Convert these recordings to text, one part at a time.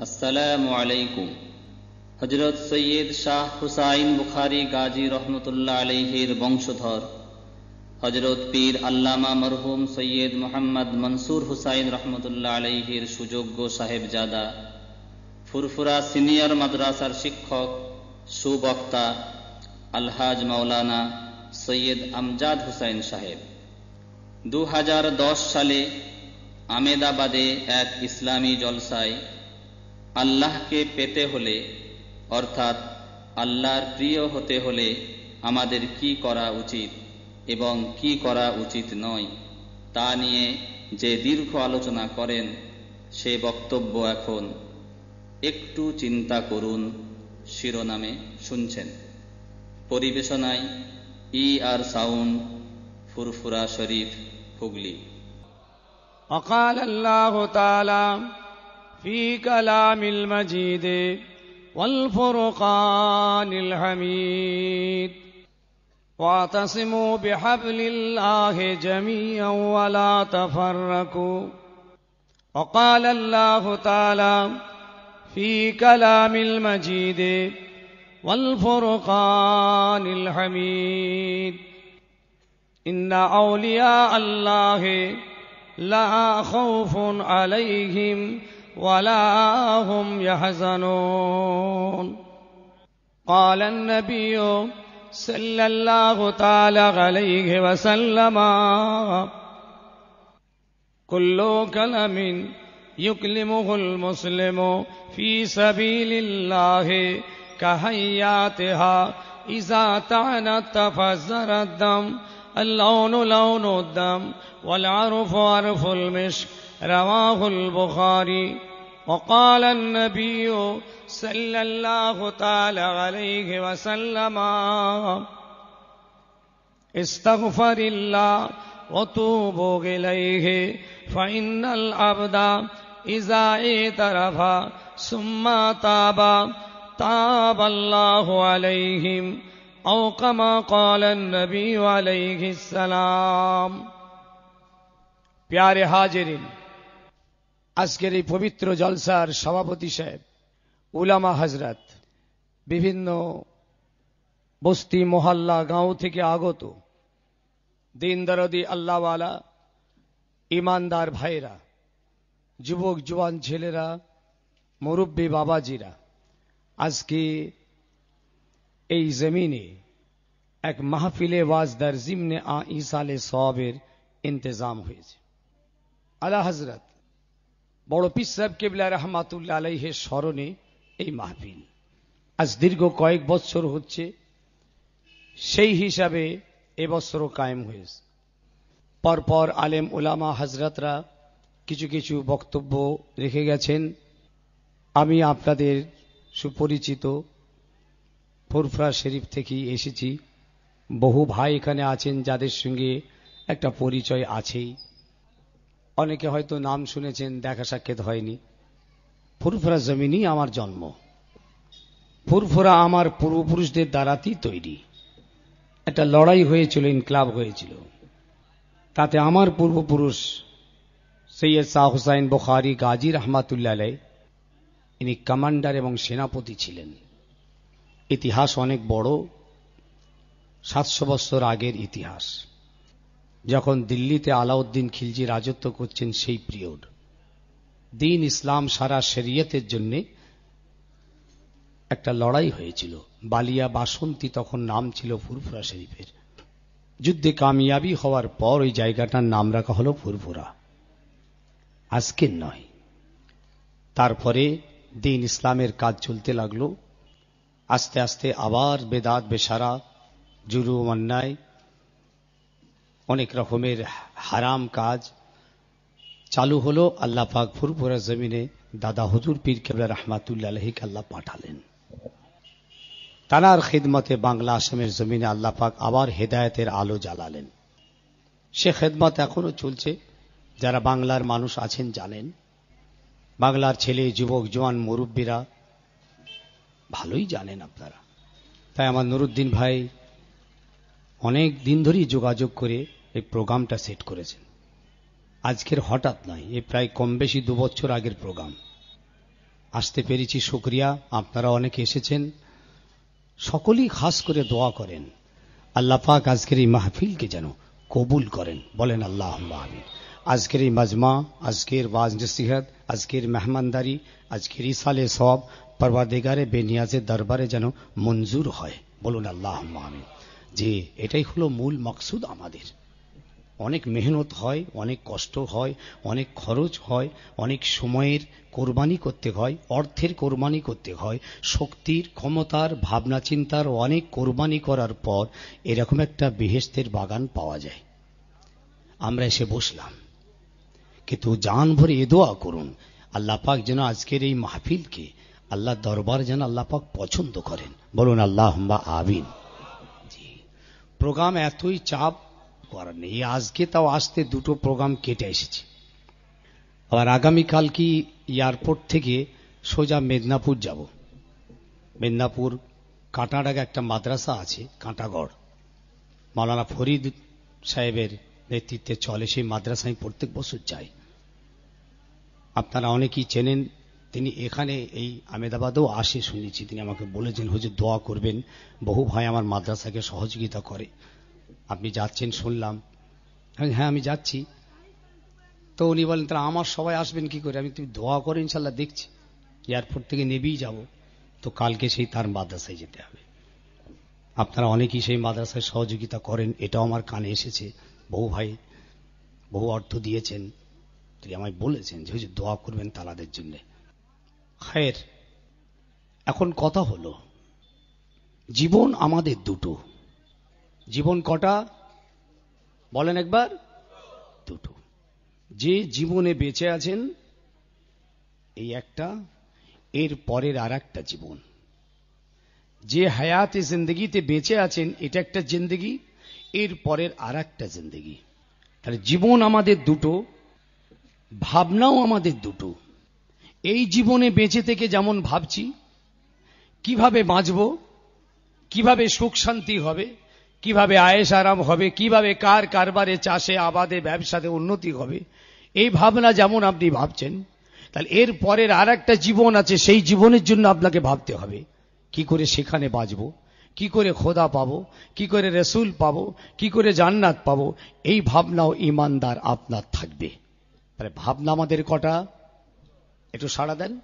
আসসালামু আলাইকুম। হযরত সৈয়দ শাহ হুসাইন বুখারী গাজী রহমতুল্লাহ আলাইহির বংশধর হযরত পীর আল্লামা মরহুম সৈয়দ মুহাম্মদ মনসুর হুসাইন রহমতুল্লাহ আলাইহির সুযোগ্য সাহেবজাদা, ফুরফুরা সিনিয়র মাদ্রাসার শিক্ষক, সুবক্তা আলহাজ মাওলানা সৈয়দ আমজাদ হুসাইন সাহেব 2010 সালে আমেদাবাদে এক ইসলামী জলসায় আল্লাহকে পেতে হলে অর্থাৎ আল্লাহর প্রিয় হতে হলে আমাদের কি করা উচিত এবং কি করা উচিত নয় তা নিয়ে যে দীর্ঘ আলোচনা করেন, সে বক্তব্য এখন একটু চিন্তা করুন শিরোনামে শুনছেন। পরিবেশনায় আর সাউন্ড, ফুরফুরা শরীফ, হুগলি। وقال الله تعالى في كلام المجيد والفرقان الحميد واعتصموا بحبل الله جميعا ولا تفرقوا. وقال الله تعالى في كلام المجيد والفرقان الحميد إن أولياء الله لا خوف عليهم ولا هم يحزنون. قال النبي صلى الله تعالى عليه وسلم كل كلام يكلمه المسلم في سبيل الله كهياتها إذا تعنت فزر الدم اللون لون الدم والعرف عرف المشك. رواه البخاري. وقال النبي صلى الله تعالى عليه وسلم استغفر الله وتوبوا إليه فإن العبد إذا اعترف ثم تاب تاب الله عليهم أو كما قال النبي عليه السلام. প্যারে হাজিরিন, আজকের এই পবিত্র জলসার সভাপতি সাহেব, উলামা হযরত, বিভিন্ন বস্তি মহল্লা গাঁও থেকে আগত দিন দরদি আল্লাহওয়ালা ইমানদার ভাইরা, যুবক জওয়ান ছেলেরা, মুরব্বী বাবাজিরা, আজকে এই জমিনে এক মাহফিলে ওয়াজদার জিমনে ইসালে সওয়াবের ইন্তজাম হয়েছে। আলা হযরত বড় পীর সাহেব কিবলা রাহমাতুল্লাহ আলাইহির স্মরণে এই মাহফিল আজ দীর্ঘ কয়েক বছর হচ্ছে, সেই হিসাবে এবছরও কায়েম হয়েছে। পরপর আলেম উলামা হযরতরা কিছু কিছু বক্তব্য রেখে গেছেন। আমি আপনাদের সুপরিচিত ফুরফুরা শরীফ থেকে এসেছি। বহু ভাই এখানে আছেন যাদের সঙ্গে একটা পরিচয় আছেই, অনেকে হয়তো নাম শুনেছেন, দেখা সাক্ষাৎ হয়নি। ফুরফুরা জমিনই আমার জন্ম, ফুরফুরা আমার পূর্বপুরুষদের দ্বারাতেই তৈরি। একটা লড়াই হয়েছিল, ইনকলাব হয়েছিল, তাতে আমার পূর্বপুরুষ সৈয়দ শাহ হুসাইন বুখারী গাজী রহমাতুল্লাহ আলাইহ, ইনি কমান্ডার এবং সেনাপতি ছিলেন। ইতিহাস অনেক বড়, 700 বছর আগের ইতিহাস, যখন দিল্লিতে আলাউদ্দিন খিলজি রাজত্ব করছেন সেই পিরিয়ড। দিন ইসলাম সারা শরিয়তের জন্য একটা লড়াই হয়েছিল। বালিয়া বাসন্তী তখন নাম ছিল ফুরফুরা শরীফের। যুদ্ধে কামিয়াবি হওয়ার পর ওই জায়গাটার নাম রাখা হলো ফুরফুরা, আজকের নয়। তারপরে দিন ইসলামের কাজ চলতে লাগলো। আস্তে আস্তে আবার বেদাত বেশারা, জুলুম অন্যায়, অনেক রকমের হারাম কাজ চালু হলো। আল্লাহ পাক ফুরফুরা জমিনে দাদা হুজুর পীর কিবলা রাহমাতুল্লাহ আলাইহিকে আল্লাহ পাঠালেন। তানার খিদমতে বাংলা আসামের জমিনে আল্লাহ পাক আবার হেদায়েতের আলো জ্বালালেন। সে খিদমত এখনো চলছে। যারা বাংলার মানুষ আছেন জানেন, বাংলার ছেলে, যুবক, জওয়ান, মুরব্বীরা ভালোই জানেন আপনারা। তাই আমার নুরুদ্দিন ভাই অনেক দিন ধরেই যোগাযোগ করে এই প্রোগ্রামটা সেট করেছেন। আজকের হঠাৎ নয়, এ প্রায় কম বেশি 2 বছর আগের প্রোগ্রাম। আসতে পেরেছি শুকরিয়া। আপনারা অনেকে এসেছেন, সকলেই খাস করে দোয়া করেন আল্লাহ পাক আজকের এই মাহফিলকে যেন কবুল করেন। বলেন আল্লাহুম্মা আমিন। আজকের এই মাজমা, আজকের ওয়াজ নসিহত, আজকের মেহমানদারি, আজকের ইসালে সওয়াব পরওয়ারদিগারে বেনিয়াজের দরবারে যেন মঞ্জুর হয়। বলুন আল্লাহুম্মা আমিন। যে এটাই হলো মূল মকসুদ আমাদের। অনেক মেহনত হয়, অনেক কষ্ট হয়, অনেক খরচ হয়, অনেক সময়ের কোরবানি করতে হয়, অর্থের কোরবানি করতে হয়, শক্তির, ক্ষমতার, ভাবনা চিন্তার অনেক কোরবানি করার পর এরকম একটা বেহেশতের বাগান পাওয়া যায়। আমরা এসে বসলাম, কিন্তু জান ভরে এ দোয়া করুন আল্লাহ পাক যেন আজকের এই মাহফিলকে আল্লাহ দরবার যেন আল্লাহ পাক পছন্দ করেন। বলুন আল্লাহুম্মা আমিন। জি, প্রোগ্রাম এতই চাপ করার নেই। আজকে তাও আসতে দুটো প্রোগ্রাম কেটে এসেছে। আবার আগামীকাল কি এয়ারপোর্ট থেকে সোজা মেদিনীপুর যাব। মেদিনীপুর কাঁটাডাঙ্গা একটা মাদ্রাসা আছে, কাঁটাগড়, মাওলানা ফরিদ সাহেবের নেতৃত্বে চলে। সেই মাদ্রাসায় প্রত্যেক বছর যাই। আপনারা অনেকেই চেনেন, তিনি এখানে এই আমেদাবাদেও আসে শুনেছি। তিনি আমাকে বলেছেন হুজুর দোয়া করবেন, বহু ভাই আমার মাদ্রাসাকে সহযোগিতা করে। আপনি যাচ্ছেন শুনলাম। হ্যাঁ আমি যাচ্ছি। তো উনি বলেন তাহলে আমার সবাই আসবেন কি করে? আমি তুমি দোয়া করে ইনশাল্লাহ দেখছি, এয়ারপোর্ট থেকে নেবেই যাব। তো কালকে সেই তার মাদ্রাসায় যেতে হবে। আপনারা অনেকেই সেই মাদ্রাসায় সহযোগিতা করেন, এটাও আমার কানে এসেছে। বহু ভাই বহু অর্থ দিয়েছেন। তিনি আমায় বলেছেন যে হুজুর দোয়া করবেন তালাদের জন্য। খায়ের, এখন কথা হলো জীবন আমাদের দুটো। জীবন কটা বলেন একবার? দুটো। যে জীবনে বেঁচে আছেন এই একটা, এর পরের আর একটা জীবন। যে হায়াতে জিন্দগিতে বেঁচে আছেন এটা একটা জিন্দগি, এর পরের আর একটা জিন্দগি। তাহলে জীবন আমাদের দুটো, ভাবনাও আমাদের দুটো। এই জীবনে বেঁচে থেকে যেমন ভাবছি কিভাবে বাঁচব, কিভাবে সুখ শান্তি হবে, কিভাবে আয়েশ আরাম হবে, কিভাবে কার কারবারে, চাষে, আবাদে, ব্যবসাতে উন্নতি হবে, এই ভাবনা যেমন আপনি ভাবছেন, তাহলে এর পরের আর একটা জীবন আছে। সেই জীবনের জন্য আপনাকে ভাবতে হবে কি করে সেখানে বাঁচবো, কি করে খোদা পাবো, কি করে রসুল পাবো, কি করে জান্নাত পাবো। এই ভাবনাও ইমানদার আপনার থাকবে। তাহলে ভাবনা আমাদের কটা? একটু সাড়া দেন।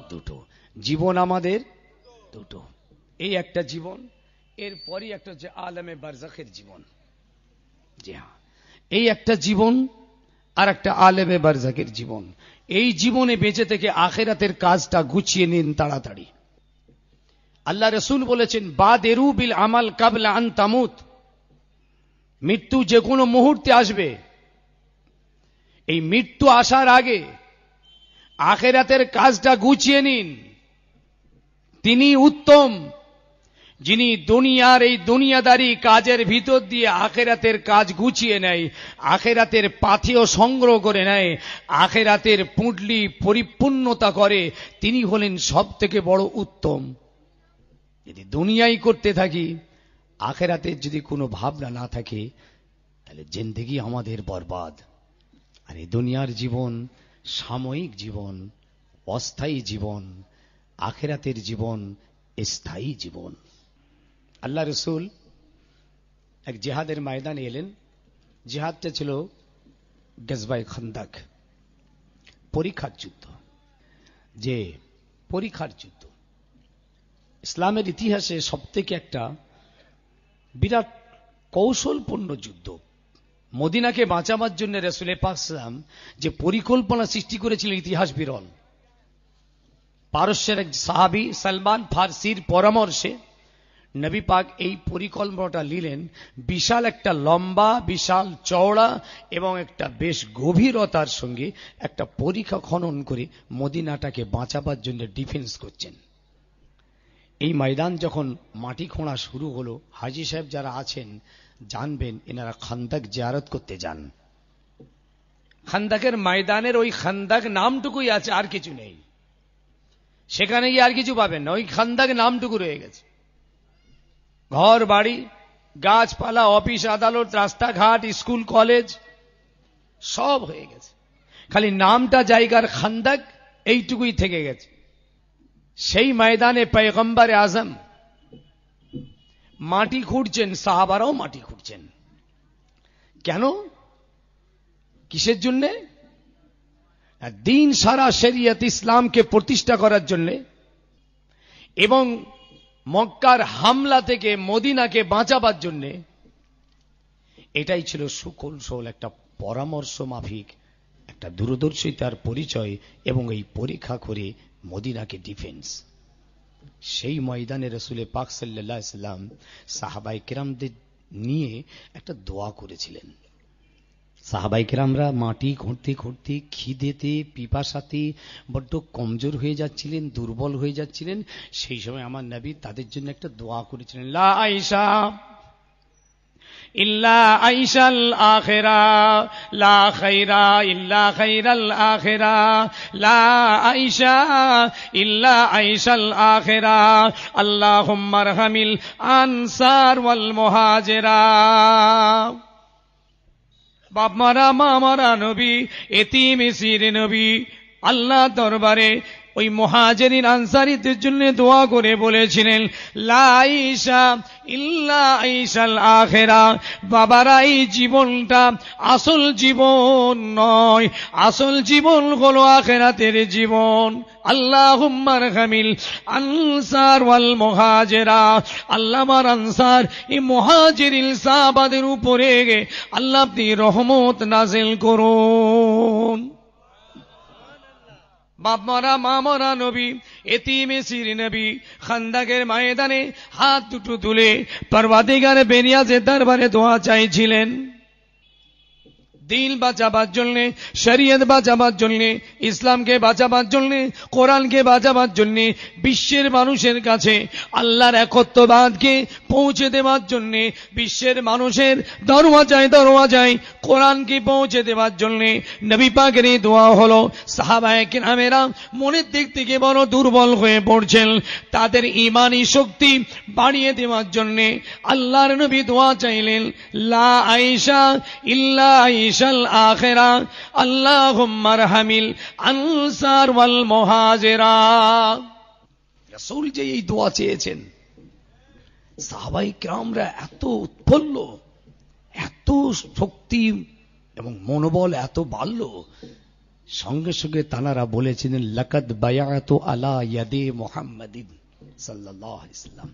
দুটো। জীবন আমাদের দুটো। এই একটা জীবন, এরপরই একটা হচ্ছে আলমে বারজাখের জীবন। জি হ্যাঁ, এই একটা জীবন আর একটা আলেমে বারজাখের জীবন। এই জীবনে বেঁচে থেকে আখিরাতের কাজটা গুছিয়ে নিন তাড়াতাড়ি। আল্লাহ রসুল বলেছেন বাদেরু বিল আমাল কাবলা আন তামুত। মৃত্যু যে কোনো মুহূর্তে আসবে। এই মৃত্যু আসার আগে আখিরাতের কাজটা গুছিয়ে নিন। তিনি উত্তম, যিনি দুনিয়ার এই দুনিয়াদারি কাজের ভিতর দিয়ে আখিরাতের কাজ গুছিয়ে নেয়, আখিরাতের পাথেয় সংগ্রহ করে নেয়, আখিরাতের পুঁটলি পরিপূর্ণতা করে। তিনি হলেন সব থেকে বড় উত্তম। যদি দুনিয়াই করতে থাকি, আখিরাতের যদি কোনো ভাবনা না থাকে, তাহলে জিন্দেগি আমাদের বরবাদ। আর এই দুনিয়ার জীবন সাময়িক জীবন, অস্থায়ী জীবন। আখিরাতের জীবন স্থায়ী জীবন। আল্লাহ রসুল এক জিহাদের ময়দানে এলেন। জিহাদটা ছিল গজওয়ায়ে খন্দক, পরীক্ষার যুদ্ধ। যে পরীক্ষার যুদ্ধ ইসলামের ইতিহাসে সবথেকে একটা বিরাট কৌশলপূর্ণ যুদ্ধ। মদিনাকে বাঁচাবার জন্য রাসূল পাক সাল্লাল্লাহু আলাইহি ওয়াসাল্লাম যে পরিকল্পনা সৃষ্টি করেছিলেন ইতিহাস বিরল। পারস্যের এক সাহাবী সালমান ফারসির পরামর্শে নবী পাক এই পরিকল্পনাটা নিলেন। বিশাল একটা লম্বা, বিশাল চওড়া এবং একটা বেশ গভীরতার সঙ্গে একটা পরিখা খনন করে মদিনাটাকে বাঁচাবার জন্য ডিফেন্স করছেন। এই ময়দান যখন মাটি খোঁড়া শুরু হলো, হাজী সাহেব যারা আছেন জানবেন, এনারা খান্দাক জিয়ারত করতে যান। খান্দাকের ময়দানের ওই খান্দাক নামটুকুই আছে, আর কিছু নেই। সেখানে গিয়ে আর কিছু পাবেন না, ওই খান্দাক নামটুকু রয়ে গেছে। ঘর বাড়ি, গাছপালা, অফিস আদালত, রাস্তাঘাট, স্কুল কলেজ সব হয়ে গেছে। খালি নামটা জায়গার খান্দাক এইটুকুই থেকে গেছে। সেই ময়দানে পয়গম্বর আজম মাটি খুঁড়ছেন, সাহাবারাও মাটি খুঁড়ছেন। কেন? কিসের জন্য? দিন সারা শরিয়ত ইসলামকে প্রতিষ্ঠা করার জন্য এবং মক্কার হামলা থেকে মদিনাকে বাঁচাবার জন্য। এটাই ছিল সুকৌশল, একটা পরামর্শ মাফিক, একটা দূরদর্শিতার পরিচয় এবং এই পরীক্ষা করে মদিনাকে ডিফেন্স। সেই ময়দানে রাসূল পাক সাল্লাল্লাহু আলাইহি সাল্লাম সাহাবায়ে কেরামদের নিয়ে একটা দোয়া করেছিলেন। সাহাবায়ে কেরামরা মাটি খুঁড়তে খুঁড়তে খিদেতে পিপাসাতে বড্ড কমজোর হয়ে যাচ্ছিলেন, দুর্বল হয়ে যাচ্ছিলেন। সেই সময় আমার নবী তাদের জন্য একটা দোয়া করেছিলেন, লা আইশা ইল্লা আইশাল আখিরা, লা খাইরা ইল্লা খাইরাল আখিরা, লা আইশা ইল্লা আইশাল আখিরা, আল্লাহুম্মা আরহামিল আনসার ওয়াল মুহাজিরা। বাপ মারা মা মারা নবী, এতিম এসির নবী আল্লাহ দরবারে ওই মুহাজিরিন আনসারীদের জন্য দোয়া করে বলেছিলেন, লা আইশা ইল্লা আইশাল আখিরা। বাবারা, এই জীবনটা আসল জীবন নয়, আসল জীবন হলো আখিরাতের জীবন। আল্লাহুম্মা আরহামিল আনসার ওয়াল মুহাজিরা, আল্লাহ আমার আনসার এই মুহাজিরিন সাহাবাদের উপরে আল্লাহ আপনি রহমত নাযিল করুন। বাপ মারা মা মারা নবী, এতিম এসির নবী খান্দাকের ময়দানে হাত দুটো তুলে পরওয়ারদিগার বেনিয়াজের দরবারে দোয়া চাইছিলেন। দিন বাঁচাবার জন্য, শরীয়ত বাঁচাবার জন্য, ইসলামকে বাঁচাবার জন্য, কোরআনকে বাঁচাবার জন্য, বিশ্বের মানুষের কাছে আল্লাহর একত্ববাদকে পৌঁছে দেওয়ার জন্য, বিশ্বের মানুষের দরওয়াজায় দরওয়াজায় কোরআনকে পৌঁছে দেওয়ার জন্য নবী পাকের এই দোয়া হলো। সাহাবায়ে কেরামেরা মনের দিক থেকে বড় দুর্বল হয়ে পড়ছেন, তাদের ঈমানি শক্তি বাড়িয়ে দেওয়ার জন্য আল্লাহর নবী দোয়া চাইলেন, লা আইশা ইল্লা আইশাল আখিরা, আল্লাহুম্মা আরহামিল আনসার ওয়াল মুহাজিরা। রাসূল যে এই দোয়া চেয়েছেন, সাহাবায়ে কেরামরা এত উৎফুল্ল, এত শক্তি এবং মনোবল এত বাড়ল, সঙ্গে সঙ্গে তানারা বলেছিলেন, লাকাদ বায়াতু আলা ইয়াদি মুহাম্মাদিন সাল্লাল্লাহু আলাইহি ওয়াসাল্লাম।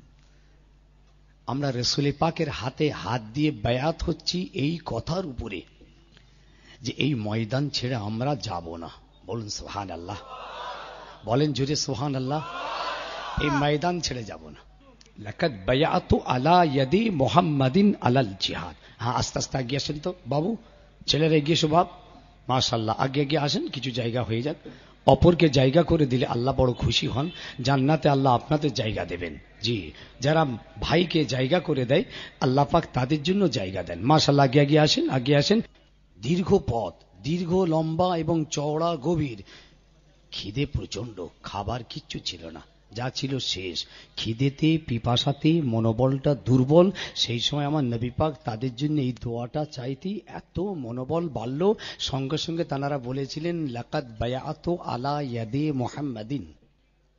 আমরা রাসূল পাকের হাতে হাত দিয়ে বায়াত হচ্ছি এই কথার উপরে যে এই ময়দান ছেড়ে আমরা যাব না। বলুন সুবহানাল্লাহ, বলেন জোরে সুবহানাল্লাহ। এই ময়দান ছেড়ে যাব না। লাকাদ বায়াতু আলা ইয়াদি মুহাম্মাদিন আলাল জিহাদ। হ্যাঁ, আস্তে আস্তে এগিয়ে আসেন তো বাবু, ছেলেরা এগিয়ে এসো বাপ, মাশাআল্লাহ আগে এগিয়ে আসেন, কিছু জায়গা হয়ে যাক। অপরকে জায়গা করে দিলে আল্লাহ বড় খুশি হন, জান্নাতে আল্লাহ আপনাদের জায়গা দেবেন। জি, যারা ভাইকে জায়গা করে দেয় আল্লাহ পাক তাদের জন্য জায়গা দেন। মাশাআল্লাহ আগে এগিয়ে আসেন, আগে আসেন। দীর্ঘ পথ, দীর্ঘ লম্বা এবং চওড়া গভীর, খিদে প্রচন্ড, খাবার কিচ্ছু ছিল না, যা ছিল শেষ। খিদেতে পিপাসাতে মনোবলটা দুর্বল। সেই সময় আমার নবী পাক তাদের জন্য এই দোয়াটা চাইতেই এত মনোবল বাড়ল। সঙ্গে সঙ্গে তানারা বলেছিলেন, লাকাদ বায়াতু আলা ইয়াদি মুহাম্মাদিন।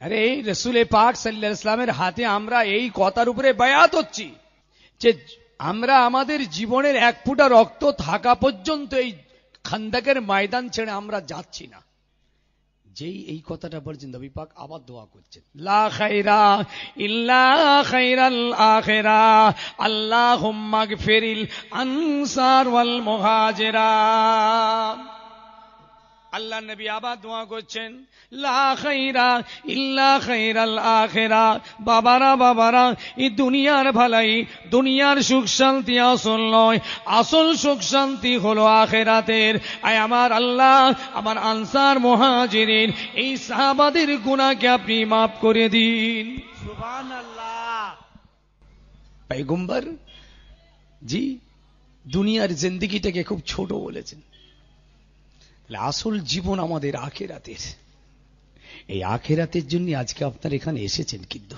আরে এই রাসূল পাক সাল্লাল্লাহু আলাইহি ওয়াসাল্লামের হাতে আমরা এই কথার উপরে বায়াত হচ্ছি যে আমরা আমাদের জীবনের এক ফোঁটা রক্ত থাকা পর্যন্ত এই খান্দাকের ময়দান ছেড়ে আমরা যাচ্ছি না। যেই এই কথাটা বলছেন নবী পাক আবার দোয়া করছেন, লা খাইরা ইল্লা খাইরাল আখিরা, আল্লাহুম্মা গফিরিল আনসার ওয়াল মুহাজিরা। আল্লাহ নবী আবার দোয়া করছেন, লা খাইরা ইল্লা খাইরাল আখিরা। বাবারা বাবারা, এই দুনিয়ার ভালাই, দুনিয়ার সুখ শান্তি আসল নয়, আসল সুখ শান্তি হলো আখিরাতের। আয় আমার আল্লাহ, আমার আনসার মুহাজিরিন এই সাহাবাদের গুনাহকে আপনি মাফ করে দিন। সুবহানাল্লাহ। পয়গম্বর জি দুনিয়ার জিন্দেগিটাকে খুব ছোট বলেছেন। আসল জীবন আমাদের আখিরাতের। এই আখিরাতের জন্য আজকে আপনারা এখানে এসেছেন, কিন্তু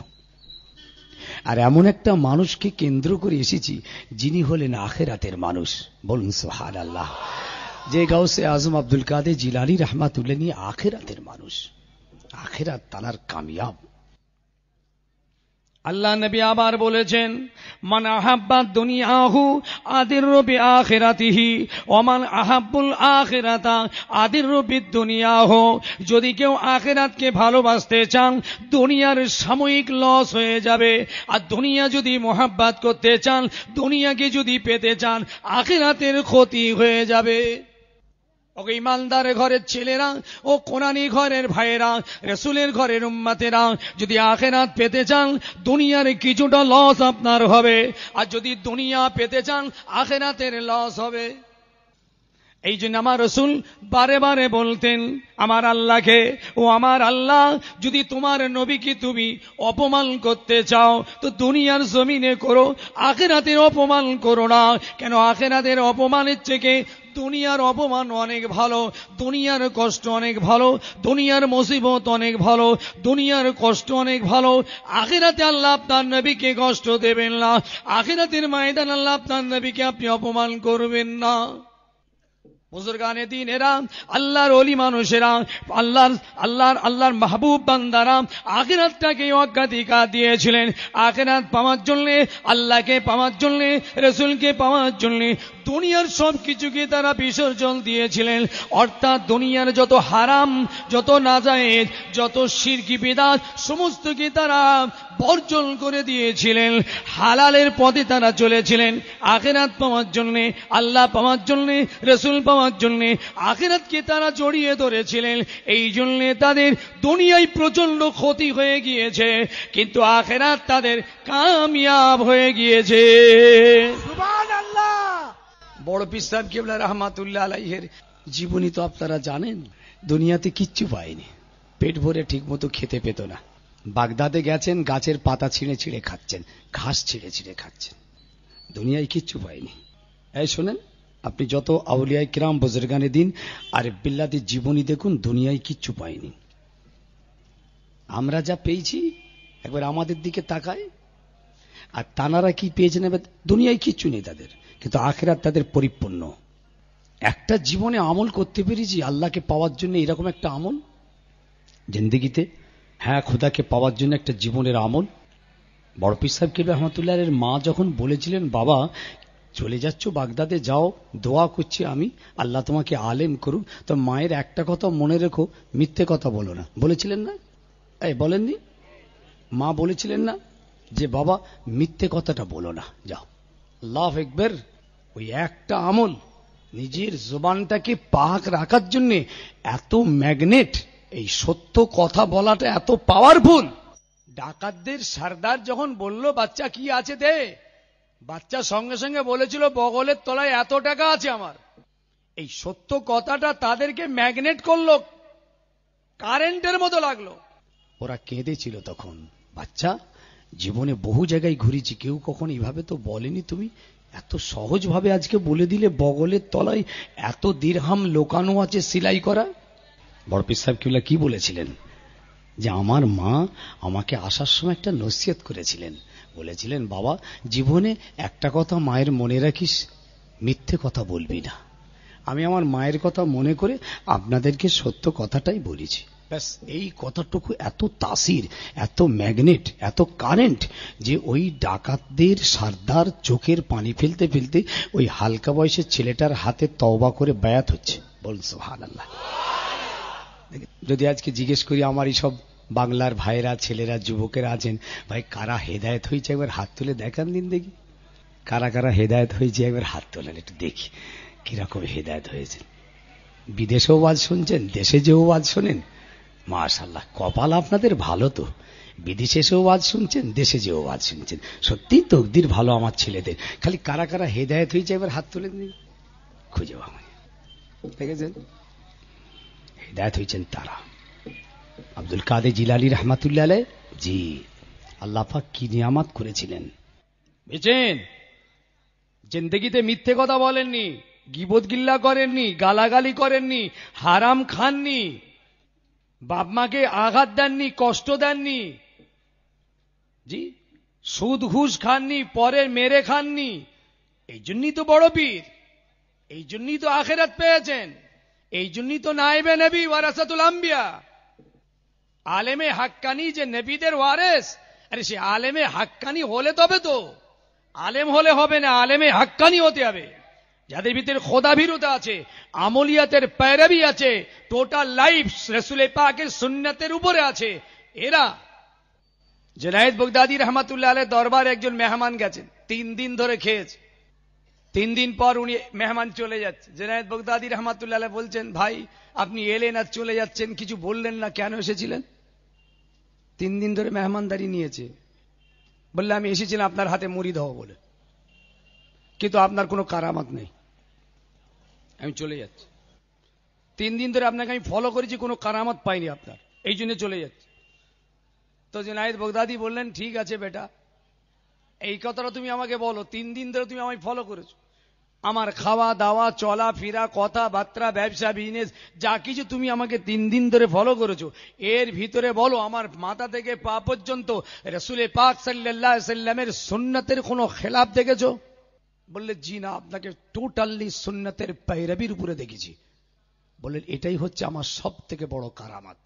আর এমন একটা মানুষকে কেন্দ্র করে এসেছি যিনি হলেন আখিরাতের মানুষ। বলুন সুবহানাল্লাহ। যে গাউসে আজম আব্দুল কাদের জিলানী রাহমাতুল্লাহ নিয়ে আখিরাতের মানুষ, আখিরাত তানার কামিয়াব। আল্লাহ নবী আবার বলেছেন, মান আহাব্বা দুনিয়াহু আদিররু বিআখিরাতিহি ওয়া মান আহাব্বুল আখিরাতা আদিররু বিদুনিয়াহু। যদি কেউ আখিরাতকে ভালোবাসতে চান, দুনিয়ার সাময়িক লস হয়ে যাবে। আর দুনিয়া যদি মোহাব্বত করতে চান, দুনিয়াকে যদি পেতে চান, আখিরাতের ক্ষতি হয়ে যাবে। ও ইমানদার ঘরের ছেলেরা ও কোরআনী ঘরের ভাইয়েরা, রাসূলের ঘরের উম্মতেরা, যদি আখিরাত পেতে চান, দুনিয়ার কিছুটা লস আপনার হবে। আর যদি দুনিয়া পেতে চান, আখিরাতের লস হবে। এই জন্য আমার রাসূল বারে বারে বলতেন আমার আল্লাহকে, ও আমার আল্লাহ, যদি তোমার নবীকে তুমি অপমান করতে চাও তো দুনিয়ার জমিনে করো, আখিরাতের অপমান করো না। কেন আখিরাতের অপমানের থেকে দুনিয়ার অপমান অনেক ভালো, দুনিয়ার কষ্ট অনেক ভালো, দুনিয়ার মুসিবত অনেক ভালো, দুনিয়ার কষ্ট অনেক ভালো। আখিরাতে আল্লাহ আপনার নবীকে কষ্ট দেবেন না, আখিরাতের ময়দান আল্লাহ আপনার নবীকে আপনি অপমান করবেন না। বুজুর্গানে দিন এরা, আল্লাহর ওলি মানুষেরা, আল্লাহর মাহবুব বান্দারা আখিরাতটাকে অগ্রাধিকার দিয়েছিলেন। আখিরাত পাওয়ার জন্য, আল্লাহকে পাওয়ার জন্য, রাসূলকে পাওয়ার জন্য দুনিয়ার সব কিছুকে তারা বিসর্জন দিয়েছিলেন। অর্থাৎ দুনিয়ার যত হারাম, যত নাজায়েজ, যত শিরকি বিদআত সমস্তকে তারা বর্জন করে দিয়েছিলেন। হালালের পথে তারা চলেছিলেন। আখিরাত পাওয়ার জন্য, আল্লাহ পাওয়ার জন্য, রাসূল পাওয়ার জন্য আখিরাতকে তারা জড়িয়ে ধরেছিলেন। এই জন্য তাদের দুনিয়ায় প্রচন্ড ক্ষতি হয়ে গিয়েছে, কিন্তু আখিরাত তাদের কামিয়াব হয়ে গিয়েছে। সুবহানাল্লাহ। বড় পীর সাহেব কিবলা রাহমাতুল্লাহ আলাইহির জীবনী তো আপনারা জানেন। দুনিয়াতে কিচ্ছু পায়নি, পেট ভরে ঠিক মতো খেতে পেত না। বাগদাদে গেছেন, গাছের পাতা ছিঁড়ে ছিঁড়ে খাচ্ছেন, ঘাস ছিঁড়ে ছিঁড়ে খাচ্ছেন, দুনিয়ায় কিচ্ছু পায়নি। এই শোনেন, আপনি যত আউলিয়ায়ে কিরাম বুজুর্গানে দিন আর বিল্লাহদের জীবনী দেখুন, দুনিয়ায় কিচ্ছু পায়নি। আমরা যা পেয়েছি একবার আমাদের দিকে তাকায়, আর তানারা কি পেয়েছেন, এবার দুনিয়ায় কিচ্ছু নেই তাদের, কিন্তু আখিরাত তাদের পরিপূর্ণ। একটা জীবনে আমল করতে পেরেছি আল্লাহকে পাওয়ার জন্য, এরকম একটা আমল জিন্দেগিতে, হ্যাঁ খোদাকে পাওয়ার জন্য একটা জীবনের আমল। বড় পীর সাহেব কিবলা রহমাতুল্লাহ এর মা যখন বলেছিলেন, বাবা চলে যাচ্ছ বাগদাদে, যাও, দোয়া করছি আমি আল্লাহ তোমাকে আলেম করুক, তো মায়ের একটা কথা মনে রেখো, মিথ্যে কথা বলো না, বলেছিলেন না? এই বলেননি? মা বলেছিলেন না যে বাবা মিথ্যে কথাটা বলো না, যাও। আল্লাহু আকবার। ওই একটা আমল নিজের জবানটাকে পাক রাখার জন্য এত ম্যাগনেট, এই সত্য কথা বলাটা এত পাওয়ারফুল। ডাকাতদের সর্দার যখন বলল বাচ্চা কি আছে দে, বাচ্চা সঙ্গে সঙ্গে বলেছিল বগলের তলায় এত টাকা আছে আমার। এই সত্য কথাটা তাদেরকে ম্যাগনেট করলো, কারেন্টের মতো লাগলো। ওরা কেঁদেছিল তখন, বাচ্চা জীবনে বহু জায়গায় ঘুরেছি, কেউ কখন এইভাবে তো বলেনি, তুমি এত সহজভাবে আজকে বলে দিলে বগলের তলায় এত দিরহাম লোকানো আছে সেলাই করা। বড় পীর সাহেব কিবলা কি বলেছিলেন, যে আমার মা আমাকে আসার সময় একটা নসিহত করেছিলেন, বলেছিলেন বাবা জীবনে একটা কথা মায়ের মনে রাখিস, মিথ্যে কথা বলবি না। আমি আমার মায়ের কথা মনে করে আপনাদেরকে সত্য কথাটাই বলেছি, ব্যাস। এই কথাটুকু এত তাসির, এত ম্যাগনেট, এত কারেন্ট, যে ওই ডাকাতদের সর্দার চোখের পানি ফেলতে ফেলতে ওই হালকা বয়সের ছেলেটার হাতে তওবা করে বায়াত হচ্ছে। বলুন সুবহানাল্লাহ। যদি আজকে জিজ্ঞেস করি আমার এইসব বাংলার ভাইরা, ছেলেরা, যুবকেরা আছেন, ভাই কারা হেদায়েত হয়েছে একবার হাত তুলে দেখান দিন দেখি, কারা কারা হেদায়েত হয়েছে একবার হাত তোলেন, একটু দেখি কিরকম হেদায়েত হয়েছে। বিদেশেও ওয়াজ শুনছেন, দেশে যেও ওয়াজ শোনেন, মাশাআল্লাহ কপাল আপনাদের ভালো। তো বিদেশে এসেও ওয়াজ শুনছেন, দেশে যেও ওয়াজ শুনছেন, সত্যি তকদির ভালো আমার ছেলেদের। খালি কারা কারা হেদায়েত হয়েছে একবার হাত তুলেন দিন, খুঁজে পাবো। দেখেছেন হেদায়েত হয়েছেন তারা। আব্দুল কাদের জিলানী রহমাতুল্লাহ আলাইহি, জি আল্লাহ পাক কি নিয়ামত করেছিলেন বুঝছেন। জিন্দেগিতে মিথ্যে কথা বলেননি, গীবত গিল্লা করেননি, গালাগালি করেননি, হারাম খাননি, বাপ মাকে আঘাত দেননি, কষ্ট দেননি, জি সুদ ঘুষ খাননি, পরের মেরে খাননি। এই জন্যই তো বড় পীর, এই জন্যই তো আখিরাত পেয়েছেন, এই জন্যই তো নায়েবে নবী ওয়ারাসাতুল আম্বিয়া, আলেমে হাক্কানি যে নবীদের ওয়ারেস, আরে সে আলেমে হাক্কানি হলে তবে তো, আলেম হলে হবে না, আলেমে হাক্কানি হতে হবে, যাদের ভিতরে খোদা ভীরুতা আছে, আমলিয়াতের पैरवी আছে, টোটাল লাইফ রাসূল পাকের সুন্নাতের উপরে আছে। এরা জুনায়েদ বাগদাদী রহমাতুল্লাহ আলাইহি দরবারে একজন মেহমান গেছেন, 3 দিন ধরে খেয়েছে। 3 দিন পর উনি মেহমান চলে যাচ্ছে, জুনায়েদ বাগদাদী রহমাতুল্লাহ আলাইহি বলছেন, ভাই আপনি এলেন আর চলে যাচ্ছেন, কিছু বললেন না, কেন এসেছিলেন? 3 দিন ধরে মেহমানদারি নিয়েছে, বললে আমি এসেছিলাম আপনার হাতে মুড়ি দাও বলে, কিন্তু আপনার কোনো কারামত নেই, আমি চলে যাচ্ছি। 3 দিন ধরে আপনাকে আমি ফলো করেছি, কোনো কারামত পাইনি আপনার, এই জন্য চলে যাচ্ছি। তো জুনায়েদ বাগদাদী বললেন, ঠিক আছে বেটা, এই কথাটা তুমি আমাকে বলো, 3 দিন ধরে তুমি আমায় ফলো করেছো, আমার খাওয়া দাওয়া চলা ফেরা কথাবার্তা ব্যবসা বিজনেস যা কিছু তুমি আমাকে 3 দিন ধরে ফলো করেছো, এর ভিতরে বলো আমার মাথা থেকে পা পর্যন্ত রাসূল পাক সাল্লাল্লাহু আলাইহি সাল্লামের সুন্নাতের কোনো খেলাফ দেখেছো? বললে জি না, আপনাকে টোটালি সুন্নাতের पैरवीর উপরে দেখেছি। বললেন এটাই হচ্ছে আমার সব থেকে বড় কারামাত।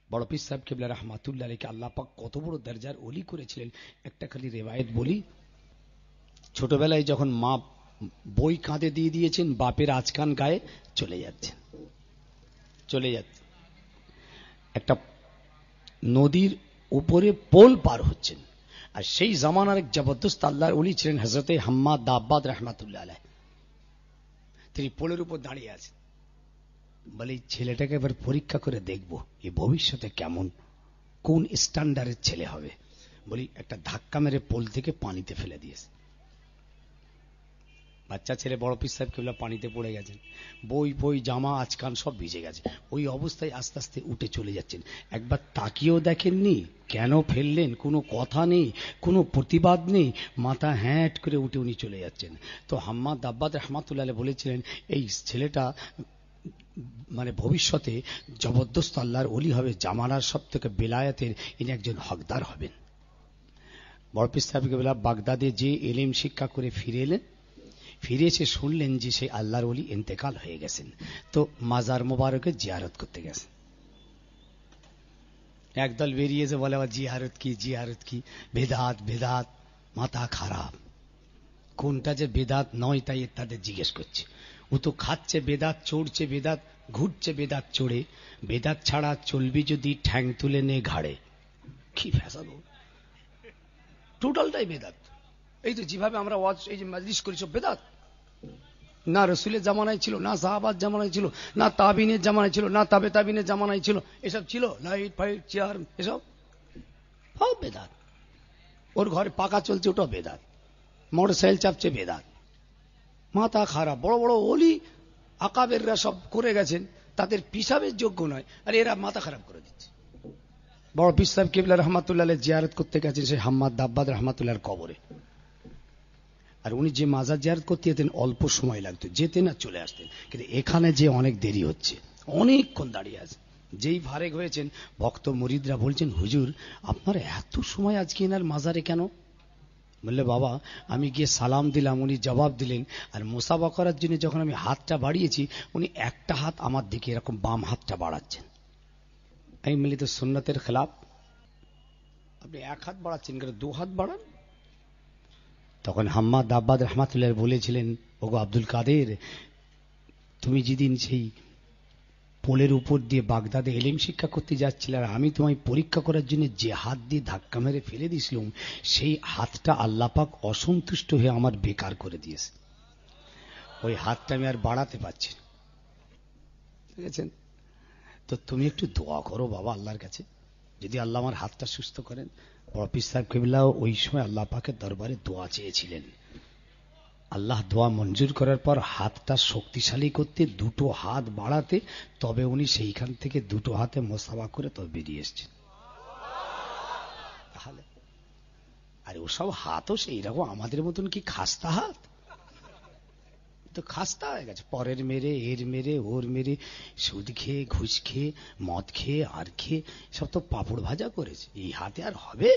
বড় পীর সাহেব কিবলা রাহমাতুল্লাহ আলাইহি আল্লাহ পাক কত বড় দরজার ওলি করেছিলেন, একটা খালি রিওয়ায়াত বলি। ছোটবেলায় যখন মা বই কাঁধে দিয়ে দিয়েছেন, বাপের আজকান গায়ে চলে যাচ্ছেন, একটা নদীর উপরে পোল পার হচ্ছেন, আর সেই জামানার এক জবরদস্ত আল্লাহর ওলি ছিলেন হযরতে হাম্মাদ দাব্বাদ রাহমাতুল্লাহ আলাইহি। তিনি পোলের উপর দাঁড়িয়ে আছেন, বলে এই ছেলেটাকে এবার পরীক্ষা করে দেখব এ ভবিষ্যতে কেমন, কোন স্ট্যান্ডার্ডের ছেলে হবে। বলি একটা ধাক্কা মেরে পোল থেকে পানিতে ফেলে দিয়েছে। বাচ্চা ছেলে বড় পীর সাহেব কিবলা পানিতে পড়ে গেছেন, বই জামা আজকান সব ভিজে গেছে। ওই অবস্থায় আস্তে আস্তে উঠে চলে যাচ্ছেন, একবার তাকিয়েও দেখেননি কেন ফেললেন, কোনো কথা নেই, কোনো প্রতিবাদ নেই, মাথা হ্যাঁট করে উঠে উনি চলে যাচ্ছেন। তো হাম্মাদ দাব্বাদ রাহমাতুল্লাহ আলাইহি বলেছিলেন এই ছেলেটা মানে ভবিষ্যতে জবরদস্ত আল্লাহর ওলি হবে, জামানার সব থেকে বেলায়েতের ইনি একজন হকদার হবেন। বড় পীর সাহেব কিবলা বাগদাদে যে ইলম শিক্ষা করে ফিরে এলেন, ফিরে এসে শুনলেন যে সেই আল্লাহর ওলি ইন্তেকাল হয়ে গেছেন। তো মাজার মোবারকে জিয়ারত করতে গেছেন, একদল বেরিয়েছে, বলে আবার জিয়ারত কি, বেদাত, মাথা খারাপ। কোনটা যে বেদাত নয় তাই তাদের জিজ্ঞেস করছে। ও তো খাচ্ছে বেদাত, চড়ছে বেদাত, ঘুরছে বেদাত চড়ে, বেদাত ছাড়া চলবি যদি ঠ্যাং তুলে নে ঘাড়ে। কি ফ্যাসাদ, টোটালটাই বেদাত। এই তো যেভাবে আমরা ওয়াজ এই যে মাজলিস করি সব বেদাত, না রসুলের জামানায় ছিল, না সাহাবার জামানায় ছিল, না তাবিনের জামানায় ছিল, না তাবে তাবিনের জামানায় ছিল, এসব ছিল লাইট ফাইট চেয়ার এসব সব বেদাত। ওর ঘরে পাকা চলছে ওটাও বেদাত, মোটরসাইকেল চাপছে বেদাত। মাথা খারাপ, বড় বড় ওলি আকাবেররা সব করে গেছেন, তাদের পিসাবের যোগ্য নয়, আর এরা মাথা খারাপ করে দিচ্ছে। বড় পীর সাহেব কিবলা রহমাতুল্লাহ আলাইহি জিয়ারত করতে গেছেন সেই হাম্মাদ দাব্বাদ রাহমাতুল্লাহর কবরে, আর উনি যে মাজার জিয়ারত করতে যেতেন অল্প সময় লাগতো, যেতেন আর চলে আসতেন, কিন্তু এখানে যে অনেক দেরি হচ্ছে, অনেকক্ষণ দাঁড়িয়ে আছে। যেই ফারেক হয়েছেন ভক্ত মুরিদরা বলছেন হুজুর আপনার এত সময় আজকে এনার মাজারে কেন? বললে বাবা আমি গিয়ে সালাম দিলাম, উনি জবাব দিলেন, আর মুসাফা করার জন্য যখন আমি হাতটা বাড়িয়েছি উনি একটা হাত আমার দিকে এরকম বাম হাতটা বাড়াচ্ছেন। আমি বলি তো সুন্নতের খেলাফ, আপনি এক হাত বাড়াচ্ছেন কেন, 2 হাত বাড়ান। তখন হাম্মাদ দাব্বাদ রাহমাতুল্লাহ বলেছিলেন, ওগো আব্দুল কাদের, তুমি যেদিন সেই পোলের উপর দিয়ে বাগদাদে ইলম শিক্ষা করতে যাচ্ছিলে, আর আমি তোমায় পরীক্ষা করার জন্য যে হাত দিয়ে ধাক্কা মেরে ফেলে দিয়েছিলাম, সেই হাতটা আল্লাহ পাক অসন্তুষ্ট হয়ে আমার বেকার করে দিয়েছে। ওই হাতটা আমি আর বাড়াতে পারছি না, বুঝেছেন? তো তুমি একটু দোয়া করো বাবা আল্লাহর কাছে, যদি আল্লাহ আমার হাতটা সুস্থ করেন। বড় পীর সাহেব কিবলা ওই সময় আল্লাহ পাকের দরবারে দোয়া চেয়েছিলেন, আল্লাহ দোয়া মঞ্জুর করার পর হাতটা শক্তিশালী করতে, 2টো হাত বাড়াতে, তবে উনি সেইখান থেকে 2টো হাতে মোসাফা করে তবে বেরিয়ে এসছেন। তাহলে আর ওসব হাতও সেই রকম আমাদের মতন কি খাস্তা হাত? তো খাস্তা হয়ে গেছে, পরের মেরে, এর মেরে, ওর মেরে, সুদ খেয়ে, ঘুষ খেয়ে, মদ খেয়ে, আর খেয়ে সব তো পাপড় ভাজা করেছে। এই হাতে আর হবে?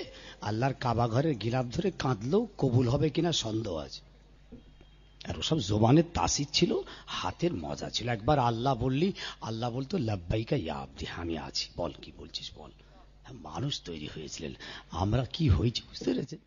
আল্লাহর কাবা ঘরের গিলাফ ধরে কাঁদলেও কবুল হবে কিনা সন্দেহ আছে। আর ওসব জবানের তাসির ছিল, হাতের মজা ছিল। একবার আল্লাহ বললি, আল্লাহ বলতো লাব্বাইকা ইয়া আব্দি, আমি আছি, বল কি বলছিস বল। মানুষ মানুষ তৈরি হয়েছিলেন। আমরা কি হয়েছি বুঝতে পেরেছেন?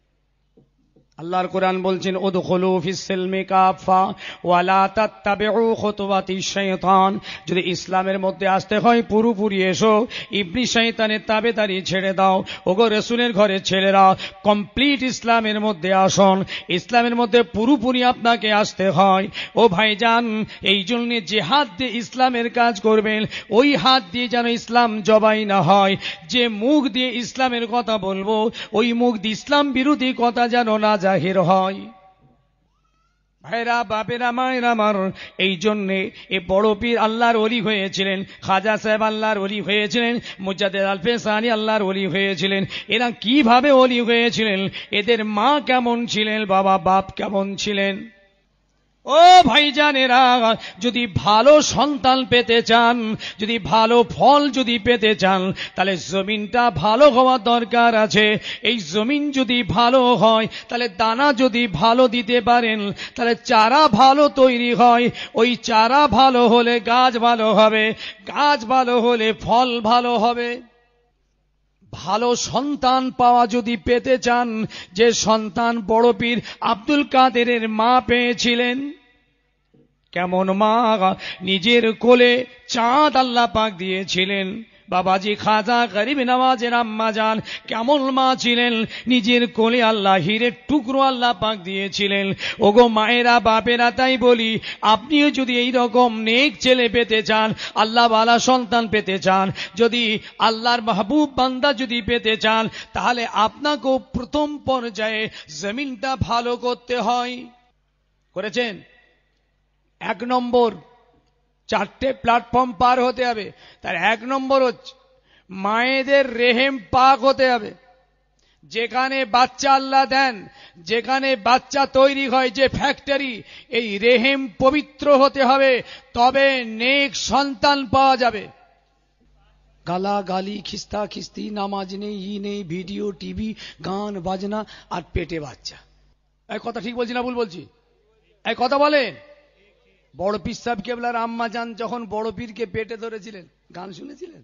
আল্লাহর কোরআন বলছেন, উদখুলু ফিস সিলমি কাফা ওয়া লা তাত্তাবিউ খুতুওয়াতিশ শাইতান। যদি ইসলামের মধ্যে আসতে হয় পুরোপুরি এসো, ইবলিস শয়তানের তাবেদারি ছেড়ে দাও। ওগো রাসূলের ঘরে ছেলেরা, কমপ্লিট ইসলামের মধ্যে আসুন। ইসলামের মধ্যে পুরোপুরি আপনাকে আসতে হয়। ও ভাইজান, এই জন্য যে হাত দিয়ে ইসলামের কাজ করবেন, ওই হাত দিয়ে যেন ইসলাম জবাই না হয়। যে মুখ দিয়ে ইসলামের কথা বলবো, ওই মুখ দিয়ে ইসলাম বিরোধী কথা যেন না জাহির হয়। ভাইরা, বাপেরা, মায়েরা আমার, এই জন্যে এ বড় পীর আল্লাহর ওলি হয়েছিলেন, খাজা সাহেব আল্লাহর ওলি হয়েছিলেন, মুজাদ্দেদ আল-ফেসানি আল্লাহর ওলি হয়েছিলেন। এরা কিভাবে ওলি হয়েছিলেন? এদের মা কেমন ছিলেন, বাপ কেমন ছিলেন? ও ভাইজানেরা, যদি ভালো সন্তান পেতে চান, যদি ভালো ফল যদি পেতে চান, তাহলে জমিনটা ভালো হওয়া দরকার আছে। এই জমিন যদি ভালো হয়, তাহলে দানা যদি ভালো দিতে পারেন, তাহলে চারা ভালো তৈরি হয়। ওই চারা ভালো হলে গাছ ভালো হবে, গাছ ভালো হলে ফল ভালো হবে। ভালো সন্তান পাওয়া যদি পেতে চান, যে সন্তান বড় পীর আব্দুল কাদেরের মা পেয়েছিলেন, কেমন মা? নিজের কোলে চাঁদ আল্লাহ পাক দিয়েছিলেন। বাবাজি খাজা গরিব নওয়াজের আম্মা জান কেমন মা ছিলেন? নিজের কোলে আল্লাহ হীরের টুকরো আল্লাহ পাক দিয়েছিলেন। ওগো মায়েরা, বাপেরা, তাই বলি, আপনিও যদি এই রকম নেক ছেলে পেতে চান, আল্লাহ ওয়ালা সন্তান পেতে চান, যদি আল্লাহর মাহবুব বান্দা যদি পেতে চান, তাহলে আপনাকেও প্রথম পর্যায়ে জমিনটা ভালো করতে হয়। করেছেন? 1 নম্বর, 4টে প্ল্যাটফর্ম পার হতে হবে। তার 1 নম্বর হচ্ছে মায়েদের রেহেম পাক হতে হবে। যেখানে বাচ্চা আল্লাহ দেন, যেখানে বাচ্চা তৈরি হয়, যে ফ্যাক্টরি, এই রেহেম পবিত্র হতে হবে, তবে নেক সন্তান পাওয়া যাবে। গালাগালি, খিস্তা খিস্তি, নামাজ নেই, নেই, ভিডিও, টিভি, গান বাজনা, আর পেটে বাচ্চা। এই কথা ঠিক বলছি না ভুল বলছি? এই কথা বলেন। বড় পীর সাহেব কেবলার আম্মা জান যখন বড় পীরকে পেটে ধরেছিলেন, গান শুনেছিলেন?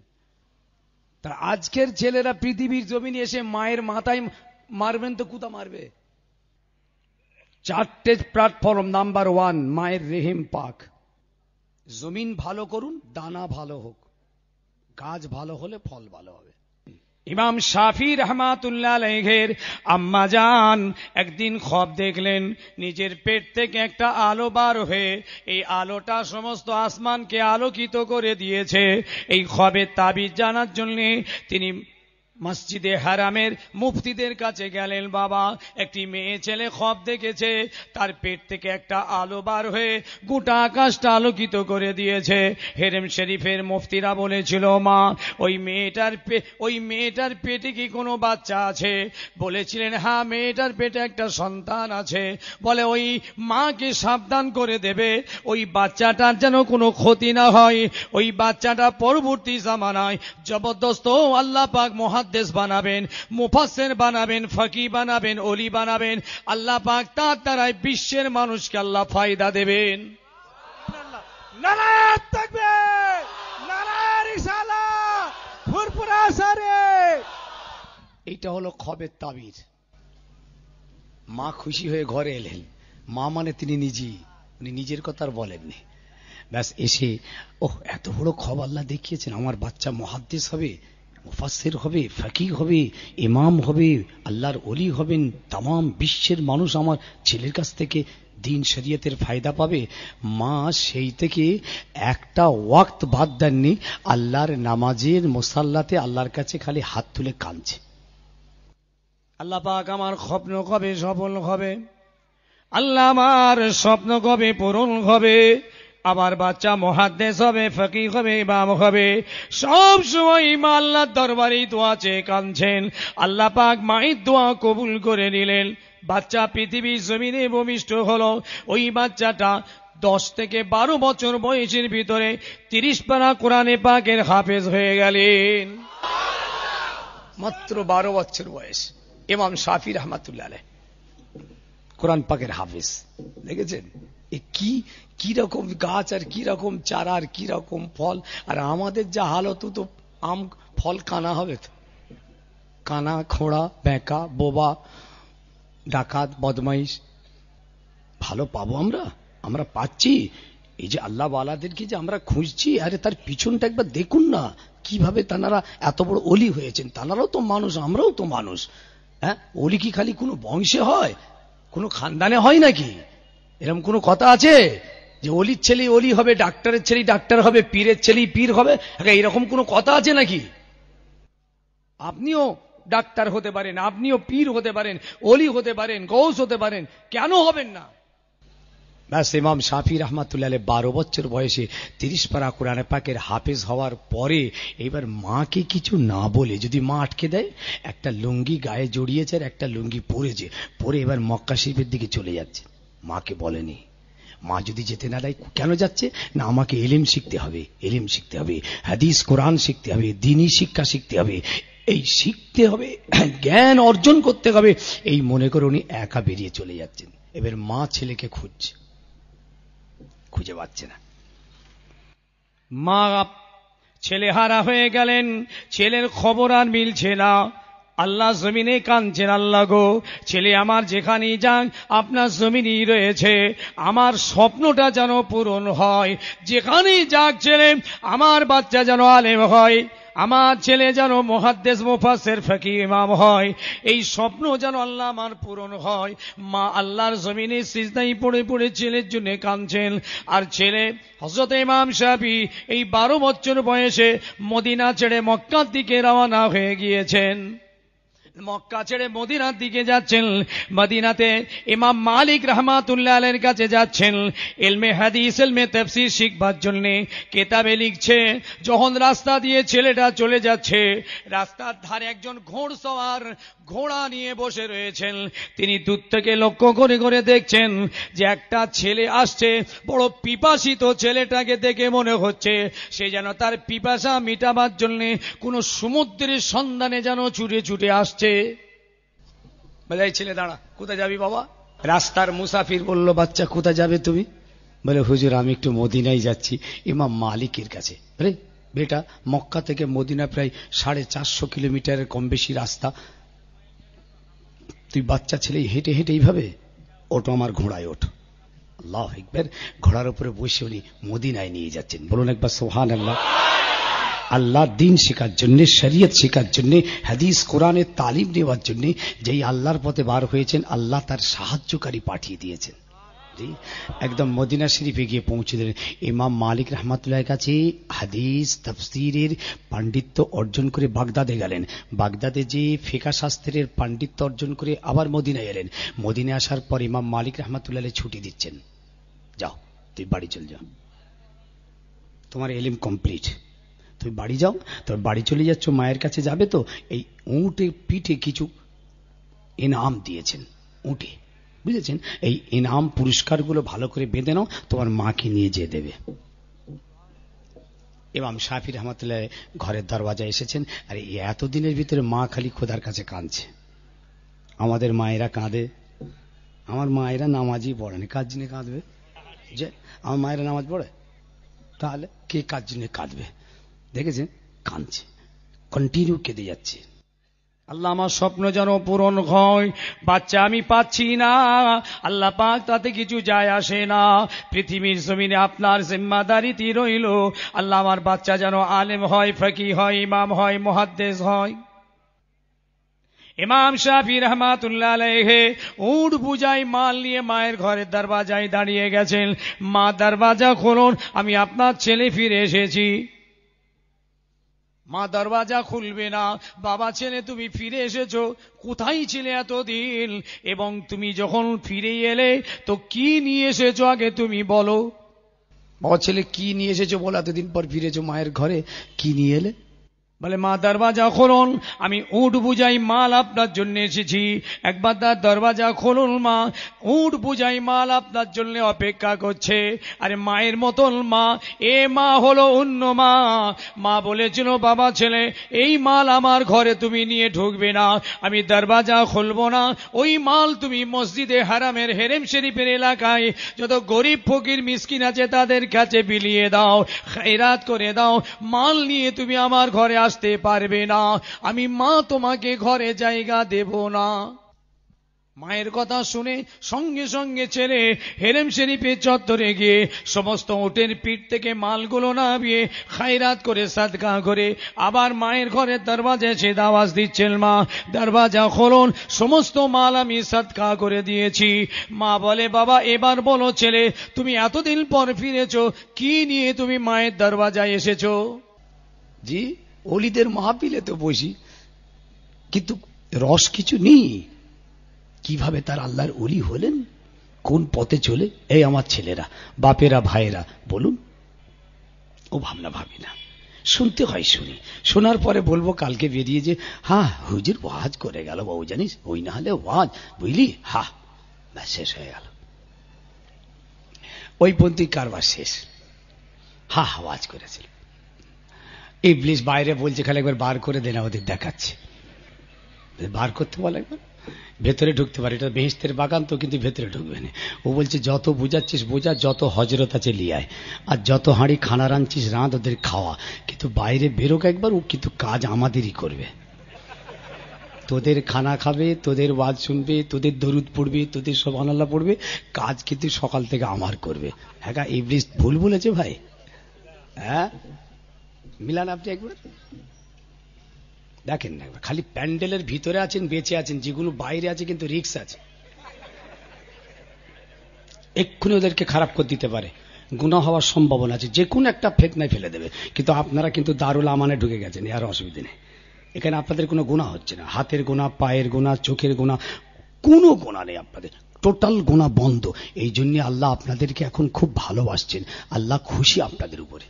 তার আজকের ছেলেরা পৃথিবীর জমিনে এসে মায়ের মাথায় মারবেন তো কুতা মারবে? 4টে প্ল্যাটফর্ম। নাম্বার 1, মায়ের রেহেম পাক। জমিন ভালো করুন, দানা ভালো হোক, গাছ ভালো হলে ফল ভালো হবে। ইমাম শাফি রহমাতুল্লাহ আলাইহির আম্মা জান একদিন খ্বব দেখলেন, নিজের পেট থেকে একটা আলো বার হয়ে এই আলোটা সমস্ত আসমানকে আলোকিত করে দিয়েছে। এই খ্ববের তাবিজ জানার জন্য তিনি মসজিদে হারামের মুফতিদের কাছে গেলেন। বাবা, একটি মেয়ে ছেলে খ্বব দেখেছে, তার পেট থেকে একটা আলো বার হয়ে গোটা আকাশটা আলোকিত করে দিয়েছে। হেরেম শরীফের মুফতিরা বলেছিল, মা, ওই মেয়েটার পেটে কি কোনো বাচ্চা আছে? বলেছিলেন, হ্যাঁ, মেয়েটার পেটে একটা সন্তান আছে। বলে, ওই মাকে সাবধান করে দেবে, ওই বাচ্চাটার যেন কোনো ক্ষতি না হয়। ওই বাচ্চাটা পরবর্তী জামানায় জবরদস্ত আল্লাহ পাক মুহাদ্দিস বানাবেন, মুফাসসির বানাবেন, ফকি বানাবেন, ওলি বানাবেন। আল্লাহ পাক তার দ্বারাই বিশ্বের মানুষকে আল্লাহ ফায়দা দেবেন। নারায়ে তাকবীর, নারায়ে রিসালাত, ফুরফুরা সারে। এটা হলো খ্ববের তাবিজ। মা খুশি হয়ে ঘরে এলেন। মা মানে তিনি নিজেই, উনি নিজের কথা আর বলেননি। ব্যাস এসে, ওহ, এত বড় খ্বব আল্লাহ দেখিয়েছেন, আমার বাচ্চা মুহাদ্দিস হবে, মুফাসসির হবে, ফকিহ হবে, ইমাম হবে, আল্লাহর ওলি হবেন, তামাম বিশ্বের মানুষ আমার ছেলের কাছ থেকে দিন শরীয়তের ফায়দা পাবে। মা সেই থেকে একটা ওয়াক্ত বাদ দেননি, আল্লাহর নামাজের মুসাল্লাতে আল্লাহর কাছে খালি হাত তুলে কাঁদছে, আল্লাহ পাক আমার স্বপ্ন কবে সফল হবে, আল্লাহ আমার স্বপ্ন কবে পূরণ হবে, আমার বাচ্চা মুহাদ্দিস হবে, ফকিহ হবে, ইমাম হবে। সব সময় মা আল্লাহর দরবারে দোয়া চেয়ে কাঁদছেন। আল্লাহ পাক মায়ের দোয়া কবুল করে নিলেন। বাচ্চা পৃথিবীর জমিনে ভূমিষ্ঠ হলো। ওই বাচ্চাটা 10 থেকে 12 বছর বয়সের ভিতরে 30 পারা কোরআনে পাকের হাফেজ হয়ে গেলেন। মাত্র 12 বছর বয়স। ইমাম শাফি রহমাতুল্লাহ আলাইহি কোরআন পাকের হাফেজ। দেখেছেন কি রকম গাছ, আর কি রকম চারা, আর কি রকম ফল। আর আমাদের যা হালত, তো আম ফল কানা হবে তো। কানা, খোঁড়া, বেঁকা, বোবা, ডাকাত, বদমাইশ ভালো পাবো আমরা? আমরা পাচ্ছি? এই যে আল্লাহ ওয়ালাদেরকে যে আমরা খুঁজছি, আরে তার পিছনটা একবার দেখুন না, কিভাবে তারা এত বড় অলি হয়েছেন। তারাও তো মানুষ, আমরাও তো মানুষ। হ্যাঁ, অলি কি খালি কোনো বংশে হয়, কোনো খানদানে হয় নাকি? এরকম কোনো কথা আছে যে অলির ছেলে অলি হবে, ডাক্তারের ছেলে ডাক্তার হবে, পীরের ছেলে পীর হবে? এরকম কোনো কথা আছে নাকি? আপনিও ডাক্তার হতে পারেন, আপনিও পীর হতে পারেন, অলি হতে পারেন, গৌস হতে পারেন, কেন হবেন না? ব্যাস, ইমাম শাফি রহমাতুল্লাহ 12 বছর বয়সে 30 পারা কোরআনে পাকের হাফেজ হওয়ার পরে এবার মাকে কিছু না বলে, যদি মা আটকে দেয়, একটা লুঙ্গি গায়ে জড়িয়েছে আর একটা লুঙ্গি পরেছে, পরে এবার মক্কা শরীফের দিকে চলে যাচ্ছে। মাকে বলেনি। মা যদি যেতে না দেয়, কেন যাচ্ছে না? আমাকে ইলম শিখতে হবে, ইলম শিখতে হবে, হাদিস কোরআন শিখতে হবে, দ্বীনি শিক্ষা শিখতে হবে, এই শিখতে হবে, জ্ঞান অর্জন করতে হবে, এই মনে করে উনি একা বেরিয়ে চলে যাচ্ছেন। এবার মা ছেলেকে খুঁজছে, খুঁজে পাচ্ছে না। মা ছেলে হারা হয়ে গেলেন, ছেলের খবর আর মিলছে না। আল্লাহ জমিনে কাঁদছেন, আল্লাহ গো, ছেলে আমার যেখানেই যাক আপনার জমিনেই রয়েছে, আমার স্বপ্নটা যেন পূরণ হয়। যেখানেই যাক ছেলে আমার বাচ্চা যেন আলেম হয়, আমার ছেলে যেন মুহাদ্দিস মুফাসসির ফকিহ ইমাম হয়, এই স্বপ্ন যেন আল্লাহ আমার পূরণ হয়। মা আল্লাহর জমিনে সিজদায় পড়ে পড়ে ছেলের জন্য কাঁদছেন। আর ছেলে হযরত ইমাম শাফি এই 12 বছর বয়সে মদিনা ছেড়ে মক্কার দিকে রওনা হয়ে গিয়েছেন। মক্কা ছেড়ে মদিনার দিকে যাচ্ছেন। মদিনাতে ইমাম মালিক রাহমাতুল্লাহ আলাইহির কাছে যাচ্ছেন ইলমে হাদিস, ইলমে তাফসীর শিখবার জন্য। কিতাবে লিখছে, যখন রাস্তা দিয়ে ছেলেটা চলে যাচ্ছে, রাস্তার ধারে একজন ঘোড়সওয়ার ঘোড়া নিয়ে বসে রয়েছেন। তিনি দূর থেকে লক্ষ্য করে করে দেখছেন যে একটা ছেলে আসছে। বড় পিপাসিত ছেলেটাকে দেখে মনে হচ্ছে সে যেন তার পিপাসা মিটাবার জন্য কোন সমুদ্রের সন্ধানে যেন ছুটে ছুটে আসছে। বলে, এই ছেলে দাঁড়া, কোথায় যাবি বাবা? রাস্তার মুসাফির বলল, বাচ্চা কোথায় যাবে তুমি? বলে, হুজুর আমি একটু মদিনায় যাচ্ছি, ইমাম মালিকের কাছে। আরে বেটা, মক্কা থেকে মদিনা প্রায় 450 কিলোমিটারের কম বেশি রাস্তা, তুই বাচ্চা ছেলে হেঁটে হেঁটে এইভাবে? ওটো আমার ঘোড়ায় ওঠ। আল্লাহু আকবার। ঘোড়ার উপরে বসে উনি মদিনায় নিয়ে যাচ্ছেন। বলুন একবার সুবহানাল্লাহ। আল্লাহ দিন শেখার জন্য, শরীয়ত শেখার জন্য, হাদিস কোরআনের তালিম নেওয়ার জন্য যেই আল্লাহর পথে বার হয়েছেন, আল্লাহ তার সাহায্যকারী পাঠিয়ে দিয়েছেন। একদম মদিনা শরীফে গিয়ে পৌঁছে দিলেন। ইমাম মালিক রাহমাতুল্লাহর কাছে হাদিস তাফসীরের পাণ্ডিত্য অর্জন করে বাগদাদে গেলেন। বাগদাদে যে ফিকহ শাস্ত্রের পাণ্ডিত্য অর্জন করে আবার মদিনায় এলেন। মদিনায় আসার পর ইমাম মালিক রাহমাতুল্লাহ ছুটি দিচ্ছেন, যাও তুই বাড়ি চলে যাও, তোমার ইলম কমপ্লিট, তুমি বাড়ি যাও। তবে বাড়ি চলে যাচ্ছ, মায়ের কাছে যাবে তো, এই উটে পিঠে কিছু ইনাম দিয়েছেন, উটে, বুঝেছেন? এই ইনাম পুরস্কারগুলো ভালো করে বেঁধে নাও, তোমার মাকে নিয়ে যেয়ে দেবে। ইমাম শাফি রহমাতুল্লাহ ঘরের দরওয়াজায় এসেছেন। আর এতদিনের ভিতরে মা খালি খোদার কাছে কাঁদছে। আমাদের মায়েরা কাঁদে, আমার মায়েরা নামাজই পড়ে না, কার জন্য কাঁদবে? যে আমার মায়েরা নামাজ পড়ে, তাহলে কে কার জন্য কাঁদবে? দেখেছেন, কাঁদছে, কন্টিনিউ কেঁদে যাচ্ছে। আল্লাহ আমার স্বপ্ন যেন পূরণ হয়, বাচ্চা আমি পাচ্ছি না, আল্লাহ পাক তাতে কিছু যায় আসে না, পৃথিবীর জমিনে আপনার জিম্মাদারিতে রইল, আল্লাহ আমার বাচ্চা যেন আলেম হয়, ফকিহ হয়, ইমাম হয়, মুহাদ্দিস হয়। ইমাম শাফি রহমাতুল্লাহ আলাইহি উট বুঝাই মাল নিয়ে মায়ের ঘরের দরওয়াজায় দাঁড়িয়ে গেছেন। মা দরওয়াজা খুলুন, আমি আপনার ছেলে ফিরে এসেছি। মা দরওয়াজা খুলবে না। বাবা, ছেলে তুমি ফিরে এসেছো, কোথায় ছিলে এতদিন? এবং তুমি যখন ফিরে এলে তো কি নিয়ে এসেছো আগে তুমি বলো। বাবা, ছেলে কি নিয়ে এসেছো বলো, এতদিন পর ফিরেছো মায়ের ঘরে, কি নিয়ে এলে? বলে, মা দরওয়াজা খুলুন, আমি উট বুঝাই মাল আপনার জন্য এসেছি। একবার তার দরওয়াজা খুলুন মা, উট বুঝাই মাল আপনার জন্য অপেক্ষা করছে। আরে মায়ের মতন মা, এ মা হলো অন্য মা। মা বলেছিল, বাবা ছেলে এই মাল আমার ঘরে তুমি নিয়ে ঢুকবে না, আমি দরওয়াজা খুলবো না, ওই মাল তুমি মসজিদে হারামের হেরেম শরীফের এলাকায় যত গরিব ফকির মিসকিন আছে তাদের কাছে বিলিয়ে দাও, খায়রাত করে দাও, মাল নিয়ে তুমি আমার ঘরে আসতে পারবে না, আমি মা তোমাকে ঘরে জায়গা দেব না। মায়ের কথা শুনে সঙ্গে সঙ্গে ছেলে হেরেম শরীফের চত্বরে গিয়ে সমস্ত উটের পিঠ থেকে মালগুলো নামিয়ে খায়রাত করে সাদকা করে আবার মায়ের ঘরের দরওয়াজায় এসে আওয়াজ দিচ্ছেন, মা দরওয়াজা খোলুন, সমস্ত মাল আমি সাদকা করে দিয়েছি। মা বলে, বাবা এবার বলো ছেলে, তুমি এতদিন পর ফিরেছো, কি নিয়ে তুমি মায়ের দরওয়াজায় এসেছো? জি, ওলিদের মাহফিলে তো বসি, কিন্তু রস কিছু নেই। কিভাবে তার আল্লাহর ওলি হলেন, কোন পথে চলে, এই আমার ছেলেরা, বাপেরা, ভাইয়েরা বলুন। ও ভাবনা ভাবি না, শুনতে হয়, শুনি, শোনার পরে বলবো কালকে বেরিয়ে যে হ্যাঁ হুজুর ওয়াজ করে গেল বাবু, জানিস ওই না হলে ওয়াজ, বুঝলি, হা ব্যাস শেষ হয়ে গেল, ওই পন্থী কারবার শেষ, হা ওয়াজ করেছিল। ইবলিস বাইরে বলছে খালি একবার বার করে দেনা, ওদের দেখাচ্ছে, বার করতে বলে একবার, ভেতরে ঢুকতে পারে, এটা বেহেশতের বাগান তো, কিন্তু ভেতরে ঢুকবে না। ও বলছে যত বুঝাচ্ছিস বোঝা, যত হজরত আছে লিয়ায়, আর যত হাঁড়ি খানা রাঁধছিস রাঁধ, ওদের খাওয়া, কিন্তু বাইরে বেরোক একবার, ও কিন্তু কাজ আমাদেরই করবে, তোদের খানা খাবে, তোদের ওয়াজ শুনবে, তোদের দরুদ পড়বে, তোদের সুবহানাল্লাহ পড়বে, কাজ কিন্তু সকাল থেকে আমার করবে। হ্যাঁ, ইবলিস ভুল বলেছে ভাই, হ্যাঁ মিলান আপনি একবার দেখেন না, খালি প্যান্ডেলের ভিতরে আছেন, বেঁচে আছেন, যেগুলো বাইরে আছে কিন্তু রিস্ক আছে, এক্ষুনি ওদেরকে খারাপ করে দিতে পারে, গুনাহ হওয়ার সম্ভাবনা আছে, যে কোনো একটা ফিতনায় ফেলে দেবে। কিন্তু আপনারা কিন্তু দারুল আমানে ঢুকে গেছেন, আর অসুবিধা নেই, এখানে আপনাদের কোনো গুনাহ হচ্ছে না, হাতের গুনাহ, পায়ের গুনাহ, চোখের গুনাহ, কোনো গুনাহ নেই আপনাদের, টোটাল গুনাহ বন্ধ। এই জন্য আল্লাহ আপনাদেরকে এখন খুব ভালোবাসছেন, আল্লাহ খুশি আপনাদের উপরে,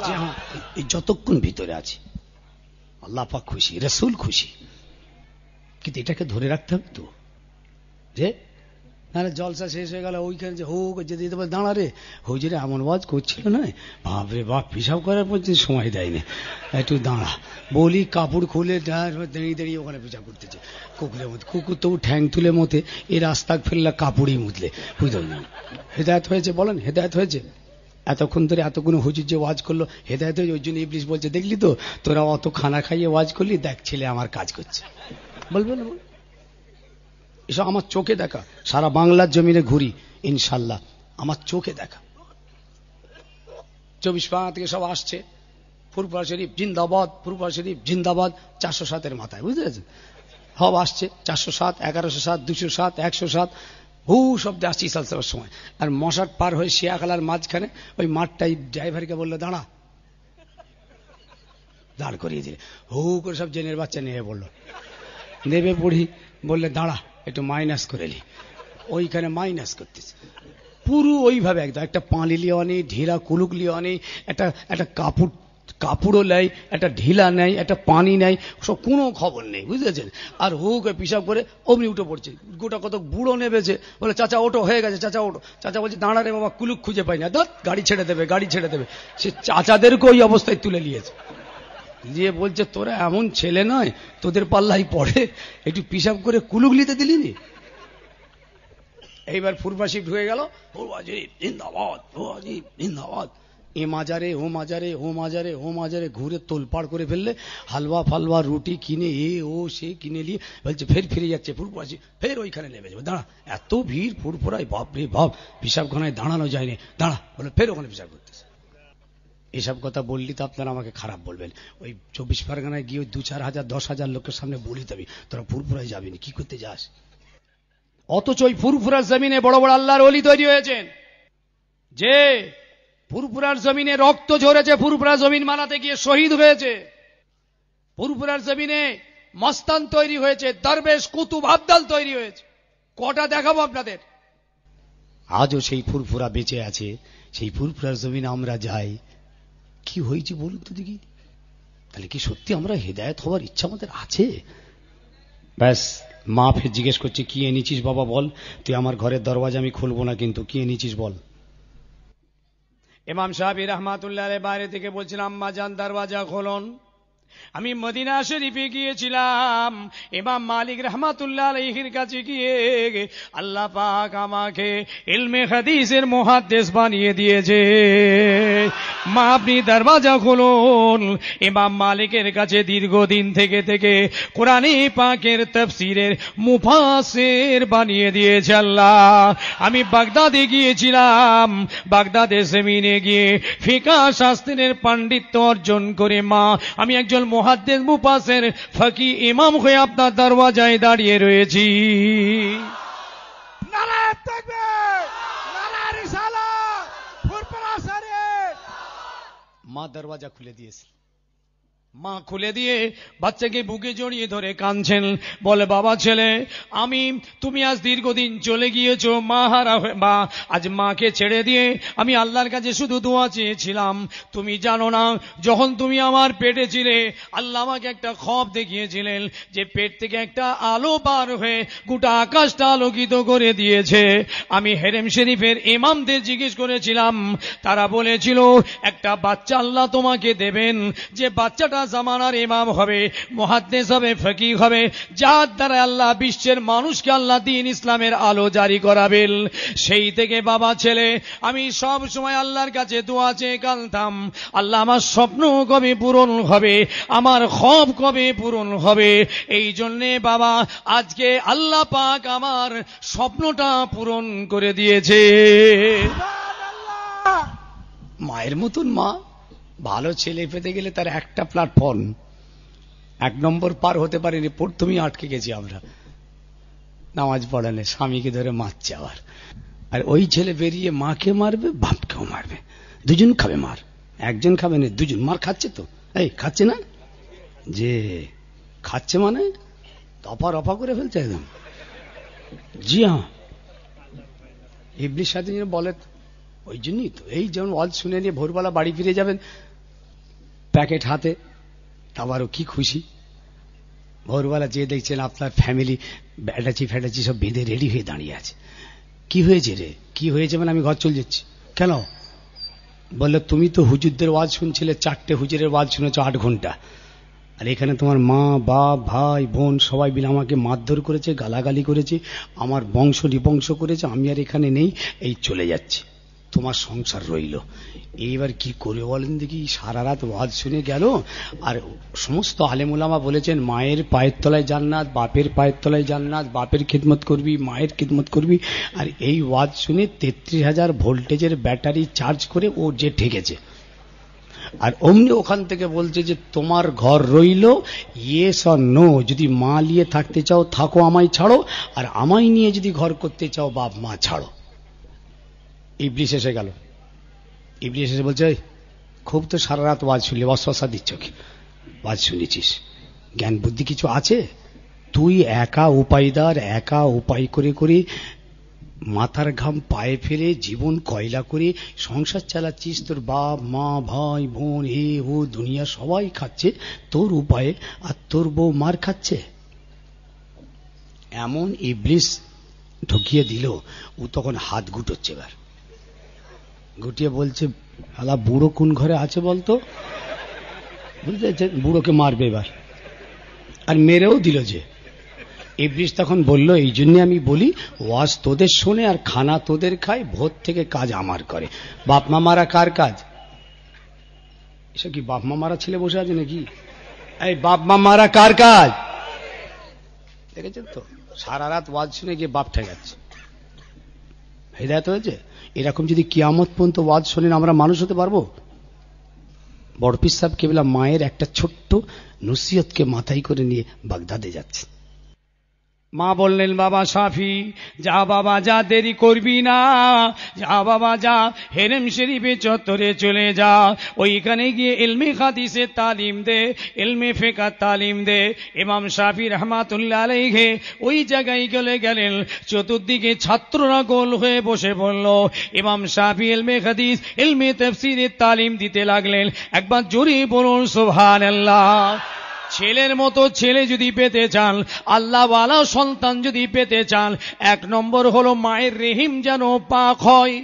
যে হ্যাঁ এই যতক্ষণ ভিতরে আছে আল্লাহ পাক খুশি, রাসূল খুশি। কিন্তু এটাকে ধরে রাখতে হবে তো, যে না জলসা শেষ হয়ে গেল, ওইখানে যে হো যেতে দিতে পারে, দাঁড়া রে হুজুরে এমন ওয়াজ করছিল না, বাপরে বাপ, পেশাব করার পর্যন্ত সময় দেয়নি, একটু দাঁড়া বলি, কাপড় খুলে দাঁড়িয়ে দাঁড়িয়ে ওখানে পেশাব করতেছে, কুকুরের মধ্যে, কুকুর তো ঠ্যাং তুলে মতে, এই রাস্তা ফেললা কাপড়ই মুতলে, বুঝতে না। হেদায়েত হয়েছে বলেন, হেদায়েত হয়েছে? এতক্ষণ ধরে এতগুলো হুজুর যে ওয়াজ করলো, হেদায়েত হয়েছে? ওই জন্য ইবলিস বলছে, দেখলি তো তোরা অত খানা খাইয়ে ওয়াজ করলি, দেখ ছেলে আমার কাজ করছে, বলবে না? এসব আমার চোখে দেখা, সারা বাংলার জমিনে ঘুরি, ইনশাল্লাহ আমার চোখে দেখা, 24 থেকে সব আসছে, ফুরফুরা শরীফ জিন্দাবাদ, ফুরফুরা শরীফ জিন্দাবাদ, 407-এর মাথায়, বুঝতে পেরেছেন? সব আসছে, 407, 1107, 207, 107, হু শব্দে আসছে ইসাল সালার সময়। আর মশাট পার হয়ে শিয়াখালার মাঝখানে ওই মাঠটাই ড্রাইভারকে বললো দাঁড়া, দাঁড় করিয়ে দিলে, হু করে সব জেনের বাচ্চা নিয়ে বললো, নেবে পড়ি, বললে দাঁড়া একটু মাইনাস করে নি, ওইখানে মাইনাস করতেছে পুরো ওইভাবে, একদম একটা পানি লিওয়া নেই, ঢিলা কুলুক লিওয়া নেই, একটা কাপড়ও নেই, একটা ঢিলা নেই, একটা পানি নেই, সব কোনো খবর নেই, বুঝতেছেন? আর হুক পিসাব করে অমনি উঠে পড়ছে, গোটা কত বুড়ো নেবেছে, বলে চাচা ওটো হয়ে গেছে, চাচা ওটো, চাচা বলছে দাঁড়া রে বাবা, কুলুক খুঁজে পাই না, ধর গাড়ি ছেড়ে দেবে, গাড়ি ছেড়ে দেবে, সে চাচাদেরকে ওই অবস্থায় তুলে নিয়েছে, দিয়ে বলছে তোরা এমন ছেলে নয়, তোদের পাল্লাই পড়ে, একটু পিসাব করে কুলুক নিতে দিলিনি। এইবার ফুরফুরা শরীফ ঢুকে গেল, ফুরফুরা শরীফ জিন্দাবাদ, ফুরফুরা শরীফ জিন্দাবাদ, এ মাজারে ও মাজারে ও মাজারে ও মাজারে ঘুরে তোলপাড় করে ফেললে, হালুয়া ফালুয়া রুটি কিনে এ ও সে কিনে নিয়ে বলছে ফের ফিরে যাচ্ছে ফুরফুরা শরীফ, ফের ওইখানে নেমে যাবে, দাঁড়া এত ভিড় ফুরফুরায়, বাপ রে বাপ, পিসাবখানায় দাঁড়ানো যায়নি, দাঁড়া, বলে ফের ওখানে পিসাব করতেছে। এসব কথা বললি তো আপনারা আমাকে খারাপ বলবেন, ওই 24 পরগনায় গিয়ে 2-4 হাজার 10,000 লোকের সামনে বলি তবে তোরা ফুরফুরায় যাবি না, কি করতে যাস? অথচ ওই ফুরফুরার জমিনে বড় বড় আল্লাহর ওলি তৈরি হয়েছেন, যে ফুরফুরার জমিনে রক্ত ঝরেছে, ফুরফুরা জমিন মানাতে গিয়ে শহীদ হয়েছে, ফুরফুরার জমিনে মস্তান তৈরি হয়েছে, দরবেশ কুতুব আবদাল তৈরি হয়েছে, কটা দেখাবো আপনাদের? আজও সেই ফুরফুরা বেঁচে আছে, সেই ফুরফুরার জমিনে আমরা যাই, কি হয়েছে বলুন তো দেখি? তাহলে কি সত্যি আমরা হেদায়েত হওয়ার ইচ্ছা আমাদের আছে? ব্যাস, মা ফের জিজ্ঞেস করছে কি এনেছিস বাবা বল, তুই আমার ঘরের দরওয়াজা আমি খুলবো না, কিন্তু কি এনেছিস বল। ইমাম সাহেব রহমাতুল্লাহ আলাইহি বাইরে থেকে বলছেন আম্মা জান দরওয়াজা খোলন, আমি মদিনা শরীফে গিয়েছিলাম, ইমাম মালিক রাহমাতুল্লাহ আলাইহির কাছে গিয়ে আল্লাহ পাক আমাকে ইলমে হাদিসের মুহাদ্দিস বানিয়ে দিয়েছে। মা আপনি দরওয়াজা খুলুন। ইমাম মালিকের কাছে দীর্ঘদিন থেকে থেকে কোরআনে পাকের তাফসীরের মুফাসসির বানিয়ে দিয়েছে আল্লাহ। আমি বাগদাদে গিয়েছিলাম, বাগদাদে জমিনে গিয়ে ফিকহ শাস্ত্রের পাণ্ডিত্য অর্জন করে মা আমি একজন মুহাদ্দিস মুফাসসির ফকি ইমাম হয়ে আপনার দরওয়াজায় দাঁড়িয়ে রয়েছি। নারায়ে তাকবীর, নারায়ে রিসালাত, ফুরফুরা শরীফ। মা দরওয়াজা খুলে দিয়েছে। মা খুলে দিয়ে বাচ্চাকে বুকে জড়িয়ে ধরে কাঁদছেন, বলে বাবা ছেলে তুমি আজ দীর্ঘদিন চলে গিয়েছো, মা হারা মা, আজ মাকে ছেড়ে দিয়ে আমি আল্লাহর কাছে শুধু দোয়া চেয়েছিলাম। তুমি জানো না, যখন তুমি আমার পেটে ছিলে আল্লাহ আমাকে একটা খব দেখিয়েছিলেন যে পেট থেকে একটা আলো পার হয়ে গোটা আকাশটা আলোকিত করে দিয়েছে। আমি হেরেম শরীফের ইমামদের জিজ্ঞেস করেছিলাম, তারা বলেছিল একটা বাচ্চা আল্লাহ তোমাকে দেবেন, যে বাচ্চাটা জামানার ইমাম হবে, মুহাদ্দিস হবে, ফকিহ হবে, যার দ্বারা আল্লাহ বিশ্বের মানুষকে আল্লাহ দ্বীন ইসলামের আলো জারি করাবেন। সেই থেকে বাবা ছেলে আমি সব সময় আল্লাহর কাছে দোয়া চেয়ে কাঁদতাম, আল্লাহ আমার স্বপ্ন কবে পূরণ হবে, আমার খব কবে পূরণ হবে। এই জন্যে বাবা আজকে আল্লাহ পাক আমার স্বপ্নটা পূরণ করে দিয়েছে। মায়ের মতন মা। ভালো ছেলে পেতে গেলে তার একটা প্ল্যাটফর্ম, 1 নম্বর পার হতে পারিনি, প্রথমেই আটকে গেছি আমরা। নামাজ পড়ালে স্বামীকে ধরে মারছে আবার, আর ওই ছেলে বেরিয়ে মাকে মারবে, বাপকেও মারবে, দুজন খাবে মার, একজন খাবে না, দুজন মার খাচ্ছে। তো এই খাচ্ছে না, যে খাচ্ছে মানে তপা রফা করে ফেলছে একদম। জি হ্যাঁ, ইবলিস সাথে বলে, ওই জন্যই তো এই যেমন ওয়াজ শুনে নিয়ে ভোরবেলা বাড়ি ফিরে যাবেন প্যাকেট হাতে, আবারও কি খুশি। ভোরবেলা যে দেখছেন আপনার ফ্যামিলি ব্যাটাচি ফ্যাটাচি সব বেঁধে রেডি হয়ে দাঁড়িয়ে আছে। কি হয়েছে রে, কি হয়েছে? মানে আমি ঘর চলে যাচ্ছি। কেন? বললো তুমি তো হুজুরদের ওয়াজ শুনছিলে, 4টে হুজুরের ওয়াজ শুনেছ 8 ঘন্টা, আর এখানে তোমার মা বাপ ভাই বোন সবাই মিলে আমাকে মারধর করেছে, গালাগালি করেছে, আমার বংশ নিবংশ করেছে, আমি আর এখানে নেই, এই চলে যাচ্ছে, তোমার সংসার রইল। এইবার কি করে বলেন দেখি? সারা রাত ওয়াজ শুনে গেল, আর সমস্ত আলেম ওলামা বলেছেন মায়ের পায়ের তলায় জান্নাত, বাপের পায়ের তলায় জান্নাত, বাপের খিদমত করবি, মায়ের খিদমত করবি। আর এই ওয়াজ শুনে 33,000 ভোল্টেজের ব্যাটারি চার্জ করে ও যে ঠেকেছে, আর অমনি ওখান থেকে বলছে যে তোমার ঘর রইল, ইয়েস অর নো, যদি মা নিয়ে থাকতে চাও থাকো, আমায় ছাড়ো, আর আমায় নিয়ে যদি ঘর করতে চাও বাপ মা ছাড়ো। ইবলিস এসে গেল। ইবলিস এসে বলছে, খুব তো সারা রাত ওয়াজ শুনলি, ওয়াসওয়াসা দিচ্ছ কি? ওয়াজ শুনেছিস, জ্ঞান বুদ্ধি কিছু আছে? তুই একা উপায়দার, একা উপায় করে করে মাথার ঘাম পায়ে ফেলে জীবন কয়লা করে সংসার চালাচ্ছিস, তোর বাপ মা ভাই বোন এ ও দুনিয়া সবাই খাচ্ছে তোর উপায়ে, আর তোর বউ মার খাচ্ছে। এমন ইবলিস ঢুকিয়ে দিল, ও তখন হাত গুটোচ্ছে, এবার গুটিয়ে বলছে, আলা বুড়ো কোন ঘরে আছে বলতো? বুঝতে বুড়োকে মারবে এবার, আর মেরেও দিল। যে ইবলিস তখন বলল, এই জন্য আমি বলি ওয়াজ তোদের শোনে আর খানা তোদের খায়, ভোর থেকে কাজ আমার করে। বাপ মা মারা কার কাজ? এসব কি বাপ মা মারা ছেলে বসে আছে নাকি? এই বাপ মা মারা কার কাজ? দেখেছেন তো, সারা রাত ওয়াজ শুনে গিয়ে বাপ ঠেকাচ্ছে। হেদায়েত হয়েছে? এরকম যদি কিয়ামত পর্যন্ত ওয়াজ শোনেন, আমরা মানুষ হতে পারবো? বড় পীর সাহেব কেবলা মায়ের একটা ছোট্ট নসিহতকে মাথায় করে নিয়ে বাগদাদে যাচ্ছে। মা বললেন, বাবা শাফি যা, বাবা যা, দেরি করবি না, যা বাবা যা, হেরেম শরীফে চত্বরে চলে যা, ওইখানে গিয়ে ইলমে হাদিসে তালিম দে, ইলমে ফিকহ তালিম দে। ইমাম শাফি রাহমাতুল্লাহ আলাইহি ওই জায়গায় গেলেন, চতুর্দিকে ছাত্ররা গোল হয়ে বসে পড়ল। ইমাম শাফি ইলমে হাদিস ইলমে তাফসীরের তালিম দিতে লাগলেন। একবার জোরে বলুন সুবহানাল্লাহ। ছেলের মতো ছেলে যদি পেতে চান, আল্লাহওয়ালা সন্তান যদি পেতে চান, 1 নম্বর হলো মায়ের রেহিম যেন পাক হয়।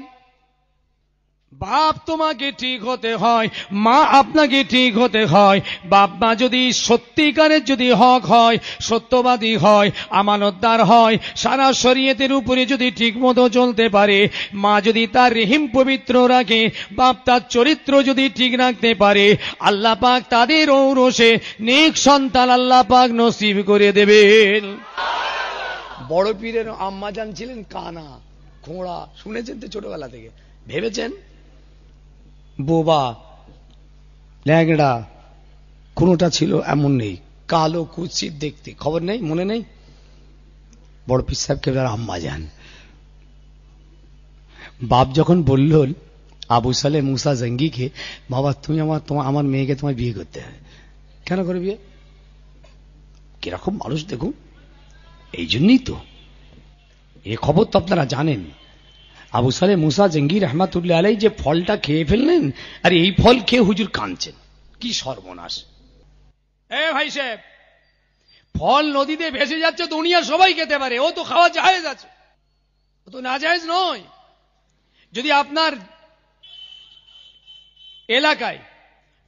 বাপ তোমাকে ঠিক হতে হয়, মা আপনাকে ঠিক হতে হয়। বাপ মা যদি সত্যিকারের যদি হক হয়, সত্যবাদী হয়, আমানতদার হয়, সারা শরীয়তের উপরে যদি ঠিক মতো চলতে পারে, মা যদি তার রহিম পবিত্র রাখে, বাপ তার চরিত্র যদি ঠিক রাখতে পারে, আল্লাহ পাক তাদের ঔরসে নেক সন্তান আল্লাহ পাক নসিব করে দেবেন। বড় পীরের আম্মাজান ছিলেন কানা, খোঁড়া, শুনেছেন তো ছোটবেলা থেকে, ভেবেছেন বোবা, ল্যাংড়া, কোনটা ছিল এমন নেই, কালো কুৎসিত দেখতে, খবর নেই, মনে নেই? বড় পীর সাহেবকে আম্মা যান। বাপ যখন বলল আবু সালে মুসা জঙ্গিকে, বাবা তুমি আমার মেয়েকে তোমায় বিয়ে করতে হবে। কেন করে বিয়ে? কিরকম মানুষ দেখুন, এই জন্যই তো এ খবর তো আপনারা জানেন। আবু সালে মুসা জঙ্গি রহমাতুল্লাহ আলাই যে ফলটা খেয়ে ফেললেন, আর এই ফল খেয়ে হুজুর কাঁদছেন, কি সর্বনাশ। ভাই সাহেব, ফল নদীতে ভেসে যাচ্ছে, দুনিয়া সবাই খেতে পারে, ও তো খাওয়া জায়েজ আছে, ও তো না জায়েজ নয়। যদি আপনার এলাকায়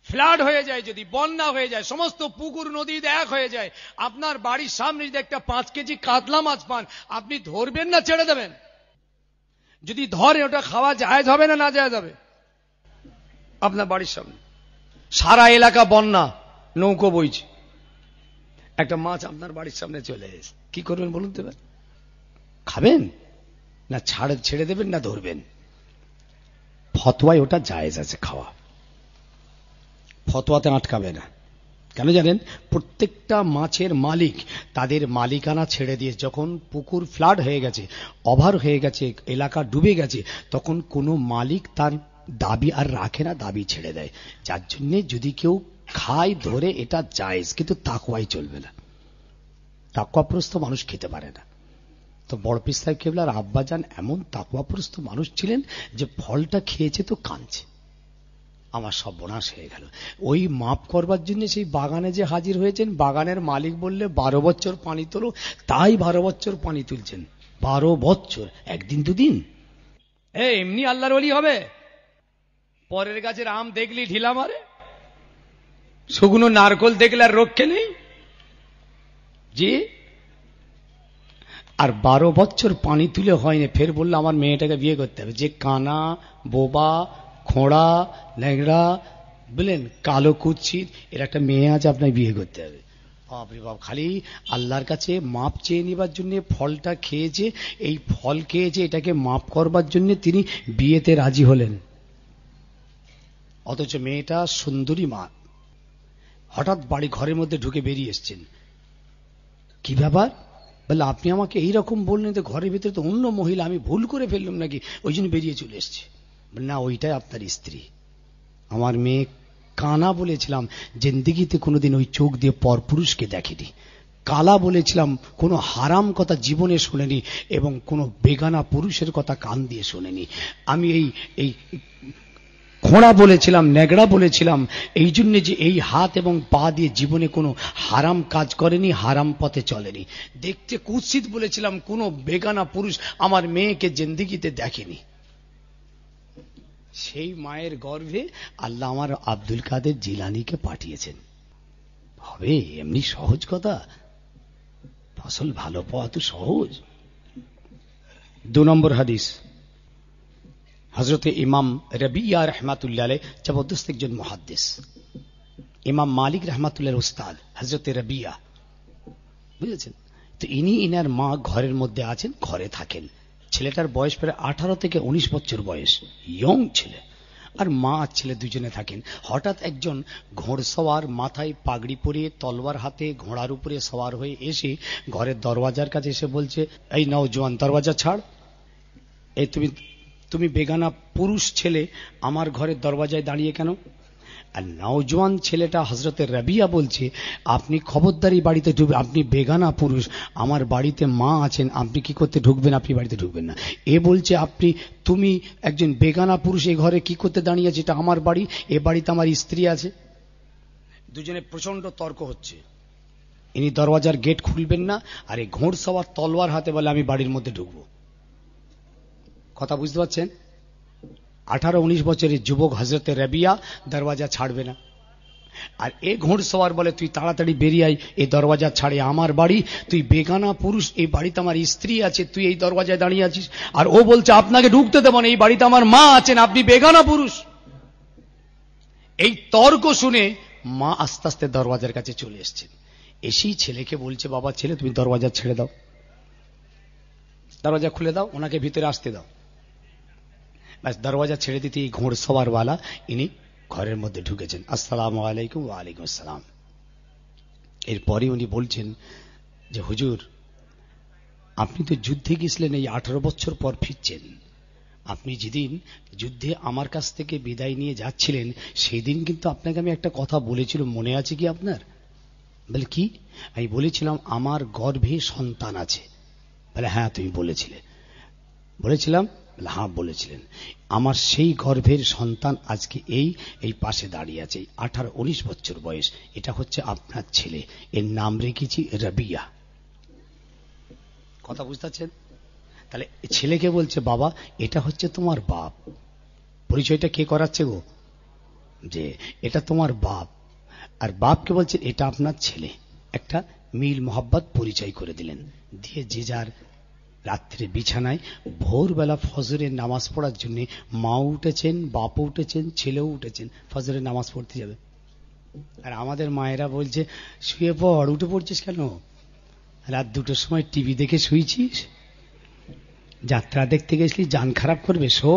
ফ্লাড হয়ে যায়, যদি বন্যা হয়ে যায়, সমস্ত পুকুর নদী এক হয়ে যায়, আপনার বাড়ির সামনে যদি একটা 5 কেজি কাতলা মাছ পান, আপনি ধরবেন না ছেড়ে দেবেন? যদি ধরে ওটা খাওয়া জায়েজ হবে না না জায়েজ হবে? আপনার বাড়ির সামনে সারা এলাকা বন্যা, নৌকো বইছে, একটা মাছ আপনার বাড়ির সামনে চলে এসে, কি করবেন বলুন তো? খাবেন না ছেড়ে দেবেন না ধরবেন? ফতোয়ায় ওটা জায়েজ আছে খাওয়া, ফতোয়াতে আটকাবে না। কেন জানেন? প্রত্যেকটা মাছের মালিক তাদের মালিকানা ছেড়ে দিয়ে, যখন পুকুর ফ্লাড হয়ে গেছে, ওভার হয়ে গেছে, এলাকা ডুবে গেছে, তখন কোনো মালিক তার দাবি আর রাখে না, দাবি ছেড়ে দেয়। যার জন্য যদি কেউ খায় ধরে, এটা জায়েজ, কিন্তু তাকওয়াই চলবে না। তাকওয়াপ্রস্ত মানুষ খেতে পারে না। তো বড় পীর সাহেব কেবলার আব্বাজান এমন তাকওয়াপ্রস্ত মানুষ ছিলেন যে ফলটা খেয়েছে তো কাঁদছে, আমার সর্বনাশ হয়ে গেল। ওই মাপ করবার জন্য সেই বাগানে যে হাজির হয়েছেন, বাগানের মালিক বললে 12 বছর পানি তোলো, তাই 12 বছর পানি তুলছেন। 12 বছর, একদিন দুদিন? এমনি আল্লাহর ওলি হবে? পরের গাছের আম দেখলি ঢিলা মারে, শুকনো নারকল দেখলে আর রক্ষে নেই জি। আর 12 বছর পানি তুলে হয়নি, ফের বললো আমার মেয়েটাকে বিয়ে করতে হবে। যে কানা, বোবা, খোঁড়া, ল্যাংড়া, বলেন কালো কুৎসিত, এর একটা মেয়ে আছে, আপনার বিয়ে করতে হবে। বাপরে বাপ, খালি আল্লাহর কাছে মাপ চেয়ে নিবার জন্য ফলটা খেয়েছে, এই ফল খেয়েছে, এটাকে মাপ করবার জন্য তিনি বিয়েতে রাজি হলেন। অথচ মেয়েটা সুন্দরী মা, হঠাৎ বাড়ি ঘরের মধ্যে ঢুকে বেরিয়ে এসছেন। কি ব্যাপার? বলে আপনি আমাকে এইরকম বললেন, তো ঘরের ভিতরে তো অন্য মহিলা, আমি ভুল করে ফেললাম নাকি, ওই জন্য বেরিয়ে চলে এসছে। না, ওইটাই আপনার স্ত্রী। আমার মেয়ে কানা বলেছিলাম, জিন্দেগিতে কোনোদিন ওই চোখ দিয়ে পরপুরুষকে দেখেনি। কালা বলেছিলাম, কোনো হারাম কথা জীবনে শোনেনি, এবং কোনো বেগানা পুরুষের কথা কান দিয়ে শোনেনি। আমি এই খোঁড়া বলেছিলাম, নেগড়া বলেছিলাম, এই জন্য যে এই হাত এবং পা দিয়ে জীবনে কোনো হারাম কাজ করেনি, হারাম পথে চলেনি। দেখতে কুৎসিত বলেছিলাম, কোনো বেগানা পুরুষ আমার মেয়েকে জিন্দেগিতে দেখেনি। সেই মায়ের গর্ভে আল্লাহ আমার আব্দুল কাদের জিলানীকে পাঠিয়েছেন। হবে এমনি সহজ কথা? ফসল ভালো পাওয়া তো সহজ। 2 নম্বর হাদিস, হযরতে ইমাম রবিয়া রহমাতুল্লাহ আলাইহি, জবরদস্ত একজন মুহাদ্দিস, ইমাম মালিক রহমাতুল্লাহর উস্তাদ হযরতে রবিয়া, বুঝেছেন তো? ইনার মা ঘরের মধ্যে আছেন, ঘরে থাকেন। ছেলেটার বয়স প্রায় 18 থেকে 19 বছর বয়স, ইয়ং ছেলে। আর মা আর ছেলে দুজনে থাকেন। হঠাৎ একজন ঘোড়সওয়ার, মাথায় পাগড়ি পরিয়ে, তলোয়ার হাতে, ঘোড়ার উপরে সওয়ার হয়ে এসে ঘরের দরওয়াজার কাছে এসে বলছে, এই নওজোয়ান, দরওয়াজা ছাড়। এই তুমি বেগানা পুরুষ ছেলে আমার ঘরের দরওয়াজায় দাঁড়িয়ে কেন? আর নওজোয়ান ছেলেটা হযরতে রবিয়া বলছে, আপনি খবরদারি বাড়িতে ঢুকবেন, আপনি বেগানা পুরুষ, আমার বাড়িতে মা আছেন, আপনি কি করতে ঢুকবেন? আপনি বাড়িতে ঢুকবেন না। এ বলছে, তুমি একজন বেগানা পুরুষ এ ঘরে কি করতে দাঁড়িয়ে আছে? এটা আমার বাড়ি, এ বাড়িতে আমার স্ত্রী আছে। দুজনে প্রচন্ড তর্ক হচ্ছে। ইনি দরওয়াজার গেট খুলবেন না, আর এই ঘোড়সওয়ার তলোয়ার হাতে বলে আমি বাড়ির মধ্যে ঢুকবো। কথা বুঝতে পারছেন? 18-19 বছরের যুবক হজরতে রাবিয়া দরওয়াজা ছাড়বে না। আর এ ঘোড়সওয়ার বলে তুই তাড়াতাড়ি বেরিয়ে আয়, এই দরওয়াজা ছাড়ে আমার বাড়ি, তুই বেগানা পুরুষ, এই বাড়িতে আমার স্ত্রী আছে, তুই এই দরওয়াজায় দাঁড়িয়ে আছিস। আর ও বলছে আপনাকে ঢুকতে দেব না, এই বাড়িতে আমার মা আছেন, আপনি বেগানা পুরুষ। এই তর্ক শুনে মা আস্তে আস্তে দরওয়াজার কাছে চলে এসেছেন। এসেই ছেলেকে বলছে, বাবা ছেলে তুমি দরওয়াজা ছেড়ে দাও, দরওয়াজা খুলে দাও, ওনাকে ভিতরে আসতে দাও। ব্যাস দরওয়াজা ছেড়ে দিতে এই ঘোড়সওয়ারওয়ালা ইনি ঘরের মধ্যে ঢুকেছেন। আসসালামু আলাইকুম। ওয়া আলাইকুম আসসালাম। এরপরে উনি বলছেন যে হুজুর আপনি তো যুদ্ধে গেছিলেন, এই 18 বছর পর ফিরছেন, আপনি যেদিন যুদ্ধে আমার কাছ থেকে বিদায় নিয়ে যাচ্ছিলেন সেই দিন কিন্তু আপনাকে আমি একটা কথা বলেছিলাম, মনে আছে কি আপনার? বলে কি? আমি বলেছিলাম আমার গর্ভে সন্তান আছে। বলে হ্যাঁ তুমি বলেছিলে। বলেছিলাম? হ্যাঁ বলেছিলেন। আমার সেই গর্ভের সন্তান আজকে এই পাশে দাঁড়িয়ে আছে, 18-19 বছর বয়স, এটা হচ্ছে আপনার ছেলে, এর নাম রেখেছি রাবিয়া। কথা বুঝতে পারছেন? তাহলে ছেলেকে বলছে বাবা এটা হচ্ছে তোমার বাপ। পরিচয়টা কে করাচ্ছে গো? যে এটা তোমার বাপ। আর বাপকে বলছে এটা আপনার ছেলে। একটা মিল মোহাব্বত পরিচয় করে দিলেন, দিয়ে যে যার রাত্রে বিছানায় ভোরবেলা ফজরের নামাজ পড়ার জন্য মাও উঠেছেন, বাপও উঠেছেন, ছেলেও উঠেছেন, ফজরের নামাজ পড়তে যাবে। আর আমাদের মায়েরা বলছে শুয়ে পড়, উঠে পড়ছিস কেন? রাত 2টোর সময় টিভি দেখে শুয়েছিস? যাত্রা দেখতে গেছিলি, জান খারাপ করবে, শো।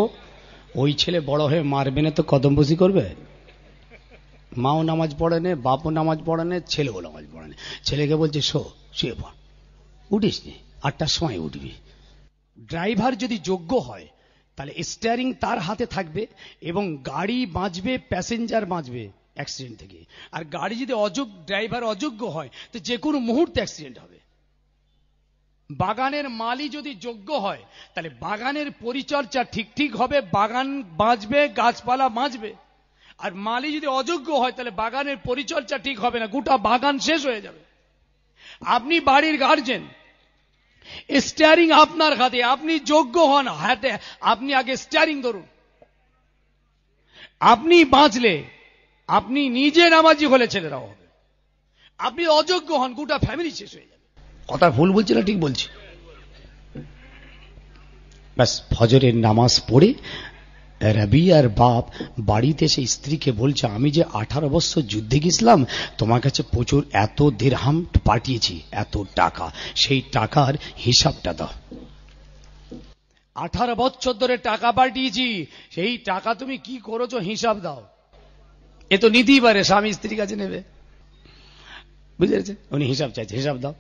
ওই ছেলে বড় হয়ে মারবে না তো কদমবসি করবে। মাও নামাজ পড়ে নে, বাপও নামাজ পড়ে নে, ছেলেও নামাজ পড়ে নে। ছেলেকে বলছে শো, শুয়ে পড়। উঠিস নি, 8টার সময় উঠবি। ড্রাইভার যদি যোগ্য হয় তাহলে স্টিয়ারিং তার হাতে থাকবে এবং গাড়ি বাঁচবে, প্যাসেঞ্জার বাঁচবে অ্যাক্সিডেন্ট থেকে। আর গাড়ি যদি ড্রাইভার অযোগ্য হয় তো যে কোনো মুহূর্তে অ্যাক্সিডেন্ট হবে। বাগানের মালি যদি যোগ্য হয় তাহলে বাগানের পরিচর্যা ঠিক হবে, বাগান বাঁচবে, গাছপালা বাঁচবে। আর মালি যদি অযোগ্য হয় তাহলে বাগানের পরিচর্যা ঠিক হবে না, গোটা বাগান শেষ হয়ে যাবে। আপনি বাড়ির গার্জেন, স্টিয়ারিং আপনার হাতে, আপনি যোগ্য হন, হাতে আপনি আগে স্টিয়ারিং ধরুন। আপনি বাঁচলে আপনি নিজে নামাজি হলে ছেলেরাও হবে। আপনি অযোগ্য হন, গোটা ফ্যামিলি শেষ হয়ে যাবে। কথা ভুল বলছি না ঠিক বলছি? ব্যাস ফজরের নামাজ পড়ে রাবিয়ার বাপ বাড়িতে এসে স্ত্রীকে বলছে আমি যে 18 বছর যুদ্ধে গেছিলাম, তোমার কাছে প্রচুর এত দিরহাম পাঠিয়েছি, এত টাকা, সেই টাকার হিসাবটা দাও। 18 বছর ধরে টাকা পাঠিয়েছি, সেই টাকা তুমি কি করেছো হিসাব দাও। এ তো নিতেই পারে, স্বামী স্ত্রীর কাছে নেবে, বুঝতে পেরেছে? উনি হিসাব চাইছে, হিসাব দাও।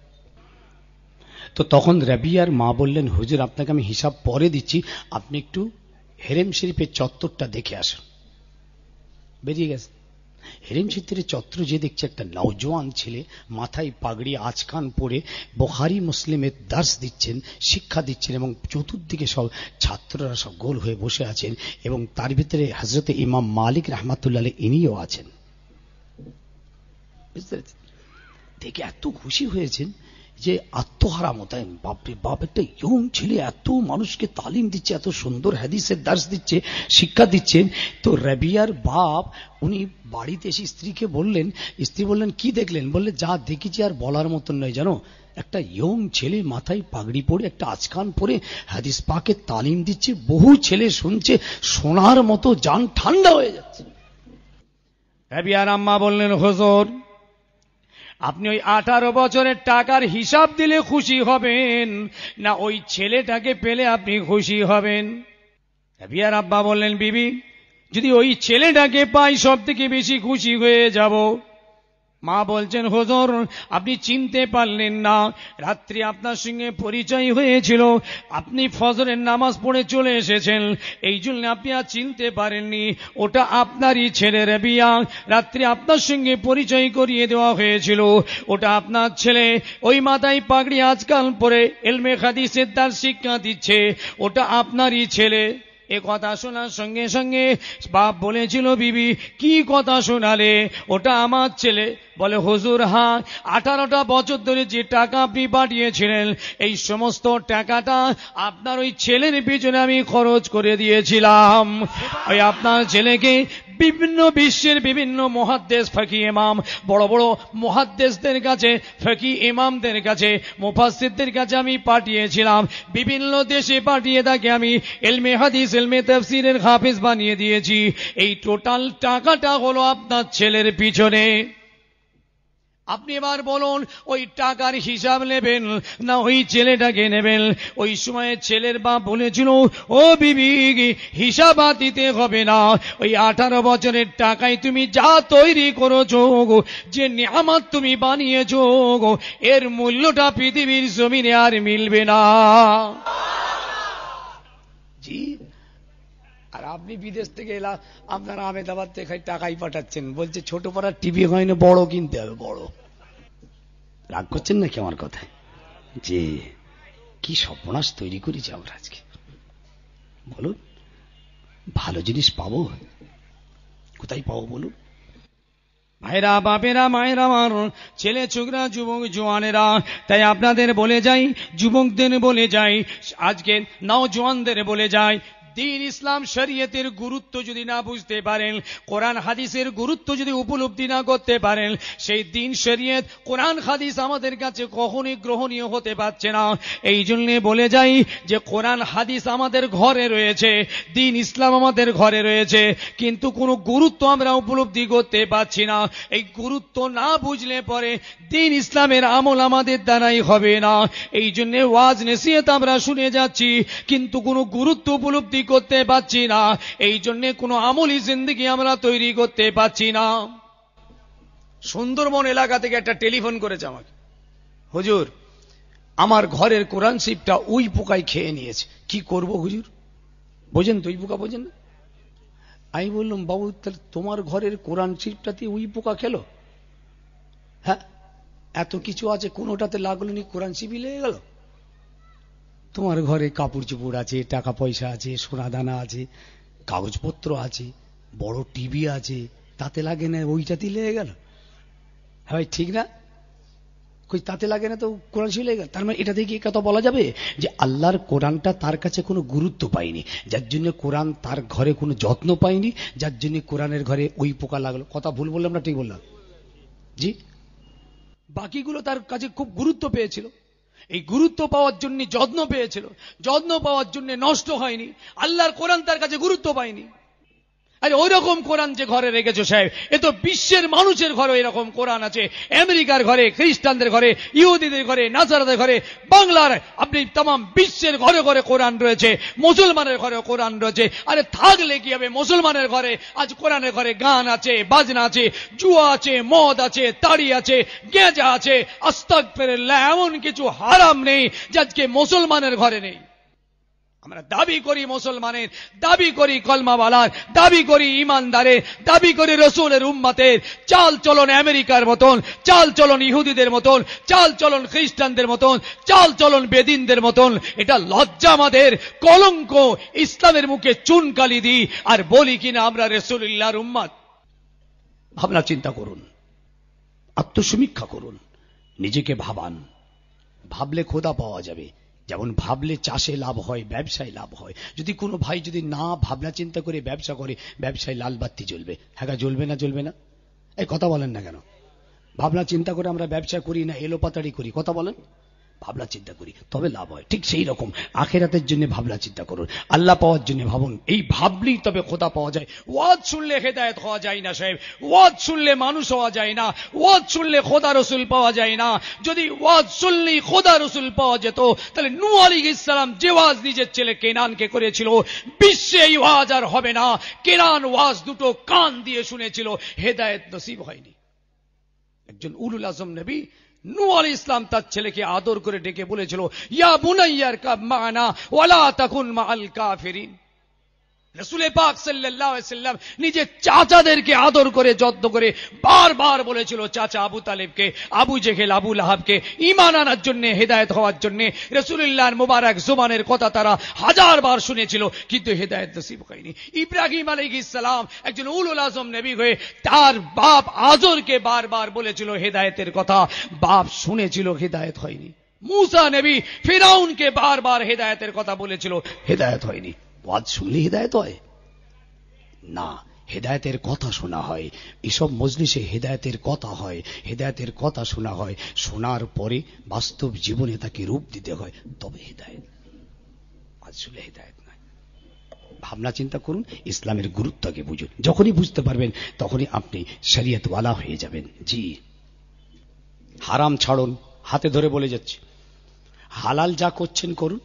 তো তখন রাবিয়ার মা বললেন হুজুর আপনাকে আমি হিসাব পরে দিচ্ছি, আপনি একটু হেরেম শরীফের চত্বরটা দেখে আসুন। বেরিয়ে গেছে। হেরেম শরীফের চত্বর যে দেখছে একটা নওজোয়ান ছেলে মাথায় পাগড়ি আচকান পরে বুখারী মুসলিমের দার্স দিচ্ছেন, শিক্ষা দিচ্ছেন, এবং চতুর্দিকে সব ছাত্ররা সব গোল হয়ে বসে আছেন, এবং তার ভিতরে হযরতে ইমাম মালিক রাহমাতুল্লাহ আলাইহি ইনিও আছেন। বুঝতে পেরেছেন? দেখে এত খুশি হয়েছেন যে আত্মহারা মোতায়েন, বাপরে বাপ, একটা ইয়ং ছেলে এত মানুষকে তালিম দিচ্ছে, এত সুন্দর হাদিসের দার্স দিচ্ছে, শিক্ষা দিচ্ছেন। তো রাবিয়ার বাপ উনি বাড়িতে এসে স্ত্রীকে বললেন, স্ত্রী বললেন কি দেখলেন? বললে যা দেখেছি আর বলার মতন নয় জানো, একটা ইয়ং ছেলে মাথায় পাগড়ি পরে, একটা আচকান পরে হাদিস পাকের তালিম দিচ্ছে, বহু ছেলে শুনছে, শোনার মতো জান ঠান্ডা হয়ে যাচ্ছে। রাবিয়ার আম্মা বললেন হুজুর আপনি ওই 18 বছরের টাকার হিসাব দিলে খুশি হবেন না ওই ছেলেটাকে পেলে আপনি খুশি হবেন? রাবিয়ার আব্বা বললেন বিবি যদি ওই ছেলেটাকে পাই সব থেকে বেশি খুশি হয়ে যাব। মা বলছেন হুজুর আপনি চিনতে পারলেন না, রাত্রি আপনার সঙ্গে পরিচয় হয়েছিল, আপনি ফজরের নামাজ পড়ে চলে এসেছেন, এই জন্য আপনি আর চিনতে পারেননি, ওটা আপনারই ছেলে রাবিয়া, রাত্রি আপনার সঙ্গে পরিচয় করিয়ে দেওয়া হয়েছিল, ওটা আপনার ছেলে, ওই মাথায় পাগড়ি আজকাল পরে এলমে হাদিসের তার শিক্ষা দিচ্ছে, ওটা আপনারই ছেলে। এ কথা শোনার সঙ্গে সঙ্গে বাপ বলেছিল, বিবি কি কথা শোনালে? ওটা আমার ছেলে। বলে, হুজুর হ্যাঁ, 18টা বছর ধরে যে টাকা আপনি পাঠিয়েছিলেন, এই সমস্ত টাকাটা আপনার ওই ছেলের পিছনে আমি খরচ করে দিয়েছিলাম। ওই আপনার ছেলেকে বিভিন্ন বিশ্বের বিভিন্ন মুহাদ্দিস ফকি ইমাম, বড় বড় মুহাদ্দিসদের কাছে, ফকি ইমামদের কাছে, মুফাসসিরদের কাছে আমি পাঠিয়েছিলাম। বিভিন্ন দেশে পাঠিয়ে তাকে আমি ইলমে হাদিস, ইলমে তাফসীরের হাফেজ বানিয়ে দিয়েছি। এই টোটাল টাকাটা হলো আপনার ছেলের পিছনে। আপনি এবার বলুন, ওই টাকার হিসাব নেবেন না ওই ছেলেটাকে নেবেন? ওই সময় ছেলের বাপ বলেছিল, ও বিবি, হিসাব দিতে হবে না। ওই 18 বছরের টাকায় তুমি যা তৈরি করেছো, যে নিয়ামত তুমি বানিয়েছো, এর মূল্যটা পৃথিবীর জমিনে আর মিলবে না। জি। আর আপনি বিদেশ থেকে এলা, আপনার আহমেদাবাদ থেকে টাকাই পাঠাচ্ছেন, বলছে ছোট পাড়ার টিভি হয় না, বড় কিনতে হবে। বড় রাগ করছেন নাকি আমার কথায়? যে কি সর্বনাশ তৈরি করেছি আমরা আজকে। বলুন, ভালো জিনিস পাবো কোথায় পাবো বলুন? ভাইরা, বাপেরা, মায়েরা, আমার ছেলে ছোকরা, যুবক জোয়ানেরা, তাই আপনাদের বলে যাই, যুবকদের বলে যাই, আজকে নওজোয়ানদের বলে যাই, দ্বীন ইসলাম শরীয়তের গুরুত্ব যদি না বুঝতে পারেন, কোরআন হাদিসের গুরুত্ব যদি উপলব্ধি না করতে পারেন, সেই দ্বীন শরীয়ত, কোরআন হাদিস আমাদের কাছে কখনোই গ্রহণীয় হতে পারছে না। এই জন্য বলে যাই যে কোরআন হাদিস আমাদের ঘরে রয়েছে, দ্বীন ইসলাম আমাদের ঘরে রয়েছে, কিন্তু কোনো গুরুত্ব আমরা উপলব্ধি করতে পারছি না। এই গুরুত্ব না বুঝলে পরে দ্বীন ইসলামের আমল আমাদের দ্বারাই হবে না। এই জন্য ওয়াজ নসিহত আমরা শুনে যাচ্ছি, কিন্তু কোনো গুরুত্ব উপলব্ধি করতে পারছি না। এই জন্য কোনো আমলি জিন্দেগি আমরা তৈরি করতে পারছি না। সুন্দরবন এলাকা থেকে একটা টেলিফোন করেছে আমাকে, হুজুর আমার ঘরের কোরআন শরীফটা ওই পোকায় খেয়ে নিয়েছে, কি করব হুজুর? বোঝেন তো, ওই পোকা বোঝেন না? আমি বললাম, বাবু তাহলে তোমার ঘরের কোরআন শরীফটাতে ওই পোকা খেলো? হ্যাঁ, এত কিছু আছে, কোনোটাতে লাগলো নি, কোরআন শরীফই লেগে গেল। তোমার ঘরে কাপড় চোপড় আছে, টাকা পয়সা আছে, সোনা দানা আছে, কাগজপত্র আছে, বড় টিভি আছে, তাতে লাগে না, ওইটাতেই লেগে গেল। হ্যাঁ ঠিক না? কই তাতে লাগে না তো কোরআন শরীফ লেগে গেল। তার মানে এটা থেকে এই কথা বলা যাবে যে আল্লাহর কোরআনটা তার কাছে কোনো গুরুত্ব পায়নি, যার জন্য কোরআন তার ঘরে কোনো যত্ন পায়নি, যার জন্য কোরআনের ঘরে ওই পোকা লাগলো। কথা ভুল বললাম না ঠিক বললাম? জি। বাকিগুলো তার কাছে খুব গুরুত্ব পেয়েছিল, এই গুরুত্ব পাওয়ার জন্য যত্ন পেয়েছিল, যত্ন পাওয়ার জন্য নষ্ট হয়নি। আল্লাহর কোরআন তার কাছে গুরুত্ব পায়নি। আরে ওই রকম কোরআন যে ঘরে রেখেছো সাহেব, এ তো বিশ্বের মানুষের ঘরে এরকম কোরআন আছে, আমেরিকার ঘরে, খ্রিস্টানদের ঘরে, ইহুদিদের ঘরে, নাসারাদের ঘরে, বাংলার আপনি তাম বিশ্বের ঘরে ঘরে কোরআন রয়েছে, মুসলমানের ঘরে কোরআন রয়েছে। আরে থাকলে কি হবে, মুসলমানের ঘরে আজ কোরআনের ঘরে গান আছে, বাজনা আছে, জুয়া আছে, মদ আছে, তাড়ি আছে, গেঁজা আছে, আস্তাগফিরুল্লাহ, এমন কিছু হারাম নেই যে আজকে মুসলমানের ঘরে নেই। আমরা দাবি করি মুসলমানের, দাবি করি কলমাওয়ালার, দাবি করি ইমানদারের, দাবি করি রসুলের উম্মতের। চাল চলন আমেরিকার মতন, চাল চলন ইহুদিদের মতন, চাল চলন খ্রিস্টানদের মতন, চাল চলন বেদিনদের মতন। এটা লজ্জা আমাদের, কলঙ্ক। ইসলামের মুখে চুনকালি দিই আর বলি কিনা আমরা রাসূলুল্লাহর উম্মত। ভাবনা চিন্তা করুন, আত্মসমীক্ষা করুন, নিজেকে ভাবান। ভাবলে খোদা পাওয়া যাবে। যেমন ভাবলে চাষে লাভ হয়, ব্যবসায় লাভ হয়। যদি কোনো ভাই যদি না ভাবনা চিন্তা করে ব্যবসা করে, ব্যবসায় লাল বাতি জ্বলবে। হ্যাঁ জ্বলবে না? জ্বলবে না? এই কথা বলেন না কেন? ভাবনা চিন্তা করে আমরা ব্যবসা করি না, এলোপাতাড়ি করি? কথা বলেন। ভাবনা চিন্তা করি তবে লাভ হয়। ঠিক সেই রকম আখিরাতের জন্য ভাবনা চিন্তা করুন, আল্লাহ পাওয়ার জন্য ভাবুন। এই ভাবলেই তবে খোদা পাওয়া যায়। ওয়াজ শুনলে হেদায়েত হওয়া যায় না সাহেব, ওয়াজ শুনলে মানুষ হওয়া যায় না, ওয়াজ শুনলে খোদা রসুল পাওয়া যায় না। যদি ওয়াজ শুনলেই খোদা রসুল পাওয়া যেত, তাহলে নূহ আলাইহিস সালাম যে ওয়াজ নিজের ছেলে কেনানকে করেছিল, বিশ্বে এই ওয়াজ আর হবে না। কেনান ওয়াজ দুটো কান দিয়ে শুনেছিল, হেদায়েত নসিব হয়নি। একজন উলুল আজম নবী নূহ আলাইহিস সালাম তার ছেলেকে আদর করে ডেকে বলেছিল, ইয়া বুনাইয়া আরকাব মা'না ওয়ালা তাকুন মা'আল কাফিরিন। রাসূল পাক সাল্লাল্লাহু আলাইহি সাল্লাম নিজের চাচাদেরকে আদর করে যত্ন করে বারবার বলেছিল চাচা আবু তালেবকে, আবু জেহেল, আবু লাহাবকে ঈমান আনার জন্য, হেদায়েত হওয়ার জন্য। রাসূলুল্লাহর মুবারক জুবানের কথা তারা হাজারবার শুনেছিল, কিন্তু হেদায়েত নসিব হয়নি। ইব্রাহিম আলাইহিস সালাম একজন উলুল আজম নবী হয়ে তার বাপ আজরকে বারবার বলেছিল হেদায়েতের কথা, বাপ শুনেছিল, হেদায়েত হয়নি। মূসা নবী ফিরাউনকে বারবার হেদায়েতের কথা বলেছিল, হেদায়েত হয়নি। ওয়াজ শুনলে হেদায়েত হয় না, হেদায়েতের কথা শোনা হয়। এসব মজলিসে হেদায়েতের কথা হয়, হেদায়েতের কথা শোনা হয়, শোনার পরে বাস্তব জীবনে তাকে রূপ দিতে হয়, তবে হেদায়েত। ওয়াজ শুনলে হেদায়েত নয়। ভাবনা চিন্তা করুন, ইসলামের গুরুত্বকে বুঝুন। যখনই বুঝতে পারবেন তখনই আপনি শরীয়তওয়ালা হয়ে যাবেন। জি, হারাম ছাড়ুন, হাতে ধরে বলে যাচ্ছে। হালাল যা করছেন করুন,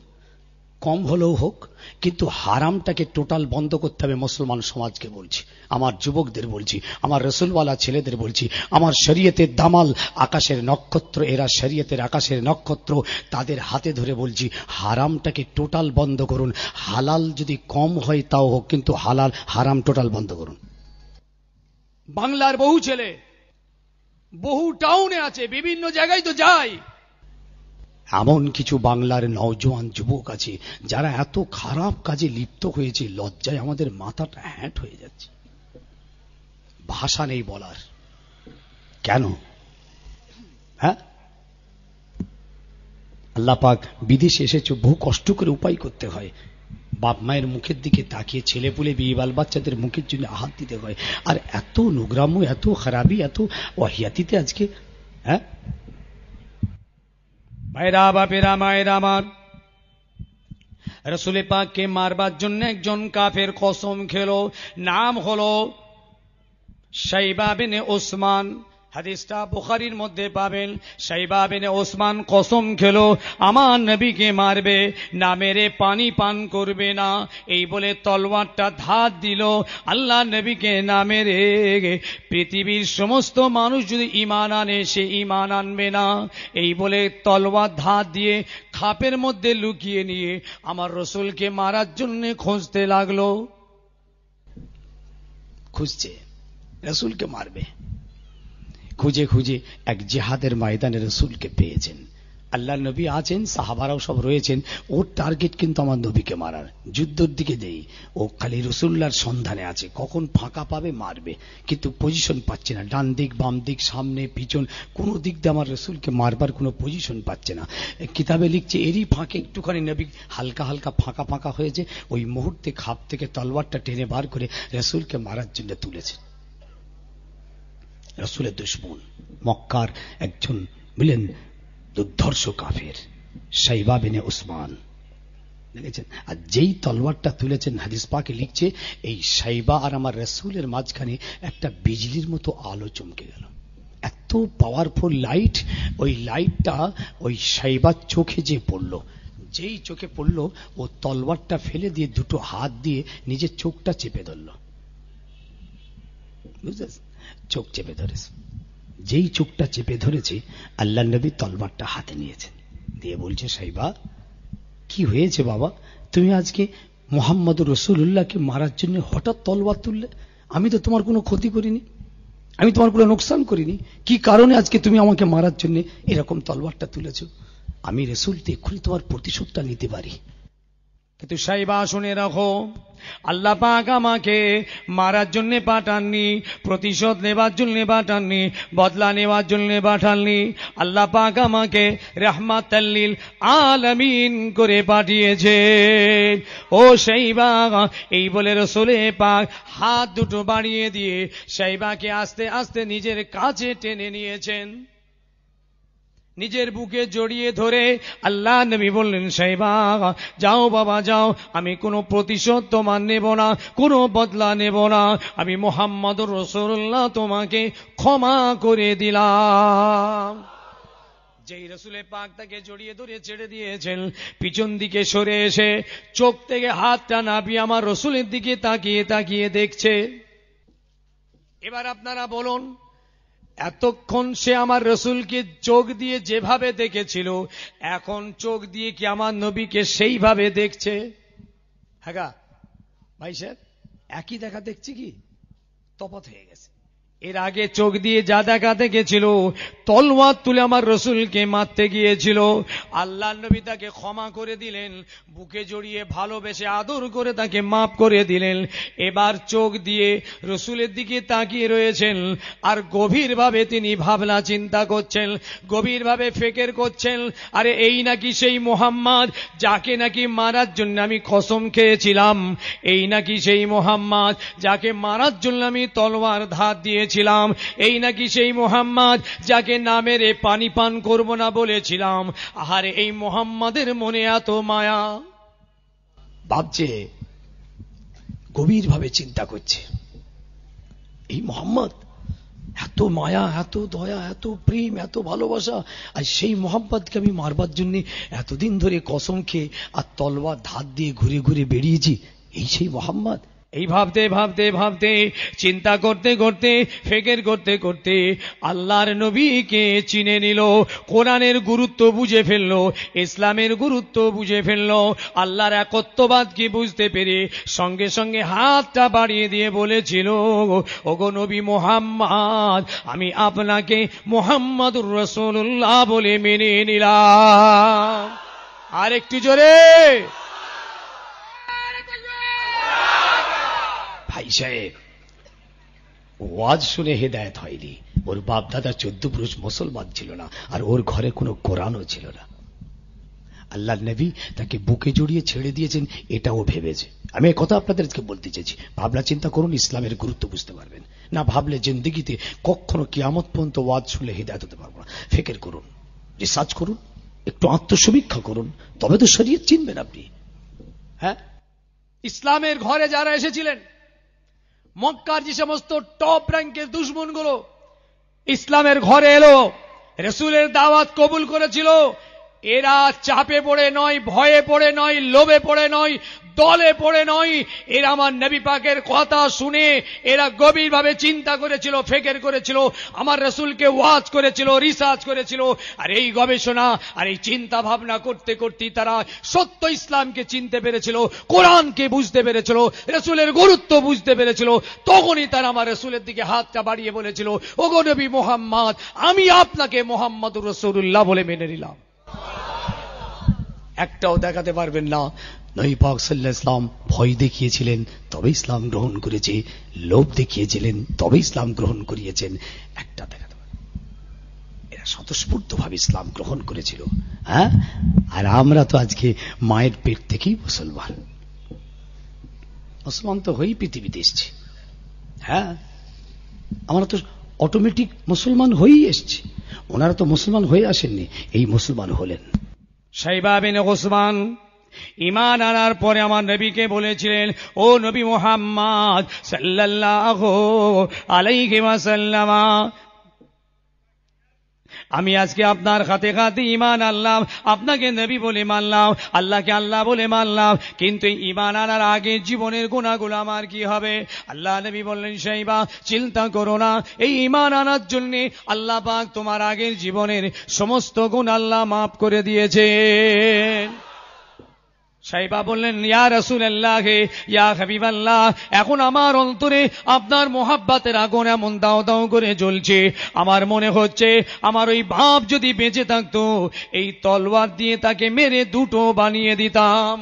কম হলেও হোক, কিন্তু হারামটাকে টোটাল বন্ধ করতে হবে। মুসলমান সমাজকে বলছি, আমার যুবকদের বলছি, আমার রসুলওয়ালা ছেলেদের বলছি, আমার শরীয়তের দামাল আকাশের নক্ষত্র, এরা শরীয়তের আকাশের নক্ষত্র, তাদের হাতে ধরে বলছি হারামটাকে টোটাল বন্ধ করুন। হালাল যদি কম হয় তাও হোক, কিন্তু হারাম টোটাল বন্ধ করুন। বাংলার বহু ছেলে বহু টাউনে আছে, বিভিন্ন জায়গায় তো যায়, এমন কিছু বাংলার নওজোয়ান যুবক আছে যারা এত খারাপ কাজে লিপ্ত হয়েছে, লজ্জায় আমাদের মাথাটা হ্যাট হয়ে যাচ্ছে, ভাষা নেই বলার। কেন? হ্যাঁ, আল্লাহ পাক বিদেশে এসেছে, বহু কষ্ট করে উপায় করতে হয়, বাপ মায়ের মুখের দিকে তাকিয়ে ছেলে পুলে বিয়ে বাল বাচ্চাদের মুখের জন্য হাত দিতে হয়, আর এত নোংরামো, এত খারাপি, এত ওয়াহিয়াতিতে আজকে। হ্যাঁ ভাইরা, বাপেরা, মায়েরা আমার, রাসূল পাককে মারবার জন্য একজন কাফের কসম খেলো, নাম হলো শাইবা বিন ওসমান। হাদিসটা বুখারীর মধ্যে পাবেন। শাইবা বিন ওসমান কসম খেলো আমার নবীকে মারবে, না মেরে পানি পান করবে না। এই বলে তলোয়ারটা ধার দিল, আল্লাহ নবীকে না মেরে পৃথিবীর সমস্ত মানুষ যদি ঈমান আনে সে ঈমান আনবে না। এই বলে তলোয়ার ধার দিয়ে খাপের মধ্যে লুকিয়ে নিয়ে আমার রসুলকে মারার জন্য খুঁজতে লাগলো। খুঁজছে রসুলকে মারবে, খুঁজে খুঁজে এক জিহাদের ময়দানে রসুলকে পেয়েছেন। আল্লাহ নবী আছেন, সাহাবারাও সব রয়েছেন, ওর টার্গেট কিন্তু আমার নবীকে মারার। যুদ্ধের দিকে দেই, ও খালি রসুল্লাহর সন্ধানে আছে, কখন ফাঁকা পাবে মারবে, কিন্তু পজিশন পাচ্ছে না। ডান দিক, বাম দিক, সামনে, পিছন, কোন দিক দিয়ে আমার রসুলকে মারবার কোনো পজিশন পাচ্ছে না। কিতাবে লিখছে এরই ফাঁকে একটুখানি নবী হালকা হালকা ফাঁকা ফাঁকা হয়েছে, ওই মুহূর্তে খাপ থেকে তলোয়ারটা টেনে বার করে রসুলকে মারার জন্য তুলেছে। রসুলের দুশমন, মক্কার একজন বললেন দুর্ধর্ষ কাফের, শাইবা বিন ওসমান, দেখেছেন। আর যেই তলোয়ারটা তুলেছেন, হাদিস পাকে লিখছে এই শাইবা আর আমার রসুলের মাঝখানে একটা বিজলির মতো আলো চমকে গেল। এত পাওয়ারফুল লাইট, ওই লাইটটা ওই শাইবার চোখে যে পড়লো, যেই চোখে পড়লো, ও তলোয়ারটা ফেলে দিয়ে দুটো হাত দিয়ে নিজের চোখটা চেপে ধরল। বুঝলেন, চোখ চেপে ধরেছে। যেই চোখটা চেপে ধরেছে, আল্লাহ নবী তলবারটা হাতে নিয়েছেন, দিয়ে বলছে শাইবা কি হয়েছে বাবা, তুমি আজকে মুহাম্মদুর রাসূলুল্লাহকে মারার জন্য হঠাৎ তলবার তুললে? আমি তো তোমার কোনো ক্ষতি করিনি, আমি তোমার কোনো নোকসান করিনি, কি কারণে আজকে তুমি আমাকে মারার জন্য এরকম তলবারটা তুলেছ? আমি রাসূল তো এক্ষুনি তোমার প্রতিশোধটা নিতে পারি। কিন্তু শাইবা শুনে রাখো, আল্লাহ পাক আমাকে মারার জন্য পাঠাননি, প্রতিশোধ নেবার জন্য পাঠাননি, বদলা নেওয়ার জন্য পাঠাননি। আল্লাহ পাক আমাকে রাহমাতাল লিল আলামিন করে পাঠিয়েছে। ও শাইবা, এই বলে রাসূল পাক হাত দুটো বাড়িয়ে দিয়ে শাইবাকে আস্তে আস্তে নিজের কাছে টেনে নিয়েছেন, নিজের বুকে জড়িয়ে ধরে আল্লাহ নবী বললেন শাইবা যাও বাবা যাও, আমি কোনো প্রতিশোধ তোমার নেব না, কোনো বদলা নেব না, আমি মুহাম্মদুর রাসূলুল্লাহ তোমাকে ক্ষমা করে দিলাম। যেই রাসূল পাক তাকে জড়িয়ে ধরে ছেড়ে দিয়েছেন, পিছন দিকে সরে এসে চোখ থেকে হাতটা নামিয়ে আমার রাসূলের দিকে তাকিয়ে তাকিয়ে দেখছে। এবার আপনারা বলুন, এতক্ষণ সে আমার রসুলকে চোখ দিয়ে যেভাবে দেখেছিল, এখন চোখ দিয়ে কি আমার নবীকে সেইভাবে দেখছে? হ্যাঁ ভাই সাহেব একই দেখা দেখছি কি তফাৎ হয়ে গেছে। এর আগে চোখ দিয়ে যা দেখা দেখেছিল, তলোয়ার তুলে আমার রসুলকে মারতে গিয়েছিল, আল্লাহ নবী তাকে ক্ষমা করে দিলেন, বুকে জড়িয়ে ভালোবেসে আদর করে তাকে মাফ করে দিলেন। এবার চোখ দিয়ে রসুলের দিকে তাকিয়ে রয়েছেন আর গভীরভাবে তিনি ভাবনা চিন্তা করছেন, গভীরভাবে ফিকির করছেন, আরে এই নাকি সেই মুহাম্মদ যাকে নাকি মারার জন্য আমি কসম খেয়েছিলাম, এই নাকি সেই মুহাম্মদ যাকে মারার জন্য আমি তলোয়ার ধার দিয়েছিলাম, এই নাকি সেই মুহাম্মদ যাকে না মেরে পানি পান করব না বলেছিলাম। আরে এই মুহাম্মাদের মনে এত মায়া, ভাবছে, গভীরভাবে চিন্তা করছে, এই মুহাম্মদ এত মায়া, এত দয়া, এত প্রেম, এত ভালোবাসা, আর সেই মুহাম্মদকে আমি মারবার জন্য এতদিন ধরে কসম খেয়ে আর তলোয়ার ধার দিয়ে ঘুরে ঘুরে বেরিয়েছি, এই সেই মুহাম্মদ। এই ভাবতে ভাবতে ভাবতে, চিন্তা করতে করতে, ফিকির করতে করতে আল্লাহর নবীকে চিনে নিল, কোরআনের গুরুত্ব বুঝে ফেলল, ইসলামের গুরুত্ব বুঝে ফেলল, আল্লাহর একত্ববাদকে বুঝতে পেরে সঙ্গে সঙ্গে হাতটা বাড়িয়ে দিয়ে বলেছিল, ওগো নবী মুহাম্মদ, আমি আপনাকে মুহাম্মদুর রাসূলুল্লাহ বলে মেনে নিলাম। আর একটু জোরে। ভাই সাহেব, ওয়াজ শুনে হেদায়েত হয়নি, ওর বাপ দাদা 14 পুরুষ মুসলমান ছিল না, আর ওর ঘরে কোনো কোরআনও ছিল না। আল্লাহর নবী তাকে বুকে জড়িয়ে ছেড়ে দিয়েছেন, এটাও ভেবেছে। আমি এই কথা আপনাদেরকে বলতে চাইছি, ভাবনা চিন্তা করুন, ইসলামের গুরুত্ব বুঝতে পারবেন। না ভাবলে জিন্দেগিতে কখনো কিয়ামত পর্যন্ত ওয়াজ শুনলে হেদায়েত হতে পারবো না। ফিকির করুন, রিসার্চ করুন, একটু আত্মসমীক্ষা করুন, তবে তো শরীয়ত চিনবেন আপনি। হ্যাঁ, ইসলামের ঘরে যারা এসেছিলেন, মক্কার যে সমস্ত টপ র্যাঙ্কের দুশমনগুলো ইসলামের ঘরে এলো, রাসূলের দাওয়াত কবুল করেছিল, এরা চাপে পড়ে নয়, ভয়ে পড়ে নয়, লোভে পড়ে নয়, দলে পড়ে নয়, এরা আমার নবী পাকের কথা শুনে এরা গভীরভাবে চিন্তা করেছিল, ফিকির করেছিল, আমার রাসূলকে ওয়াজ করেছিল, রিসার্চ করেছিল, আর এই গবেষণা আর এই চিন্তা ভাবনা করতে করতে তারা সত্য ইসলামকে চিনতে পেরেছিল, কোরআনকে বুঝতে পেরেছিল, রাসূলের গুরুত্ব বুঝতে পেরেছিল। তখনই তারা আমার রাসূলের দিকে হাতটা বাড়িয়ে বলেছিল, ওগো নবী মুহাম্মদ, আমি আপনাকে মুহাম্মদুর রাসূলুল্লাহ বলে মেনে নিলাম। একটাও দেখাতে পারবেন না নবী পাক সাল্লাল্লাহু আলাইহি ওয়াসাল্লাম ভয় দেখিয়েছিলেন তবে ইসলাম গ্রহণ করেছে, লোভ দেখিয়েছিলেন তবে ইসলাম গ্রহণ করিয়েছেন, একটা দেখাতে পারবেন। এরা স্বতঃস্ফূর্তভাবে ইসলাম গ্রহণ করেছিল। হ্যাঁ, আর আমরা তো আজকে মায়ের পেট থেকেই মুসলমান, মুসলমান তো হয়েই পৃথিবীতে এসেছি। হ্যাঁ, আমরা তো অটোমেটিক মুসলমান হয়েই এসেছি, ওনারা তো মুসলমান হয়ে আসেননি, এই মুসলমান হলেন। শাইবা বিন উসমান ঈমান আনার পরে আমার নবীকে বলেছিলেন, ও নবী মুহাম্মদ সাল্লাল্লাহু আলাইহি ওয়াসাল্লাম, আমি আজকে আপনার খাতে খাতে ঈমান আনলাম, আপনাকে নবী বলে মানলাম, আল্লাহকে আল্লাহ বলে মানলাম, কিন্তু ঈমান আনার আগে জীবনের গুনাহগুলো আমার কি হবে? আল্লাহ নবী বললেন, শাইবা চিন্তা করো না, এই ঈমান আনার জন্য আল্লাহ পাক তোমার আগের জীবনের সমস্ত গুনাহ আল্লাহ মাফ করে দিয়েছেন। শাইবা বললেন, ইয়া রাসূলুল্লাহ, ইয়া হাবিবাল্লাহ, এখন আমার অন্তরে আপনার মোহাব্বতের আগুন এমন দাও দাও করে জ্বলছে, আমার মনে হচ্ছে আমার ওই বাপ যদি বেঁচে থাকতো এই তলোয়ার দিয়ে তাকে মেরে দুটো বানিয়ে দিতাম।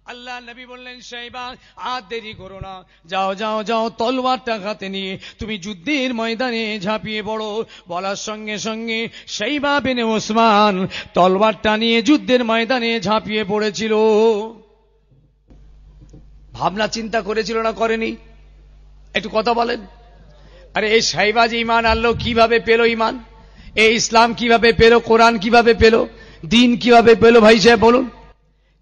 আল্লাহ নবী বললেন, শাইবা আর দেরি করো না, যাও যাও যাও, তলোয়ারটা হাতে নিয়ে তুমি যুদ্ধের ময়দানে ঝাঁপিয়ে পড়ো। বলার সঙ্গে সঙ্গে শাইবা বিন উসমান তলোয়ারটা নিয়ে যুদ্ধের ময়দানে ঝাঁপিয়ে পড়েছিল। ভাবনা চিন্তা করেছিল না করেনি? একটু কথা বলেন। আরে এই শাইবা যে ঈমান আনলো, কিভাবে পেল ঈমান? এই ইসলাম কিভাবে পেল? কোরআন কিভাবে পেল? দিন কিভাবে পেল? ভাই সাহেব বলুন।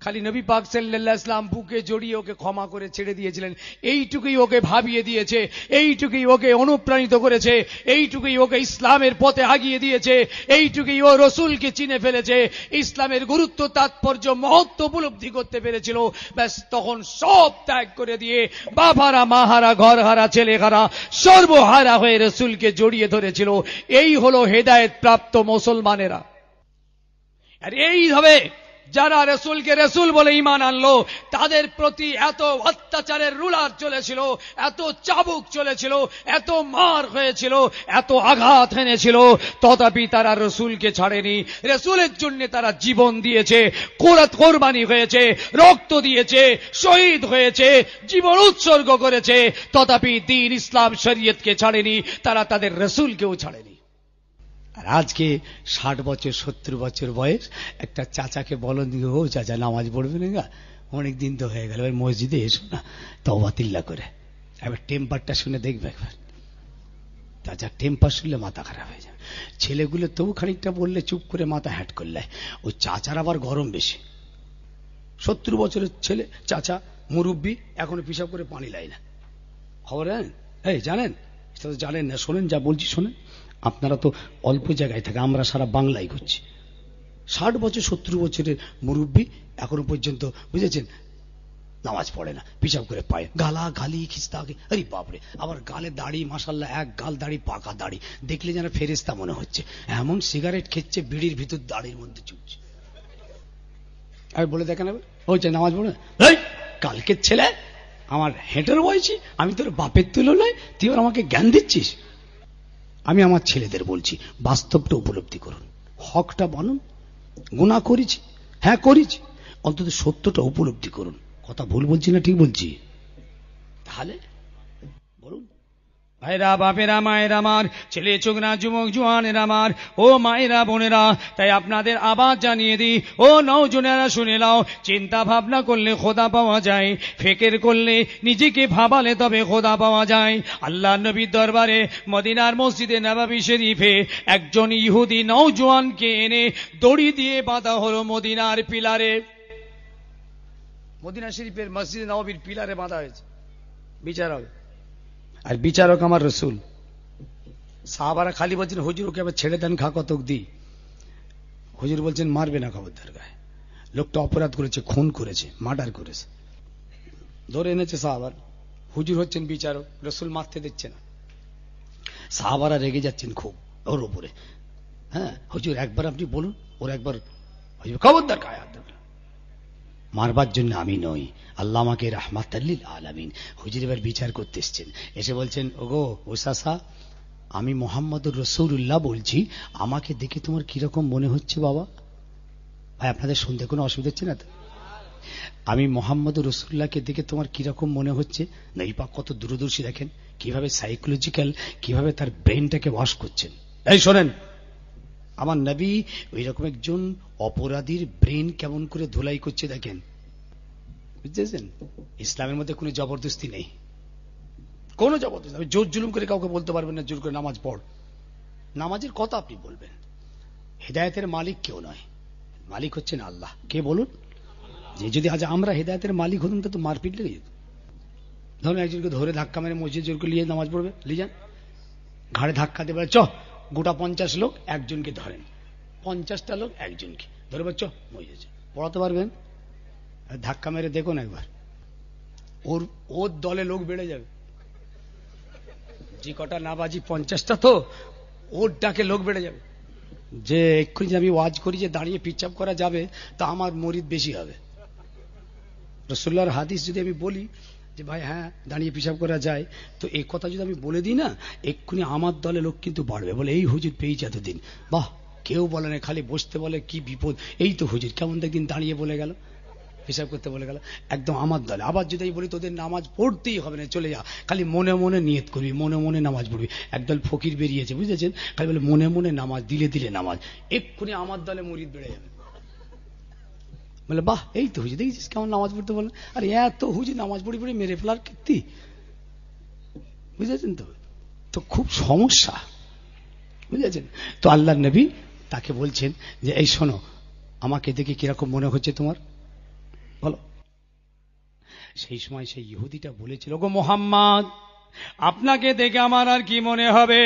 খালি নবী পাক সাল্লাল্লাহু আলাইহি ওয়াসাল্লাম বুকে জড়িয়ে ওকে ক্ষমা করে ছেড়ে দিয়েছিলেন, এইটুকুই ওকে ভাবিয়ে দিয়েছে, এইটুকুই ওকে অনুপ্রাণিত করেছে, এইটুকুই ওকে ইসলামের পথে আগিয়ে দিয়েছে, এইটুকুই ও রসুলকে চিনে ফেলেছে, ইসলামের গুরুত্ব, তাৎপর্য, মহত্ব উপলব্ধি করতে পেরেছিল। ব্যাস তখন সব ত্যাগ করে দিয়ে বাবারা, মাহারা, ঘরহারা, ছেলেহারা, সর্বহারা হয়ে রসুলকে জড়িয়ে ধরেছিল। এই হলো হেদায়েত প্রাপ্ত মুসলমানেরা। আর এইভাবে যারা রসুলকে রসুল বলে ঈমান আনলো তাদের প্রতি এত অত্যাচারের রুলার চলেছিল, এত চাবুক চলেছিল, এত মার হয়েছিল, এত আঘাত এনেছিল, তথাপি তারা রসুলকে ছাড়েনি। রসুলের জন্য তারা জীবন দিয়েছে, কোরবানি হয়েছে, রক্ত দিয়েছে, শহীদ হয়েছে, জীবন উৎসর্গ করেছে, তথাপি দ্বীন ইসলাম শরীয়তকে ছাড়েনি, তারা তাদের রসুলকেও ছাড়েনি। আর আজকে 60 বছর 70 বছর বয়স একটা চাচাকে বলেন, ও চাচা নামাজ পড়বে না, অনেকদিন তো হয়ে গেল, মসজিদে এসো না তওবা তিল্লা করে। এবার টেম্পারটা শুনে দেখবে, একবার চাচা টেম্পার শুনলে মাথা খারাপ হয়ে যায়। ছেলেগুলো তবু খানিকটা বললে চুপ করে মাথা হ্যাট করলে, ওই চাচার আবার গরম বেশি। 70 বছরের ছেলে, চাচা মুরব্বী, এখনো পিসাব করে পানি লাই না। খবর জানেন? সেটা তো জানেন না, শোনেন যা বলছি শোনেন। আপনারা তো অল্প জায়গায় থাকে, আমরা সারা বাংলায় করছি। 60 বছর 70 বছরের মুরব্বী এখনো পর্যন্ত, বুঝেছেন, নামাজ পড়ে না, পিসাব করে পায়, গালা গালি খিস্তা, আরে বাপরে। আবার গালে দাড়ি, মাশাল্লাহ, এক গাল দাড়ি, পাকা দাড়ি, দেখলে যেন ফেরেশতা মনে হচ্ছে। এমন সিগারেট খেচ্ছে, বিড়ির ভিতর দাড়ির মধ্যে চুপছে। আর বলে দেখেন, ওই যে নামাজ পড়ে, কালকের ছেলে আমার হেঁটের বয়সী, আমি তোর বাপের তুলনায় তুই আমাকে জ্ঞান দিচ্ছিস। আমি আমার ছেলেদের বলছি, বাস্তবটা উপলব্ধি করুন, হকটা বানুন। গুনাহ করেছি, হ্যাঁ করেছি, অন্তত সত্যটা উপলব্ধি করুন। কথা ভুল বলছি না ঠিক বলছি? তাহলে বলুন। ভাইরা, বাপেরা, মায়ের আমার, ছেলে চোখরা, যুবক জোয়ানের আমার, ও মায়েরা, বোনেরা, তাই আপনাদের আবার জানিয়ে দিই, ও নওজনেরা শুনে নাও, চিন্তা ভাবনা করলে খোদা পাওয়া যায়, ফিকির করলে নিজেকে ভাবালে তবে খোদা পাওয়া যায়। আল্লাহ নবীর দরবারে মদিনার মসজিদে নববী শরীফে একজন ইহুদি নওজোয়ানকে এনে দড়ি দিয়ে বাঁধা হলো মদিনার পিলারে। মদিনা শরীফের মসজিদে নববীর পিলারে বাঁধা হয়েছে। বিচারক, আর বিচারক আমার রসুল। সাহাবারা খালি বলছেন, হুজুর ওকে আবার ছেড়ে দেন, খা কতক দি। হুজুর বলছেন, মারবে না খবরদার গায়ে। লোকটা অপরাধ করেছে, খুন করেছে, মার্ডার করেছে, ধরে এনেছে সাহাবার। হুজুর হচ্ছেন বিচারক, রসুল মারতে দিচ্ছে না। সাহাবারা রেগে যাচ্ছেন খুব ওর উপরে। হ্যাঁ হুজুর, একবার আপনি বলুন, ওর একবার, হুজুর খবরদার গায়ে হাত দেবেন। মারবার জন্য আমি নই, আল্লাহ আমাকে রাহমাতাল লিল আলামিন। হুজুর এবার বিচার করতে এসছেন, এসে বলছেন, ওগো ওসাসা, আমি মুহাম্মদুর রাসূলুল্লাহ বলছি, আমাকে দেখে তোমার কিরকম মনে হচ্ছে বাবা? ভাই আপনাদের শুনতে কোনো অসুবিধা হচ্ছে না তো? আমি মুহাম্মদুর রাসূলুল্লাহকে দেখে তোমার কিরকম মনে হচ্ছে? নবী পাক কত দূরদর্শী, দেখেন কিভাবে সাইকোলজিক্যাল, কিভাবে তার ব্রেনটাকে ওয়াশ করছেন। এই শোনেন, আমার নবী ওই রকম একজন অপরাধীর ব্রেন কেমন করে ধুলাই করছে দেখেন, বুঝতেছেন? ইসলামের মধ্যে কোনো জবরদস্তি নেই, কোন জবরদস্তি। আপনি জোর জুলুম করে কাউকে বলতে পারবেন না জোর করে নামাজ পড়। নামাজের কথা আপনি বলবেন। হেদায়েতের মালিক কেউ নয়, মালিক হচ্ছেন আল্লাহ। কে বলুন? যে যদি আজ আমরা হেদায়েতের মালিক হতাম তো মারপিট লেগে যেত। ধরুন একজনকে ধরে ধাক্কা মেরে মসজিদ জোর করে নিয়ে নামাজ পড়বে, নিয়ে যান, ঘাড়ে ধাক্কা দেবে, চ গোটা 50 লোক একজনকে ধরেন, 50টা লোক একজনকে ধরে, চ মসজিদ পড়াতে পারবেন? ধাক্কা মেরে দেখুন একবার, ওর দলে লোক বেড়ে যাবে। যে কটা না বাজি 50টা, তো ওর ডাকে লোক বেড়ে যাবে। যে এক্ষুনি আমি ওয়াজ করি যে দাঁড়িয়ে পিচ্চাপ করা যাবে, তা আমার মরিদ বেশি হবে। রাসূলুল্লাহর হাদিস যদি আমি বলি যে ভাই হ্যাঁ দাঁড়িয়ে পিসাব করা যায়, তো এই কথা যদি আমি বলে দিই না, এক্ষুনি আমার দলে লোক কিন্তু বাড়বে, বলে এই হুজুর পেয়েছে এতদিন, বাহ কেউ বলে না, খালি বসতে বলে, কি বিপদ, এই তো হুজুর কেমন দেখদিন দাঁড়িয়ে বলে গেল, হিসাব করতে বলে গেল, একদম আমার দলে। আবার যদি আমি বলি তোদের নামাজ পড়তেই হবে না, চলে যা, খালি মনে মনে নিয়ত করবি, মনে মনে নামাজ পড়বি। একদল ফকির বেরিয়েছে, বুঝেছেন, খালি বলে মনে মনে নামাজ, দিলে দিলে নামাজ, এক্ষুনি আমার দলে মুরিদ বেড়ে যাবে। বলে বাহ এই তো হুজুর দেখেছিস কেমন নামাজ পড়তে বলেন, আর এত হুজুর নামাজ পড়ি পড়ি মেরে ফেলার কীর্তি, বুঝেছেন? তো খুব সমস্যা, বুঝেছেন? তো আল্লাহ নবী তাকে বলছেন যে এই শোনো, আমাকে দেখে কিরকম মনে হচ্ছে তোমার, বলো। সেই সময় সেই ইহুদিটা বলেছিল, গো মুহাম্মদ, আপনাকে দেখে আমার আর কি মনে হবে?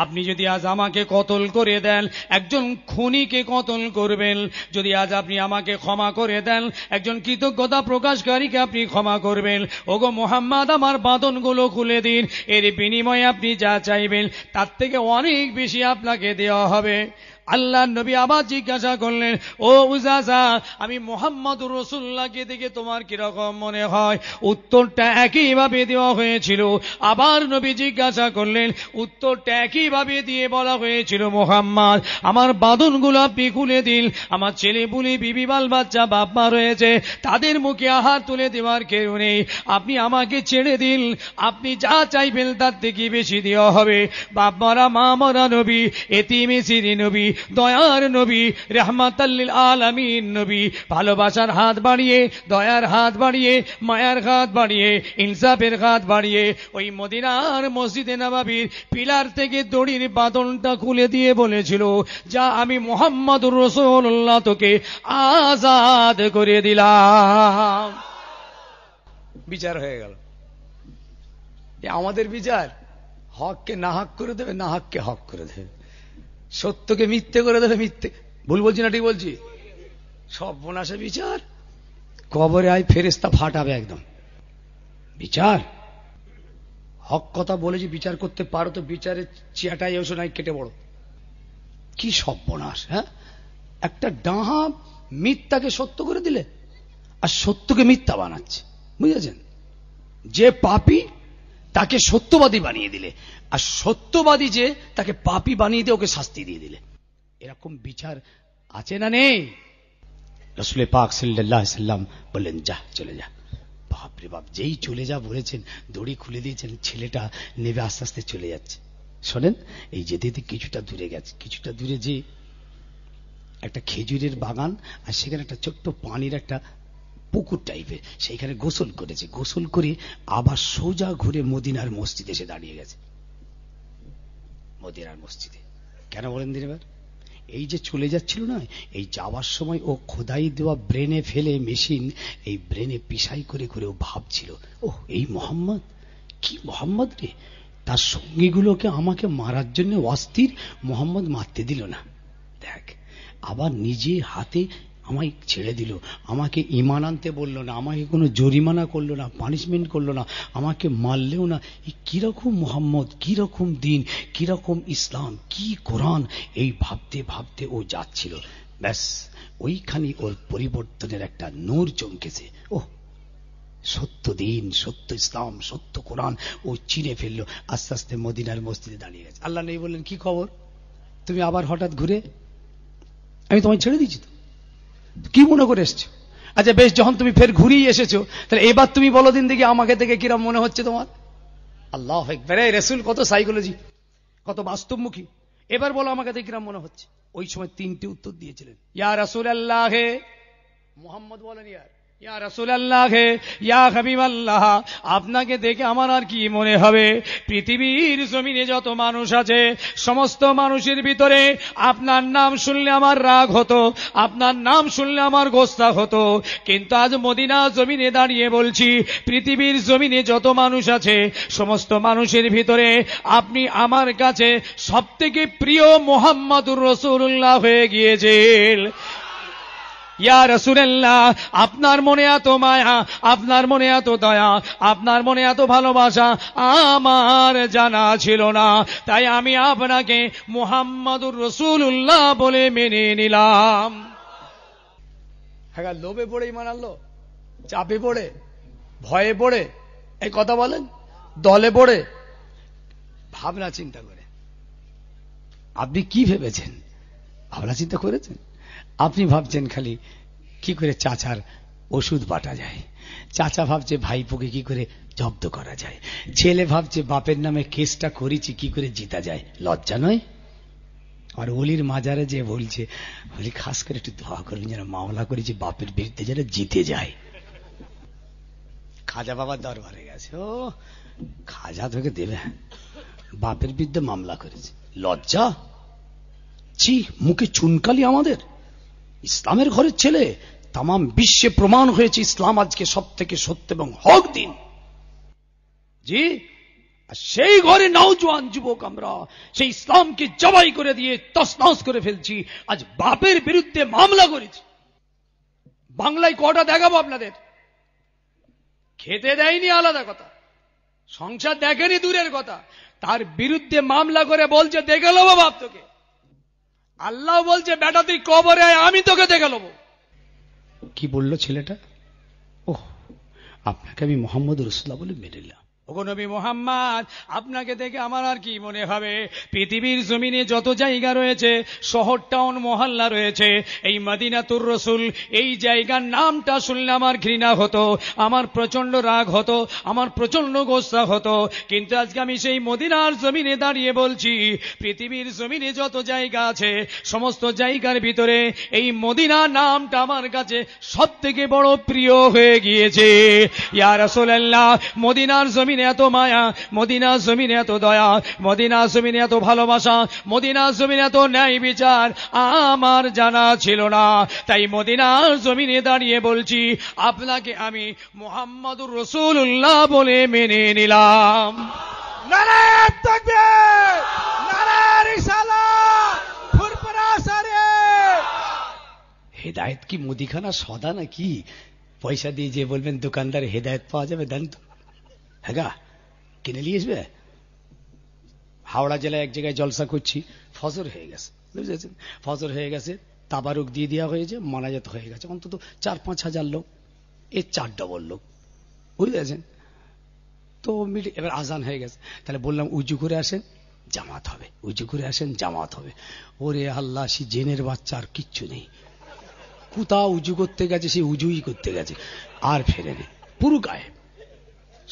আপনি যদি আজ আমাকে কতল করে দেন, একজন খুনিকে কতল করবেন। যদি আজ আপনি আমাকে ক্ষমা করে দেন, একজন কৃতজ্ঞতা প্রকাশকারীকে আপনি ক্ষমা করবেন। ওগো মুহাম্মদ, আমার বাঁধনগুলো খুলে দিন, এর বিনিময়ে আপনি যা চাইবেন তার থেকে অনেক বেশি আপনাকে দেওয়া হবে। আল্লাহ নবী আবার জিজ্ঞাসা করলেন, ও উজাজা, আমি মুহাম্মদুর রাসূলুল্লাহকে দেখে তোমার কিরকম মনে হয়? উত্তরটা একইভাবে দেওয়া হয়েছিল। আবার নবী জিজ্ঞাসা করলেন, উত্তরটা একইভাবে দিয়ে বলা হয়েছিল, মুহাম্মদ, আমার বাঁধনগুলো আপনি খুলে দিন, আমার ছেলে পুলে বিবি বাল বাচ্চা বাপ মা রয়েছে, তাদের মুখে আহার তুলে দেওয়ার কেউ নেই, আপনি আমাকে ছেড়ে দিন, আপনি যা চাইবেন তার থেকে বেশি দেওয়া হবে। বাপ মারা মা মরা নবী, এতিম এসিরি নবী, দয়ার নবী, রাহমাতাল লিল আলামিন নবী, ভালোবাসার হাত বাড়িয়ে, দয়ার হাত বাড়িয়ে, মায়ার হাত বাড়িয়ে, ইনসাফের হাত বাড়িয়ে ওই মদিনার মসজিদে নববীর পিলার থেকে দড়ির বাঁধনটা খুলে দিয়ে বলেছিল, যা আমি মুহাম্মদুর রাসূলুল্লাহ তোকে আজাদ করে দিলাম। বিচার হয়ে গেল। আমাদের বিচার হককে না হক করে দেবে, না হককে হক করে দেবে, সত্যকে মিথ্যে করে দেবে, মিথ্যে। ভুল বলছি না ঠিক বলছি? সব বোনাসে বিচার, কবরে আয় ফেরেশতা ফাটাবে একদম। বিচার হক কথা বলেছি, বিচার করতে পারো তো বিচারের চেয়াটাই এসো নাই কেটে বড়। কি সব বোনাস! হ্যাঁ, একটা ডাহা মিথ্যাকে সত্য করে দিলে আর সত্যকে মিথ্যা বানাচ্ছে, বুঝেছেন? যে পাপী তাকে সত্যবাদী বানিয়ে দিলে, আর সত্যবাদী যে তাকে পাপী বানিয়ে দিয়ে ওকে শাস্তি দিয়ে দিলে। এরকম বিচার আছে না নেই? রাসূল পাক সাল্লাল্লাহু আলাইহি সাল্লাম বললেন, যা চলে যা। বাপরে বাপ, যেই চলে যা বলেছেন দড়ি খুলে দিয়েছেন, ছেলেটা নেবে আস্তে আস্তে চলে যাচ্ছে। শোনেন, এই যেতে যেতে কিছুটা দূরে গেছে, কিছুটা দূরে যে একটা খেজুরের বাগান, আর সেখানে একটা ছোট্ট পানির একটা পুকুর টাইপের, সেইখানে গোসল করেছে। গোসল করে আবার সোজা ঘুরে মদিনার মসজিদে এসে দাঁড়িয়ে গেছে। মদিনার মসজিদে কেন বলেন দিন এবার? এই যে চলে যাচ্ছিল না, এই যাওয়ার সময় ও খোদাই দেওয়া ব্রেনে ফেলে মেশিন, এই ব্রেনে পিসাই করে করে ও ভাবছিল, ও এই মোহাম্মদ, কি মোহাম্মদ রে, তার সঙ্গীগুলোকে আমাকে মারার জন্য অস্থির, মোহাম্মদ মারতে দিল না। দেখ, আবার নিজে হাতে আমায় ছেড়ে দিল, আমাকে ঈমান আনতে বলল না, আমাকে কোনো জরিমানা করলো না, পানিশমেন্ট করলো না, আমাকে মারলেও না। এই কিরকম মোহাম্মদ, কিরকম দিন, কিরকম ইসলাম, কি কোরআন, এই ভাবতে ভাবতে ও যাচ্ছিল। ব্যাস, ওইখানে ওর পরিবর্তনের একটা নূর চমকেছে। ও সত্য দিন, সত্য ইসলাম, সত্য কোরআন ও চিনে ফেললো। আস্তে আস্তে মদিনার মসজিদে দাঁড়িয়ে গেছে। আল্লাহ নবী বললেন, কি খবর, তুমি আবার হঠাৎ ঘুরে? আমি তোমায় ছেড়ে দিচ্ছি তো, কি মনে করে এসছো? আচ্ছা বেশ, যখন তুমি ফের ঘুরিয়ে এসেছো, তাহলে এবার তুমি বলো দিন দেখি আমাকে দেখে কিরম মনে হচ্ছে তোমার? আল্লাহু আকবার! রাসূল কত সাইকোলজি, কত বাস্তবমুখী। এবার বলো আমাকে দেখে কিরম মনে হচ্ছে। ওই সময় তিনটি উত্তর দিয়েছিলেন। ইয়া রাসূলুল্লাহ, মুহাম্মদ বলেন, ইয়া রাসূলুল্লাহ, ইয়া হাবিবাল্লাহ, আপনাকে দেখে আমার আর কি মনে হবে? পৃথিবীর জমিনে যত মানুষ আছে, সমস্ত মানুষের ভিতরে আপনার নাম শুনলে আমার রাগ হতো, আপনার নাম শুনলে আমার গোস্তা হতো, কিন্তু আজ মদিনা জমিনে দাঁড়িয়ে বলছি, পৃথিবীর জমিনে যত মানুষ আছে, সমস্ত মানুষের ভিতরে আপনি আমার কাছে সবথেকে প্রিয় মুহাম্মদুর রাসূলুল্লাহ হয়ে গিয়েছেন। ইয়া রাসূলুল্লাহ, আপনার মনে এত মায়া, আপনার মনে এত দয়া, আপনার মনে এত ভালোবাসা আমার জানা ছিল না, তাই আমি আপনাকে মুহাম্মদুর রাসূলুল্লাহ বলে মেনে নিলাম। হ্যাঁ, লোভে পড়ে ঈমান আনলো, চাপে পড়ে, ভয়ে পড়ে এই কথা বলেন, দলে পড়ে, ভাবনা চিন্তা করে। আপনি কি ভেবেছেন? ভাবনা চিন্তা করেছেন? আপনি ভাবছেন খালি কি করে চাচার ওষুধ বাটা যায়, চাচা ভাবছে ভাইপোকে কি করে জব্দ করা যায়, ছেলে ভাবছে বাপের নামে কেসটা করেছি কি করে জিতা যায়। লজ্জা নয়? আর অলির মাজারে যে বলছে, বলি খাস করে একটু দোয়া করবেন যেন মামলা করেছি বাপের বিরুদ্ধে যেন জিতে যায়। খাজা বাবার দরবারে গেছে, ও খাজা তোকে দেবে, বাপের বিরুদ্ধে মামলা করেছে। লজ্জা? ছি, মুখে চুনকালি আমাদের। ইসলামের ঘরের ছেলে, তামাম বিশ্বে প্রমাণ হয়েছে ইসলাম আজকে সব থেকে সত্য এবং হক দিন। জি, আর সেই ঘরে নওজোয়ান যুবক আমরা সেই ইসলামকে জবাই করে দিয়ে তছনছ করে ফেলছি, আজ বাপের বিরুদ্ধে মামলা করেছি। বাংলায় কটা দেখাবো আপনাদের? খেতে দেয়নি আলাদা কথা, সংসার দেখেনি দূরের কথা, তার বিরুদ্ধে মামলা করে বলছে দেখে নেবো বাপ তোকে। আল্লাহ বলছে বেটা তুই কবরে আয়, আমি তোকে দেখে নেবো। কি বলল ছেলেটা? ওহ, আপনাকে আমি মোহাম্মদ রাসূলুল্লাহ বলে মেনে নিলাম। ওগো নবী মুহাম্মদ, আপনাকে দেখে আমার আর কি মনে হবে? পৃথিবীর জমিনে যত জায়গা রয়েছে, শহর টাউন মহল্লা রয়েছে, এই মদিনাতুর রাসূল এই জায়গার নামটা শুনলে আমার ঘৃণা হতো, আমার প্রচন্ড রাগ হতো, আমার প্রচন্ড গোসা হতো। কিন্তু আজকে আমি সেই মদিনার জমিনে দাঁড়িয়ে বলছি, পৃথিবীর জমিনে যত জায়গা আছে সমস্ত জায়গার ভিতরে এই মদিনা নামটা আমার কাছে সব থেকে বড় প্রিয় হয়ে গিয়েছে। ইয়া রাসূলুল্লাহ, মদিনার জমিনে এত মায়া, মদিনার জমিনে এত দয়া, মদিনার জমিনে এত ভালোবাসা, মদিনার জমিনে এত ন্যায় বিচার আমার জানা ছিল না। তাই মদিনার জমিনে দাঁড়িয়ে বলছি, আপনাকে আমি মুহাম্মদুর রাসূলুল্লাহ বলে মেনে নিলাম। নারায়ে তাকবীর, নারায়ে রিসালাত, ফুরফুরা শরীফ। হেদায়েত কি মুদিখানা সদা নাকি? পয়সা দিয়ে যে বলবেন দোকানদার হেদায়েত পাওয়া যাবে, দেন তো, হ্যাঁ কিনে নিয়ে আসবে। হাওড়া জেলায় এক জায়গায় জলসা করছি, ফজর হয়ে গেছে, বুঝেছেন, ফজর হয়ে গেছে, তাবারুক দিয়ে দেওয়া হয়েছে, মোনাজাত হয়ে গেছে, অন্তত 4-5 হাজার লোক, এর 4 ডবল লোক, বুঝেছেন তো। এবার আজান হয়ে গেছে, তাহলে বললাম উজু করে আসেন জামাত হবে, উজু করে আসেন জামাত হবে। ওরে আল্লাহ, সে জেনের বাচ্চা আর কিচ্ছু নেই, কোথাও উজু করতে গেছে, সে উজুই করতে গেছে, আর ফেরেনি, পুরো গায়েব।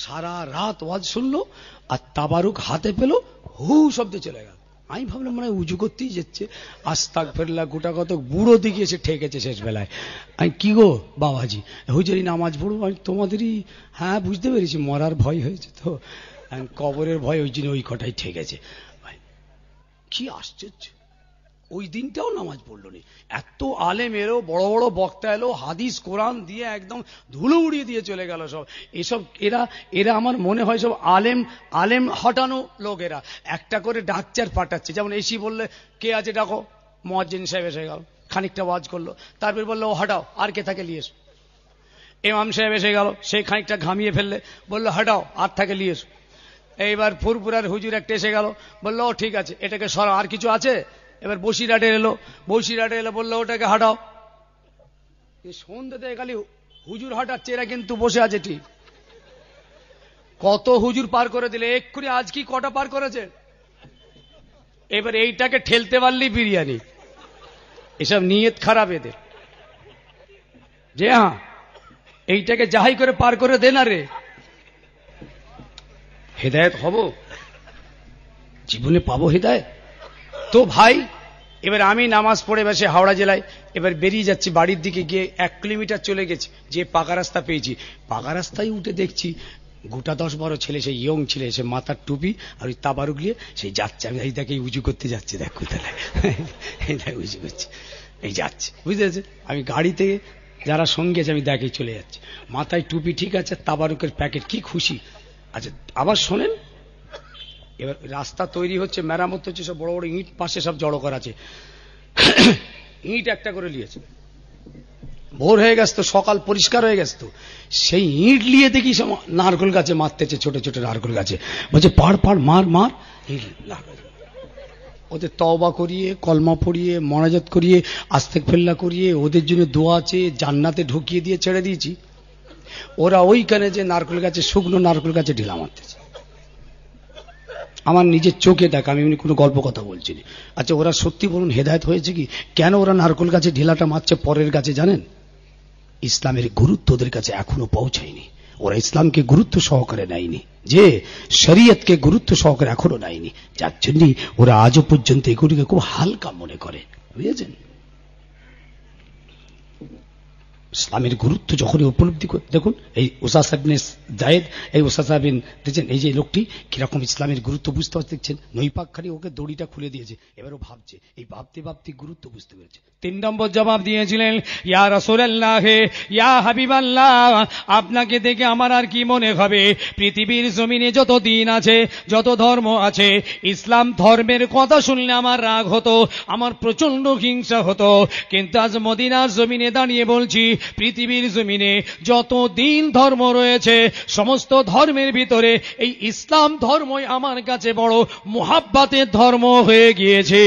সারা রাত ওয়াজ শুনলো আর তাবারুক হাতে পেল, হু শব্দে চলে গেল। আমি ভাবলাম মানে উজু করতেই যাচ্ছে, আস্তাগফিরুল্লাহ, গোটা কত বুড়ো দিকে এসে ঠেকেছে শেষ বেলায়। আমি কি গো বাবাজি, হুজুরি নামাজ পড়বো? আমি তোমাদেরই, হ্যাঁ বুঝতে পেরেছি, মরার ভয় হয়েছে তো, কবরের ভয়, ওই জন্য ওই কটাই ঠেকেছে। কি আশ্চর্য, ওই দিনটাও নামাজ পড়লো নি। এত আলেম এলো, বড় বড় বক্তা এলো, হাদিস কোরআন দিয়ে একদম ধুলো উড়িয়ে দিয়ে চলে গেল সব। এসব এরা আমার মনে হয় সব আলেম হটানো লোক। এরা একটা করে ডাকচার পাঠাচ্ছে, যেমন এসি বললে কে আছে ডাকো, মুয়াজ্জিন সাহেব এসে গেল, খানিকটা ওয়াজ করলো, তারপর বললো ও হটাও, আর কে থাকে লিয়ে এসো। ইমাম সাহেব এসে গেল, সেই খানিকটা ঘামিয়ে ফেললে, বললো হটাও, আর থাকে লিয়ে এসো। এইবার ফুরফুরার হুজুর একটা এসে গেল, বললো ও ঠিক আছে, এটাকে সরাও, আর কিছু আছে? এবার বসিরহাটে এলো, বললো ওটাকে হাঁটাও। সন্ধ্যাতে খালি হুজুর হাঁটাচ্ছে, এরা কিন্তু বসে আছে ঠিক। কত হুজুর পার করে দিলে, এক্ষুনি আজ কি কটা পার করেছে? এবার এইটাকে ঠেলতে পারলেই বিরিয়ানি। এসব নিয়ত খারাপ এদের, যে হ্যাঁ এইটাকে যাহাই করে পার করে দে না রে, হেদায়েত হব, জীবনে পাবো হেদায়েত তো ভাই। এবার আমি নামাজ পড়ে বসে হাওড়া জেলায় এবার বেরিয়ে যাচ্ছি বাড়ির দিকে, গিয়ে 1 কিলোমিটার চলে গেছি, যে পাকা রাস্তা পেয়েছি, পাকা রাস্তায় উঠে দেখছি গোটা 10-12 ছেলে, সেই ইয়ং ছেলে, সে মাথার টুপি আর ওই তাবারুক নিয়ে সেই যাচ্ছে। আমি এই দেখে উজু করতে যাচ্ছে, দেখ কোথায় এই দেখ উজু করছে, এই যাচ্ছে, বুঝতে পেরেছে। আমি গাড়ি থেকে যারা সঙ্গে আছে আমি দেখে চলে যাচ্ছি, মাথায় টুপি ঠিক আছে, তাবারুকের প্যাকেট, কি খুশি। আচ্ছা আবার শোনেন, এবার রাস্তা তৈরি হচ্ছে, মেরামত হচ্ছে, সব বড় বড় ইট পাশে সব জড়ো করা আছে, ইট একটা করে নিয়েছে। ভোর হয়ে গেছে তো, সকাল পরিষ্কার হয়ে গেছে তো, সেই ইট নিয়ে দেখি সব নারকেল গাছে মারতেছে, ছোট ছোট নারকেল গাছে, বলছে পাড় মার। ওদের তওবা করিয়ে, কলমা পড়িয়ে, মোনাজাত করিয়ে, আস্তেগফিরুল্লাহ করিয়ে, ওদের জন্য দোয়া আছে, জান্নাতে ঢুকিয়ে দিয়ে ছেড়ে দিয়েছি। ওরা ওইখানে যে নারকেল গাছে, শুকনো নারকেল গাছে ঢিলা মারতেছে। আমার নিজের চোখে দেখা, আমি এমনি কোনো গল্প কথা বলছি না। আচ্ছা ওরা সত্যি বলুন হেদায়েত হয়েছে কি? কেন ওরা নারকেল গাছে ঢিলাটা মারছে পরের গাছে জানেন? ইসলামের গুরুত্ব ওদের কাছে এখনো পৌঁছায়নি, ওরা ইসলামকে গুরুত্ব সহকারে নেয়নি, যে শরীয়তকে গুরুত্ব সহকারে এখনো নেয়নি, যার জন্য ওরা আজও পর্যন্ত এগুলিকে খুব হালকা মনে করে, বুঝেছেন। ইসলামের গুরুত্ব যখনই উপলব্ধি করে, দেখুন এই উসাসা বিন জায়েদ, এই উসাসা বিন, দেখছেন এই যে লোকটি কিরকম ইসলামের গুরুত্ব বুঝতে পারছে, দেখছেন নৈপাক খালি ওকে দড়িটা খুলে দিয়েছে, এবারও ভাবছে, এই ভাবতে ভাবতে গুরুত্ব বুঝতে পেরেছে। 3 নম্বর জবাব দিয়েছিলেন, ইয়া রাসূলুল্লাহ, ইয়া হাবিবাল্লাহ, আপনাকে দেখে আমার আর কি মনে হবে? পৃথিবীর জমিনে যত দিন আছে, যত ধর্ম আছে, ইসলাম ধর্মের কথা শুনলে আমার রাগ হতো, আমার প্রচন্ড হিংসা হতো। কিন্তু আজ মদিনার জমিনে দাঁড়িয়ে বলছি, পৃথিবীর জমিনে যত দিন ধর্ম রয়েছে সমস্ত ধর্মের ভিতরে এই ইসলাম ধর্মই আমার কাছে বড় মুহাব্বতের ধর্ম হয়ে গিয়েছে।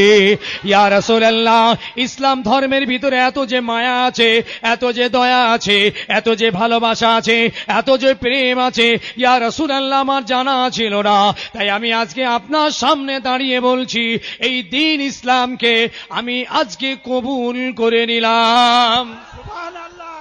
ইয়া রাসূলুল্লাহ, ইসলাম ধর্মের ভিতরে এত যে মায়া আছে, এত যে দয়া আছে, এত যে ভালোবাসা আছে, এত যে প্রেম আছে, ইয়া রাসূলুল্লাহ আমার জানা ছিল না। তাই আমি আজকে আপনার সামনে দাঁড়িয়ে বলছি, এই দ্বীন ইসলামকে আমি আজকে কবুল করে নিলাম। সুবহানাল্লাহ।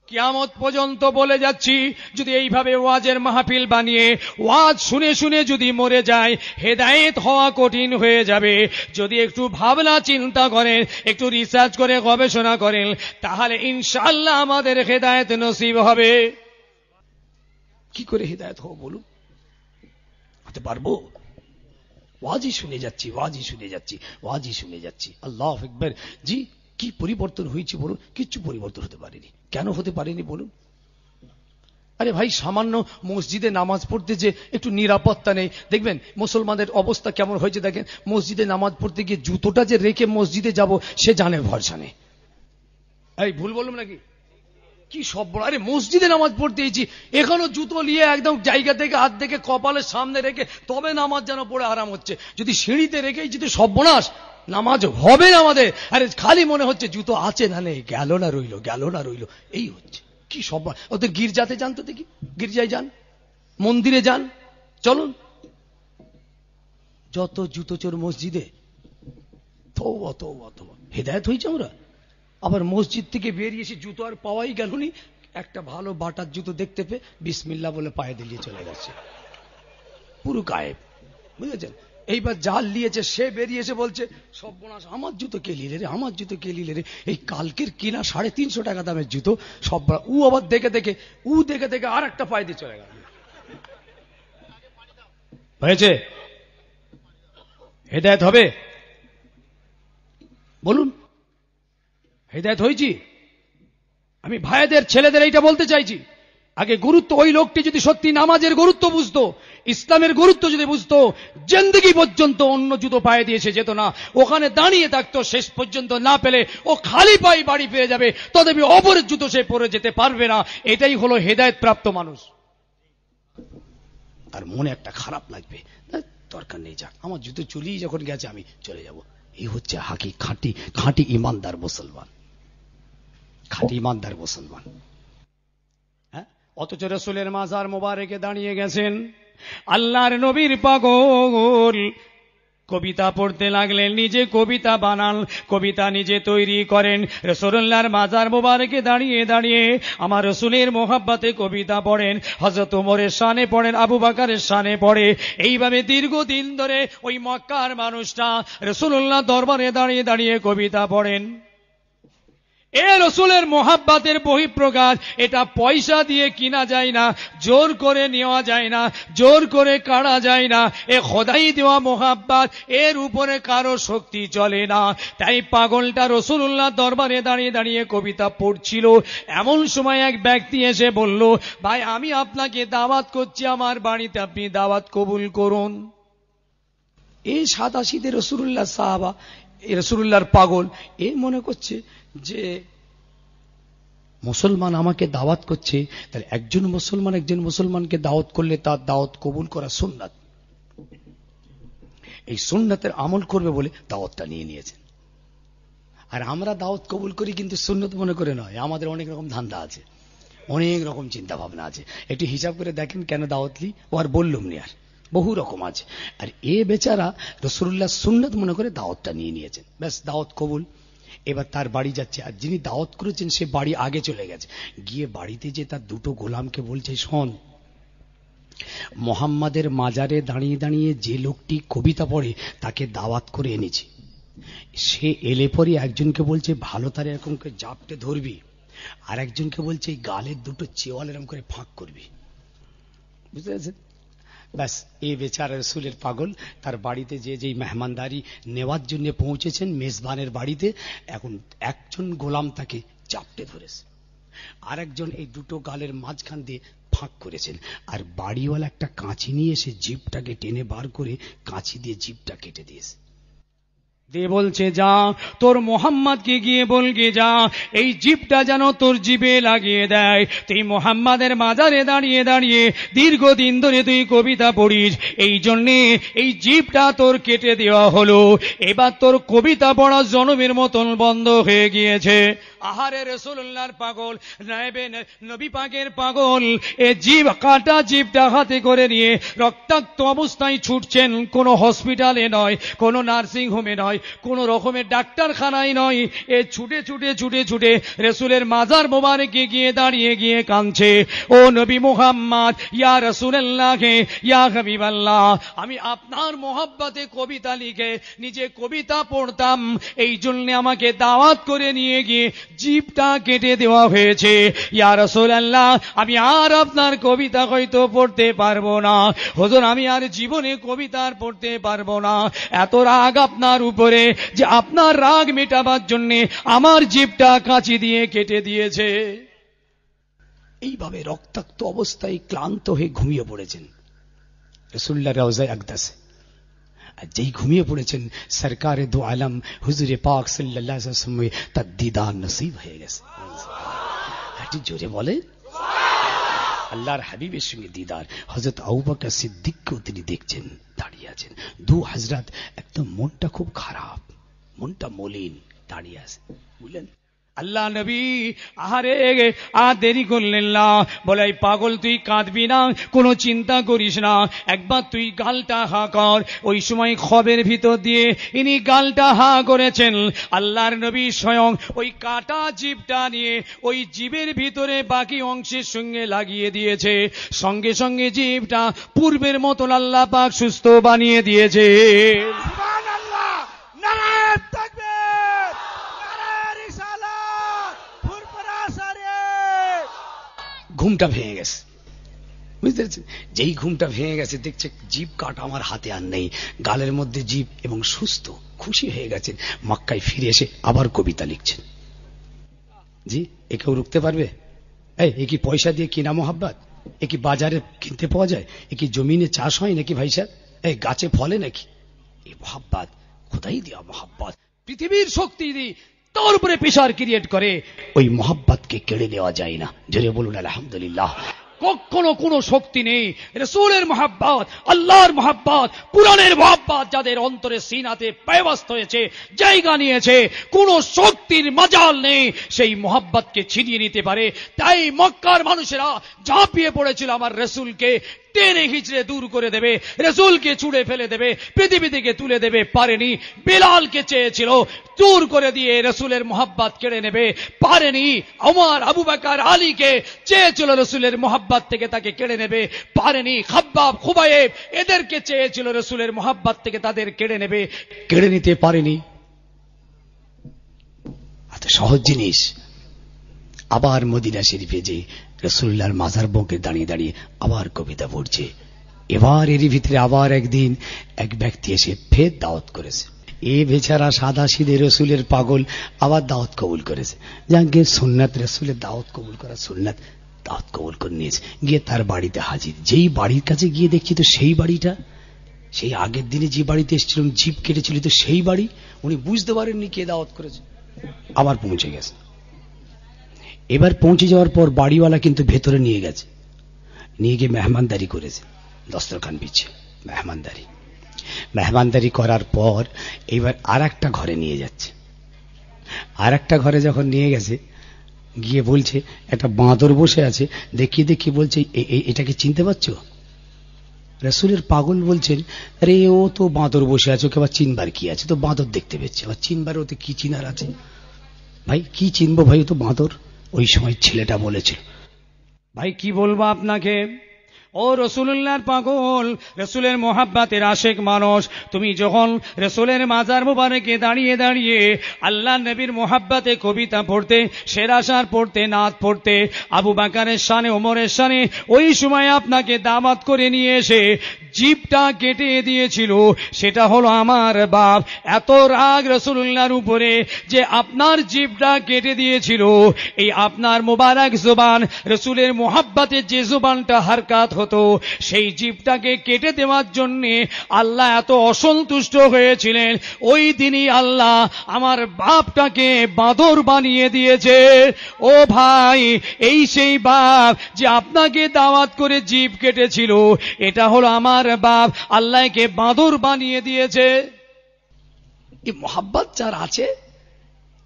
কিয়ামত পর্যন্ত বলে যাচ্ছি, যদি এইভাবে ওয়াজের মাহফিল বানিয়ে ওয়াজ শুনে শুনে যদি মরে যায়, হেদায়েত হওয়া কঠিন হয়ে যাবে। যদি একটু ভাবনা চিন্তা করেন, একটু রিসার্চ করে গবেষণা করেন, তাহলে ইনশাআল্লাহ আমাদের হেদায়েত নসিব হবে। কি করে হেদায়েত হবো বলুন? হতে পারবো? ওয়াজই শুনে যাচ্ছি, ওয়াজই শুনে যাচ্ছি, ওয়াজই শুনে যাচ্ছি। আল্লাহু আকবার। জি, কি পরিবর্তন হয়েছে বলুন? কিচ্ছু পরিবর্তন হতে পারেনি। কেন হতে পারেনি বলুন? আরে ভাই, সামান্য মসজিদে নামাজ পড়তে যে একটু নিরাপত্তা নেই, দেখবেন মুসলমানদের অবস্থা কেমন হয়েছে দেখেন। মসজিদে নামাজ পড়তে গিয়ে জুতোটা যে রেখে মসজিদে যাব, সে জানে ভরসা নেই। এই ভুল বললাম নাকি? কি সব বড়! আরে মসজিদে নামাজ পড়তে এসেছি, এখনো জুতো নিয়ে একদম জায়গা থেকে হাত থেকে কপালের সামনে রেখে তবে নামাজ যেন পড়ে আরাম হচ্ছে। যদি সিঁড়িতে রেখেই যদি সর্বনাশ, নামাজ হবে না আমাদের। আরে খালি মনে হচ্ছে জুতো আছে না নেই, গেল না রইল, গেল না রইল, এই হচ্ছে। কি সব! ওদের গির্জাতে যান তো দেখি, গির্জায় যান, মন্দিরে যান, চলুন। যত জুতো চোর মসজিদে। তওবা তওবা তওবা। হেদায়েত হয়েছে আমরা। আবার মসজিদ থেকে বেরিয়ে এসে জুতো আর পাওয়াই গেল নি, একটা ভালো বাটার জুতো দেখতে পেয়ে বিসমিল্লাহ বলে পায়ে দিলিয়ে চলে গেছে, পুরো গায়েব। বুঝেছেন? এইবার জাল নিয়েছে, সে বেরিয়ে এসে বলছে, সর্বনাশ, আমার জুতো কে নিলে রে, আমার জুতো কে নিলে রে। এই কালকের কিনা 350 টাকা দামের জুতো সব। ও আবার দেখে দেখে আর একটা পায়ে দিয়ে চলে গেল। হয়েছে? হেদায়েত হবে বলুন? হেদায়েত হয়েছি? আমি ভাইদের ছেলেদের এইটা বলতে চাইছি, আগে গুরুত্ব, ওই লোকটি যদি সত্যি নামাজের গুরুত্ব বুঝতো, ইসলামের গুরুত্ব যদি বুঝতো, জিন্দেগি পর্যন্ত অন্য জুতো পায়ে দিয়েছে যেত না, ওখানে দাঁড়িয়ে থাকতো, শেষ পর্যন্ত না পেলে ও খালি পায়ে বাড়ি ফিরে যাবে, তথাপি অপরের জুতো সে পরে যেতে পারবে না। এটাই হলো হেদায়েত প্রাপ্ত মানুষ। আর মনে একটা খারাপ লাগবে, দরকার নেই, যাক, আমার জুতো চুলিয়ে যখন গেছে আমি চলে যাব। এই হচ্ছে হাকি খাঁটি খাঁটি ইমানদার মুসলমান, খাঁটি ইমানদার মুসলমান। হ্যাঁ, অথচ রাসূলের মাজার মোবারকে দাঁড়িয়ে গেছেন আল্লাহর নবীর পাগল, কবিতা পড়তে লাগলেন, নিজে কবিতা বানান, কবিতা নিজে তৈরি করেন। রাসূলুল্লাহর মাজার মোবারকে দাঁড়িয়ে দাঁড়িয়ে আমার রাসূলের মোহাব্বতে কবিতা পড়েন, হযরত ওমরের শানে পড়েন, আবু বকরের শানে পড়ে। এইভাবে দীর্ঘদিন ধরে ওই মক্কার মানুষটা রাসূলুল্লাহ দরবারে দাঁড়িয়ে দাঁড়িয়ে কবিতা পড়েন। এ রাসূলের মোহাব্বতের বহিঃপ্রকাশ, এটা পয়সা দিয়ে কিনা যায় না, জোর করে নেওয়া যায় না, জোর করে কাড়া যায় না। এ খোদাই দেওয়া মোহাব্বত, এর উপরে কারো শক্তি চলে না। তাই পাগলটা রাসূলুল্লাহ দরবারে দাঁড়িয়ে দাঁড়িয়ে কবিতা পড়ছিল। এমন সময় এক ব্যক্তি এসে বলল, ভাই, আমি আপনাকে দাওয়াত করছি, আমার বাড়িতে আপনি দাওয়াত কবুল করুন। এই সাদাসিধে রাসূলুল্লাহ সাহাবা, রাসূলুল্লাহর পাগল, এ মনে করছে যে মুসলমান আমাকে দাওয়াত করছে, তাহলে একজন মুসলমানকে দাওয়াত করলে তার দাওয়াত কবুল করা সুন্নাত, এই সুন্নাতের আমল করবে বলে দাওয়াতটা নিয়ে নিয়েছেন। আর আমরা দাওয়াত কবুল করি কিন্তু সুন্নত মনে করে নয়। আমাদের অনেক রকম ধান্দা আছে, অনেক রকম চিন্তা ভাবনা আছে। একটু হিসাব করে দেখেন কেন দাওয়াত লি, ও আর বললুম নি, আর বহু রকম আছে। আর এ বেচারা রাসূলুল্লাহ সুন্নত মনে করে দাওয়াতটা নিয়ে নিয়েছেন, ব্যাস দাওয়াত কবুল। এবার তার বাড়ি যাচ্ছে, আর যিনি দাওয়াত করেছেন সে বাড়ি আগে চলে গেছে। গিয়ে বাড়িতে যে তার দুটো গোলামকে বলছে, শোন, মোহাম্মদের মাজারে দাঁড়িয়ে দাঁড়িয়ে যে লোকটি কবিতা পড়ে তাকে দাওয়াত করে এনেছি। সে এলে পরে একজনকে বলছে ভালো তার এরকম করে জাপটে ধরবি, আর একজনকে বলছে এই গালের দুটো চেওয়াল এরকম করে ফাঁক করবি। বুঝতে পারছেন? ব্যাস, এই বেচারা রাসূলের পাগল তার বাড়িতে যেই মেহমানদারি নেওয়ার জন্য পৌঁছেছেন মেজবানের বাড়িতে, এখন একজন গোলাম তাকে চাপটে ধরেছে, আর একজন এই দুটো গালের মাঝখান দিয়ে ফাঁক করেছেন। আর বাড়িওয়ালা একটা কাঁচি নিয়ে এসে জিভটাকে টেনে বার করে কাঁচি দিয়ে জিভটা কেটে দিয়েছে। দে বলছে যা তোর মোহাম্মদকে গিয়ে বলগে যা এই জিভটা যেন তোর জিভে লাগিয়ে দেয়। তুই মোহাম্মদের মাজারে দাঁড়িয়ে দাঁড়িয়ে দীর্ঘদিন ধরে তুই কবিতা পড়িস, এই জন্যে এই জিভটা তোর কেটে দেওয়া হলো। এবার তোর কবিতা পড়া জনমের মতন বন্ধ হয়ে গিয়েছে। আহারে রাসূলুল্লাহর পাগল, নায়েবে নবী পাকের পাগল, এ জিভ কাটা জিভটা হাতে করে নিয়ে রক্তাক্ত অবস্থায় ছুটছেন। কোন হসপিটালে নয়, কোন নার্সিং হোমে নয়, কোন রকমের ডাক্তারখানায় নয়, এ ছুটে ছুটে ছুটে ছুটে রাসূলের মাজার মোবারকে গিয়ে দাঁড়িয়ে গিয়ে কাঁদছে। ও নবী মুহাম্মদ, ইয়া রাসূলুল্লাহ, ইয়া হাবিবাল্লাহ, আমি আপনার মোহাব্বতে কবিতা লিখে নিজে কবিতা পড়তাম, এই জন্য আমাকে দাওয়াত করে নিয়ে গিয়ে জিভটা কেটে দেওয়া হয়েছে। ইয়া রাসূলুল্লাহ, আমি আর আপনার কবিতা হয়তো পড়তে পারবো না হুজুর, আমি আর জীবনে কবিতা আর পড়তে পারবো না। এত রাগ আপনার উপরে যে আপনার রাগ মেটাবার জন্য আমার জিভটা কাঁচি দিয়ে কেটে দিয়েছে। এইভাবে রক্তাক্ত অবস্থায় ক্লান্ত হয়ে ঘুমিয়ে পড়েছেন রাসূলুল্লাহ রওজায়ে আকদাসে। আর যেই ঘুমিয়ে পড়েছেন সরকারে দো আলম হুজুরে পাক সাল্লাল্লাহু আলাইহি ওয়াসাল্লাম তার দিদার নসিব হয়ে গেছে। একটু জোরে বলে আল্লাহর হাবিবের সঙ্গে দিদার। হযরত আবু বকর সিদ্দিককেও তিনি দেখছেন দাঁড়িয়ে আছেন। দু হযরত একদম মনটা খুব খারাপ, মনটা মলিন দাঁড়িয়ে আছে। বুঝলেন আল্লাহ নবী আহারে আর দেরি করলেন না, বলে পাগল তুই কাঁদবি না, কোনো চিন্তা করিস না, একবার তুই গালটা হা কর। ওই সময় খবের ভিতর দিয়ে ইনি গালটা হা করেছেন। আল্লাহর নবী স্বয়ং ওই কাটা জিভটা নিয়ে ওই জিভের ভিতরে বাকি অংশের সঙ্গে লাগিয়ে দিয়েছে। সঙ্গে সঙ্গে জিভটা পূর্বের মতন আল্লাহ পাক সুস্থ বানিয়ে দিয়েছে। সুবহানাল্লাহ, নারায়ে তাকবীর, নারায়ে রিসালাত, ফুরফুরা শরীফ। ঘুমটা ভেঙে গেছে, বুঝতে পেরেছেন? যেই ঘুমটা ভেঙে গেছে দেখছে জিভ কাটা আমার হাতে আর নেই, গালের মধ্যে জিভ এবং সুস্থ, খুশি হয়ে গেছেন। মক্কায় ফিরে এসে আবার কবিতা লিখছেন। জি, এ কেউ রুখতে পারবে? এ কি পয়সা দিয়ে কিনা মোহাব্বত? এ কি বাজারে কিনতে পাওয়া যায়? এ কি জমিনে চাষ হয় নাকি ভাই সাহেব? এই গাছে ফলে নাকি? এই মোহাব্বত খোদাই দেওয়া মোহাব্বত, পৃথিবীর শক্তি দিয়ে তোর উপরে প্রেসার ক্রিয়েট করে, ওই মোহাব্বতকে কেড়ে নেওয়া যায় না। জোরে বলুন আলহামদুলিল্লাহ। কখনো কোনো শক্তি নেই। রাসূলের মহব্বত, আল্লাহর মহব্বত, কুরআনের মহব্বত যাদের অন্তরে সিনাতে পেবস্ত হয়েছে, জায়গা নিয়েছে, কোনো শক্তির মাজাল নেই সেই মহব্বতকে ছিনিয়ে নিতে পারে। তাই মক্কার মানুষেরা ঝাঁপিয়ে পড়েছিল আমার রাসূলকে টেনে হিচড়ে দূর করে দেবে, রাসূলকে ছুঁড়ে ফেলে দেবে, পৃথিবী থেকে তুলে দেবে, পারেনি। বেলালকে চেয়েছিল দূর করে দিয়ে রাসূলের মহব্বত কেড়ে নেবে, পারেনি। ওমর, আবু বকর, আলীকে চেয়েছিল রাসূলের মহব্বত থেকে তাকে কেড়ে নেবে, পারেনি। খাব্বাব, খুবাইব এদেরকে চেয়েছিল রাসূলের মহব্বত থেকে তাদের কেড়ে নেবে, কেড়ে নিতে পারেনি। এত সহজ জিনিস। আবার মদিনা শরীফে যে রাসূলুল্লাহর মাজার বকে দাঁড়িয়ে দাঁড়িয়ে আবার কবিতা পড়ছে। এবার এরই ভিতরে আবার একদিন এক ব্যক্তি এসে ফের দাওয়াত করেছে। এ বেচারা সাদা সিধে রসুলের পাগল আবার দাওয়াত কবুল করেছে। যাকে সুন্নাত, রসুলের দাওয়াত কবুল করা সুন্নাত, দাওয়াত কবুল করে নিয়েছে। গিয়ে তার বাড়িতে হাজির। যেই বাড়ির কাছে গিয়ে দেখছি তো সেই বাড়িটা, সেই আগের দিনে যে বাড়িতে এসেছিলাম জিভ কেটেছিল তো সেই বাড়ি। উনি বুঝতে পারেননি কে দাওয়াত করেছে। আবার পৌঁছে গেছে। এবার পৌঁছে যাওয়ার পর বাড়িওয়ালা কিন্তু ভেতরে নিয়ে গেছে, নিয়ে গিয়ে মেহমানদারি করেছে, দস্তরখান বিছে মেহমানদারি করার পর এইবার আর একটা ঘরে নিয়ে যাচ্ছে। আর একটা ঘরে যখন নিয়ে গেছে, গিয়ে বলছে একটা বাঁদর বসে আছে, দেখিয়ে দেখিয়ে বলছে এটাকে চিনতে পারছো? রাসূলের পাগল বলছেন, আরে ও তো বাঁদর বসে আছে, ওকে আবার চিনবার কি আছে? তো বাঁদর দেখতে পেয়েছে, আবার চিনবার ওতে কি চিনার আছে? ভাই কি চিনবো ভাই, ও তো বাঁদর। ওই সময় ছেলেটা বলেছিল, ভাই কি বলবো আপনাকে, ও রাসূলুল্লাহর পাগল, রাসূলের মহব্বতের আশেক মানুষ, তুমি যখন রাসূলের মাজার মুবারকে দাঁড়িয়ে দাঁড়িয়ে আল্লাহ নবীর মহব্বতে কবিতা পড়তে, শেরাশার পড়তে, নাত পড়তে, আবু বকরের শানে, ওমরের শানে, ওই সময় আপনাকে দাওয়াত করে নিয়ে এসে জিভটা কেটে দিয়েছিল, সেটা হলো আমার বাপ। এত রাগ রাসূলুল্লাহর উপরে যে আপনার জিভটা কেটে দিয়েছিল, এই আপনার মোবারক জবান, রাসূলের মহব্বতে যে জবানটা হারকাত হতো, সেই জীবটাকে কেটে দেওয়ার জন্যে আল্লাহ এত অসন্তুষ্ট হয়েছিলেন, ওই দিনই আল্লাহ আমার বাপটাকে বাঁদর বানিয়ে দিয়েছে। ও ভাই, এই সেই বাপ যে আপনাকে দাওয়াত করে জীব কেটেছিল, এটা হলো আমার বাপ, আল্লাহকে বাঁদর বানিয়ে দিয়েছে। এই মোহাব্বত যার আছে,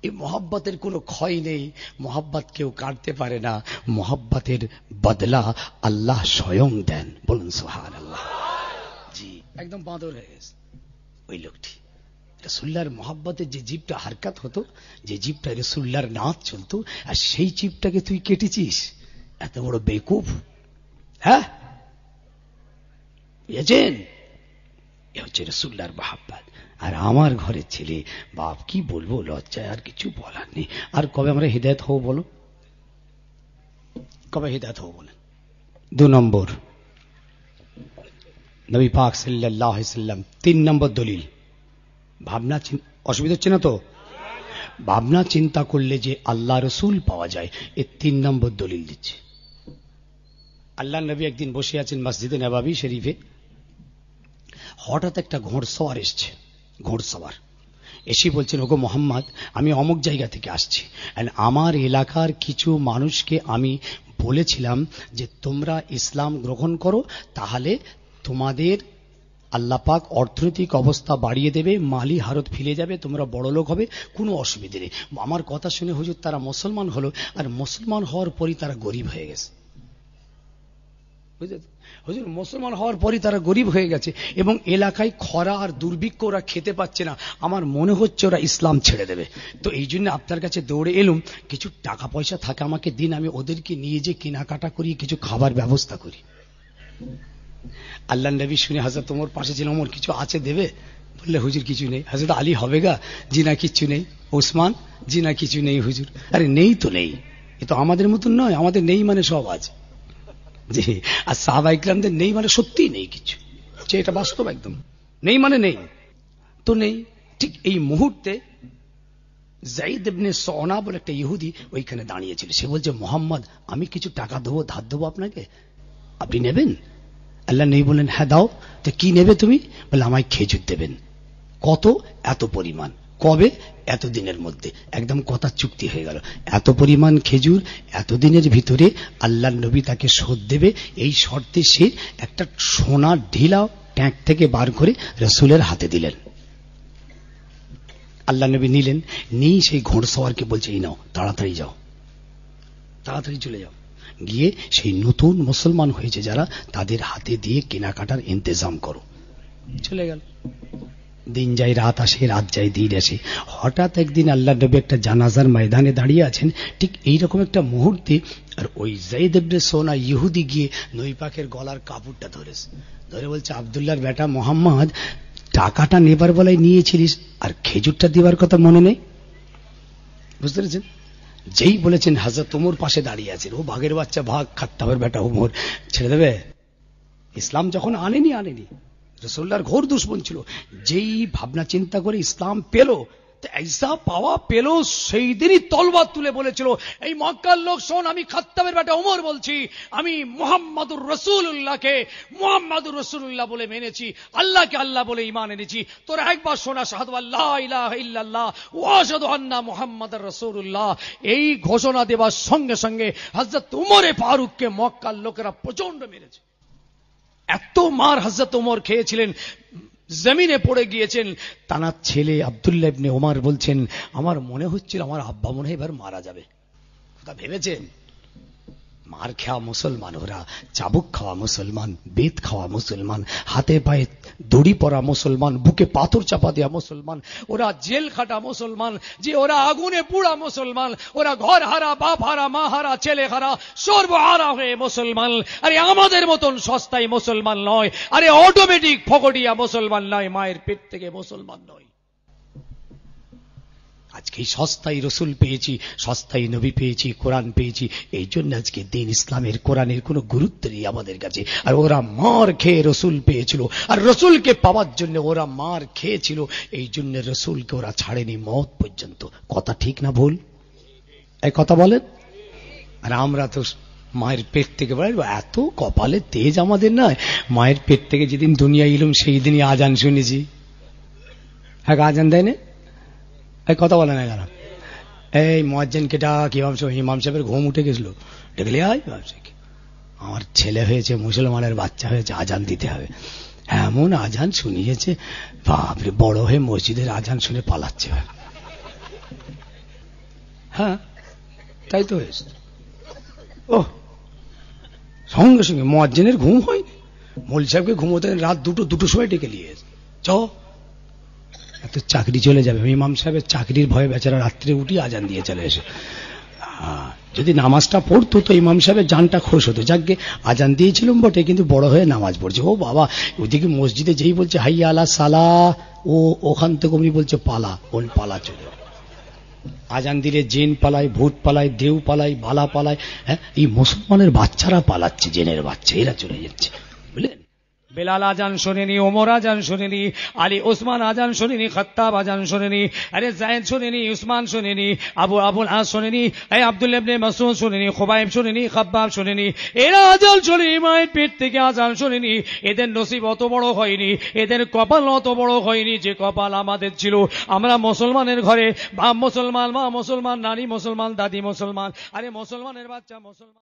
এই মোহাব্বতের কোনো ক্ষয় নেই, মোহাব্বত কেউ কাটতে পারে না। মোহাব্বতের বদলা আল্লাহ স্বয়ং দেন, বলুন সুবহানাল্লাহ। জি, একদম বাঁদর হয়ে গেছে ওই লোকটি। রাসূলুল্লাহর মোহাব্বতের যে জীবটা হারকাত হতো, যে জীবটা রাসূলুল্লাহর নাচ চলতো, আর সেই জীবটাকে তুই কেটেছিস, এত বড় বেকুফ। হ্যাঁ, বুঝেছেন? এ হচ্ছে রাসূলুল্লাহর মোহাব্বত। আর আমার ঘরের ছেলে, বাপ কি বলবো, লজ্জায় আর কিছু বলার নেই। আর কবে আমরা হিদায়াত হব বলো, কবে হিদায়াত হব বলেন? 2 নম্বর, নবী পাক সাল্লাল্লাহু আলাইহি সাল্লাম। 3 নম্বর দলিল, ভাবনা, অসুবিধা হচ্ছে না তো? ভাবনা চিন্তা করলে যে আল্লাহ রসুল পাওয়া যায়, এ 3 নম্বর দলিল দিচ্ছে। আল্লাহ নবী একদিন বসে আছেন মসজিদে নববী শরীফে, হঠাৎ একটা ঘোড়সওয়ার এসছে। ঘোড়সওয়ার এসে বলছেন, ওগো মোহাম্মদ, আমি অমুক জায়গা থেকে আসছি, আমার এলাকার কিছু মানুষকে আমি বলেছিলাম যে তোমরা ইসলাম গ্রহণ করো, তাহলে তোমাদের আল্লাহ পাক অর্থনৈতিক অবস্থা বাড়িয়ে দেবে, মালি হারত ফিরে যাবে, তোমরা বড় লোক হবে, কোনো অসুবিধে নেই। আমার কথা শুনে হুজুর তারা মুসলমান হলো, আর মুসলমান হওয়ার পরই তারা গরিব হয়ে গেছে। বুঝলেন হুজুর, মুসলমান হওয়ার পরই তারা গরিব হয়ে গেছে, এবং এলাকায় খরা আর দুর্ভিক্ষ ওরা খেতে পাচ্ছে না। আমার মনে হচ্ছে ওরা ইসলাম ছেড়ে দেবে। তো এই জন্য আপনার কাছে দৌড়ে এলুম, কিছু টাকা পয়সা থাকে আমাকে দিন, আমি ওদেরকে নিয়ে যে কেনাকাটা করি, কিছু খাবার ব্যবস্থা করি। আল্লাহ নবী শুনে হযরত ওমর পাশে ছিল, ওমর কিছু আছে দেবে? বললে, হুজুর কিছু নেই। হযরত আলী, হবে গা? জি না, কিচ্ছু নেই। ওসমান, জি না, কিছু নেই হুজুর। আরে নেই তো নেই, এ তো আমাদের মতন নয়, আমাদের নেই মানে সব আছে। জি, আর সাহাবা ইকরামদের নেই মানে সত্যিই নেই কিছু, এটা বাস্তব, একদম নেই মানে নেই তো নেই। ঠিক এই মুহূর্তে যায়েদ ইবনে সওনা বলে একটা ইহুদি ওইখানে দাঁড়িয়েছিল। সে বলছে, মোহাম্মদ, আমি কিছু টাকা দেবো, ধার দেবো আপনাকে, আপনি নেবেন? আল্লাহ নবী বললেন, হ্যাঁ দাও। তো কি নেবে তুমি? বলে, আমায় খেজুর দেবেন। কত? এত পরিমাণ। কবে? এতদিনের মধ্যে। একদম কথা চুক্তি হয়ে গেল। এত পরিমাণ খেজুর এতদিনের ভিতরে আল্লাহ নবী তাকে শোধ দেবে, এই শর্তে সে একটা সোনার ঢিলা ট্যাঙ্ক থেকে বার করে রাসূলের হাতে দিলেন। আল্লাহ নবী নিলেন, নিয়ে সেই ঘোড়সওয়ারকে বলছে, এই নাও, তাড়াতাড়ি যাও, তাড়াতাড়ি চলে যাও, গিয়ে সেই নতুন মুসলমান হয়েছে যারা, তাদের হাতে দিয়ে কেনাকাটার ইন্তজাম করো। চলে গেল। দিন যায় রাত আসে, রাত যায় দিন আসে। হঠাৎ একদিন আল্লাহ নবী একটা জানাজার ময়দানে দাঁড়িয়ে আছেন, ঠিক এইরকম একটা মুহূর্তে, আর ওই যায়েদ ইবনে সওনা ইহুদি গিয়ে নবী পাকের গলার কাপড়টা ধরেছে, ধরে বলছে, আব্দুল্লাহর বেটা মোহাম্মদ, টাকাটা নেবার বেলায় নিয়েছিলিস, আর খেজুরটা দেবার কথা মনে নেই? বুঝতে পেরেছেন? যেই বলেছেন, হযরত ওমর পাশে দাঁড়িয়ে আছেন, ও ভাগের বাচ্চা ভাগ, খাত্তাবের বেটা ওমর ছেড়ে দেবে? ইসলাম যখন আনেনি রাসূলুল্লাহর ঘোর দুশমন ছিল। যেই ভাবনা চিন্তা করে ইসলাম পেল, ऐसा পাওয়া পেল, সেই দিনই তলবার তুলে বলেছিল, এই মক্কার লোক শোন, আমি খাত্তাবের বেটা ওমর বলছি, আমি মুহাম্মাদুর রাসূলুল্লাহকে মুহাম্মাদুর রাসূলুল্লাহ বলে মেনেছি, আল্লাহকে আল্লাহ বলে ঈমান এনেছি। তোরা একবার শোনা, শাহাদু আল্লা ইলাহা ইল্লাল্লাহ ওয়া আশহাদু আন্না মুহাম্মাদার রাসূলুল্লাহ। এই ঘোষণা দেওয়ার সঙ্গে সঙ্গে হযরত উমরে ফারুককে মক্কার লোকেরা প্রচন্ড মেরেছে। এত মার হযরত ওমর খেয়েছিলেন, জমিনে পড়ে গিয়েছেন। তানার ছেলে আব্দুল্লাহ ইবনে ওমর বলছেন, আমার মনে হচ্ছিল আমার আব্বা মনে হয় এবার মারা যাবে। তা ভেবেছেন, মার খাওয়া মুসলমান ওরা, চাবুক খাওয়া মুসলমান, বেত খাওয়া মুসলমান, হাতে পায়ে দড়ি পরা মুসলমান, বুকে পাথর চাপা দেওয়া মুসলমান, ওরা জেল খাটা মুসলমান, যে ওরা আগুনে পুড়া মুসলমান, ওরা ঘর হারা, বাপ হারা, মা হারা, ছেলে হারা, সর্বহারা হয়ে মুসলমান। আরে আমাদের মতন সস্তায় মুসলমান নয়, আরে অটোমেটিক ফকটিয়া মুসলমান নয়, মায়ের পেট থেকে মুসলমান নয়। আজকে সস্তায় রসুল পেয়েছি, সস্তায় নবী পেয়েছি, কোরআন পেয়েছি, এই জন্য আজকে দিন ইসলামের কোরআনের কোনো গুরুত্ব নেই আমাদের কাছে। আর ওরা মার খেয়ে রসুল পেয়েছিল, আর রসুলকে পাওয়ার জন্য ওরা মার খেয়েছিল, এই জন্য রসুলকে ওরা ছাড়েনি মওত পর্যন্ত। কথা ঠিক না ভুল? এই কথা বলেন? আর আমরা তো মায়ের পেট থেকে বেরোবো, এত কপালে তেজ আমাদের নয়। মায়ের পেট থেকে যেদিন দুনিয়া এলুম সেই দিনই আজান শুনেছি। হ্যাঁ, আজান দেয় না, এই কথা বলে না কেন? এই মুয়াজ্জিনকে ডাক, ইমাম সাহেবের ঘুম উঠে গেছিল, ডেকে আয় আমার ছেলে হয়েছে, মুসলমানের বাচ্চা হয়েছে, আজান দিতে হবে। এমন আজান শুনিয়েছে, বাপরে, বড় হয়ে মসজিদের আজান শুনে পালাচ্ছে। হ্যাঁ, তাই তো হয়েছে। ও সঙ্গে সঙ্গে মুয়াজ্জিনের ঘুম হয়নি, মৌল সাহেবকে ঘুমোতে রাত দুটোর সময় ডেকে নিয়ে চ, এত চাকরি চলে যাবে। ইমাম সাহেবের চাকরির ভয়ে বেচারা রাত্রে উঠি আজান দিয়ে চলে এসে। যদি নামাজটা পড়তো তো ইমাম সাহেবের জানটা খোশ হতো। যাকে আজান দিয়েছিলাম বটে, কিন্তু বড় হয়ে নামাজ পড়ছে। ও বাবা, ওদিকে মসজিদে যেই বলছে হাইয়া আলা সালা, ও ওখান থেকে উনি বলছে পালা, ওন পালা চলে। আজান দিলে জিন পালায়, ভূত পালায়, দেউ পালায়, বালা পালায়। হ্যাঁ, এই মুসলমানের বাচ্চারা পালাচ্ছে, জেনের বাচ্চা, এরা চলে যাচ্ছে, বুঝলেন? বেলাল আজান শোনেনি, ওমর আজান শোনেনি, আলী ওসমান আজান শোনেনি, খাত্তাব আজান শোনেনি, আরে জায়েদ শোনেনি, উসমান শোনেনি, আবুল আস শোনেনি, এই আব্দুল্লাহ ইবনে মাসউদ শোনেনি, খুবাইব শোনেনি, খাব্বাব শোনেনি। এরা আজান শোনেনি, মায়ের পেট থেকে আজান শোনেনি। এদের নসিব অত বড় হয়নি, এদের কপাল অত বড় হয়নি যে কপাল আমাদের ছিল। আমরা মুসলমানের ঘরে, বাপ মুসলমান, মা মুসলমান, নানি মুসলমান, দাদি মুসলমান, আরে মুসলমানের বাচ্চা মুসলমান।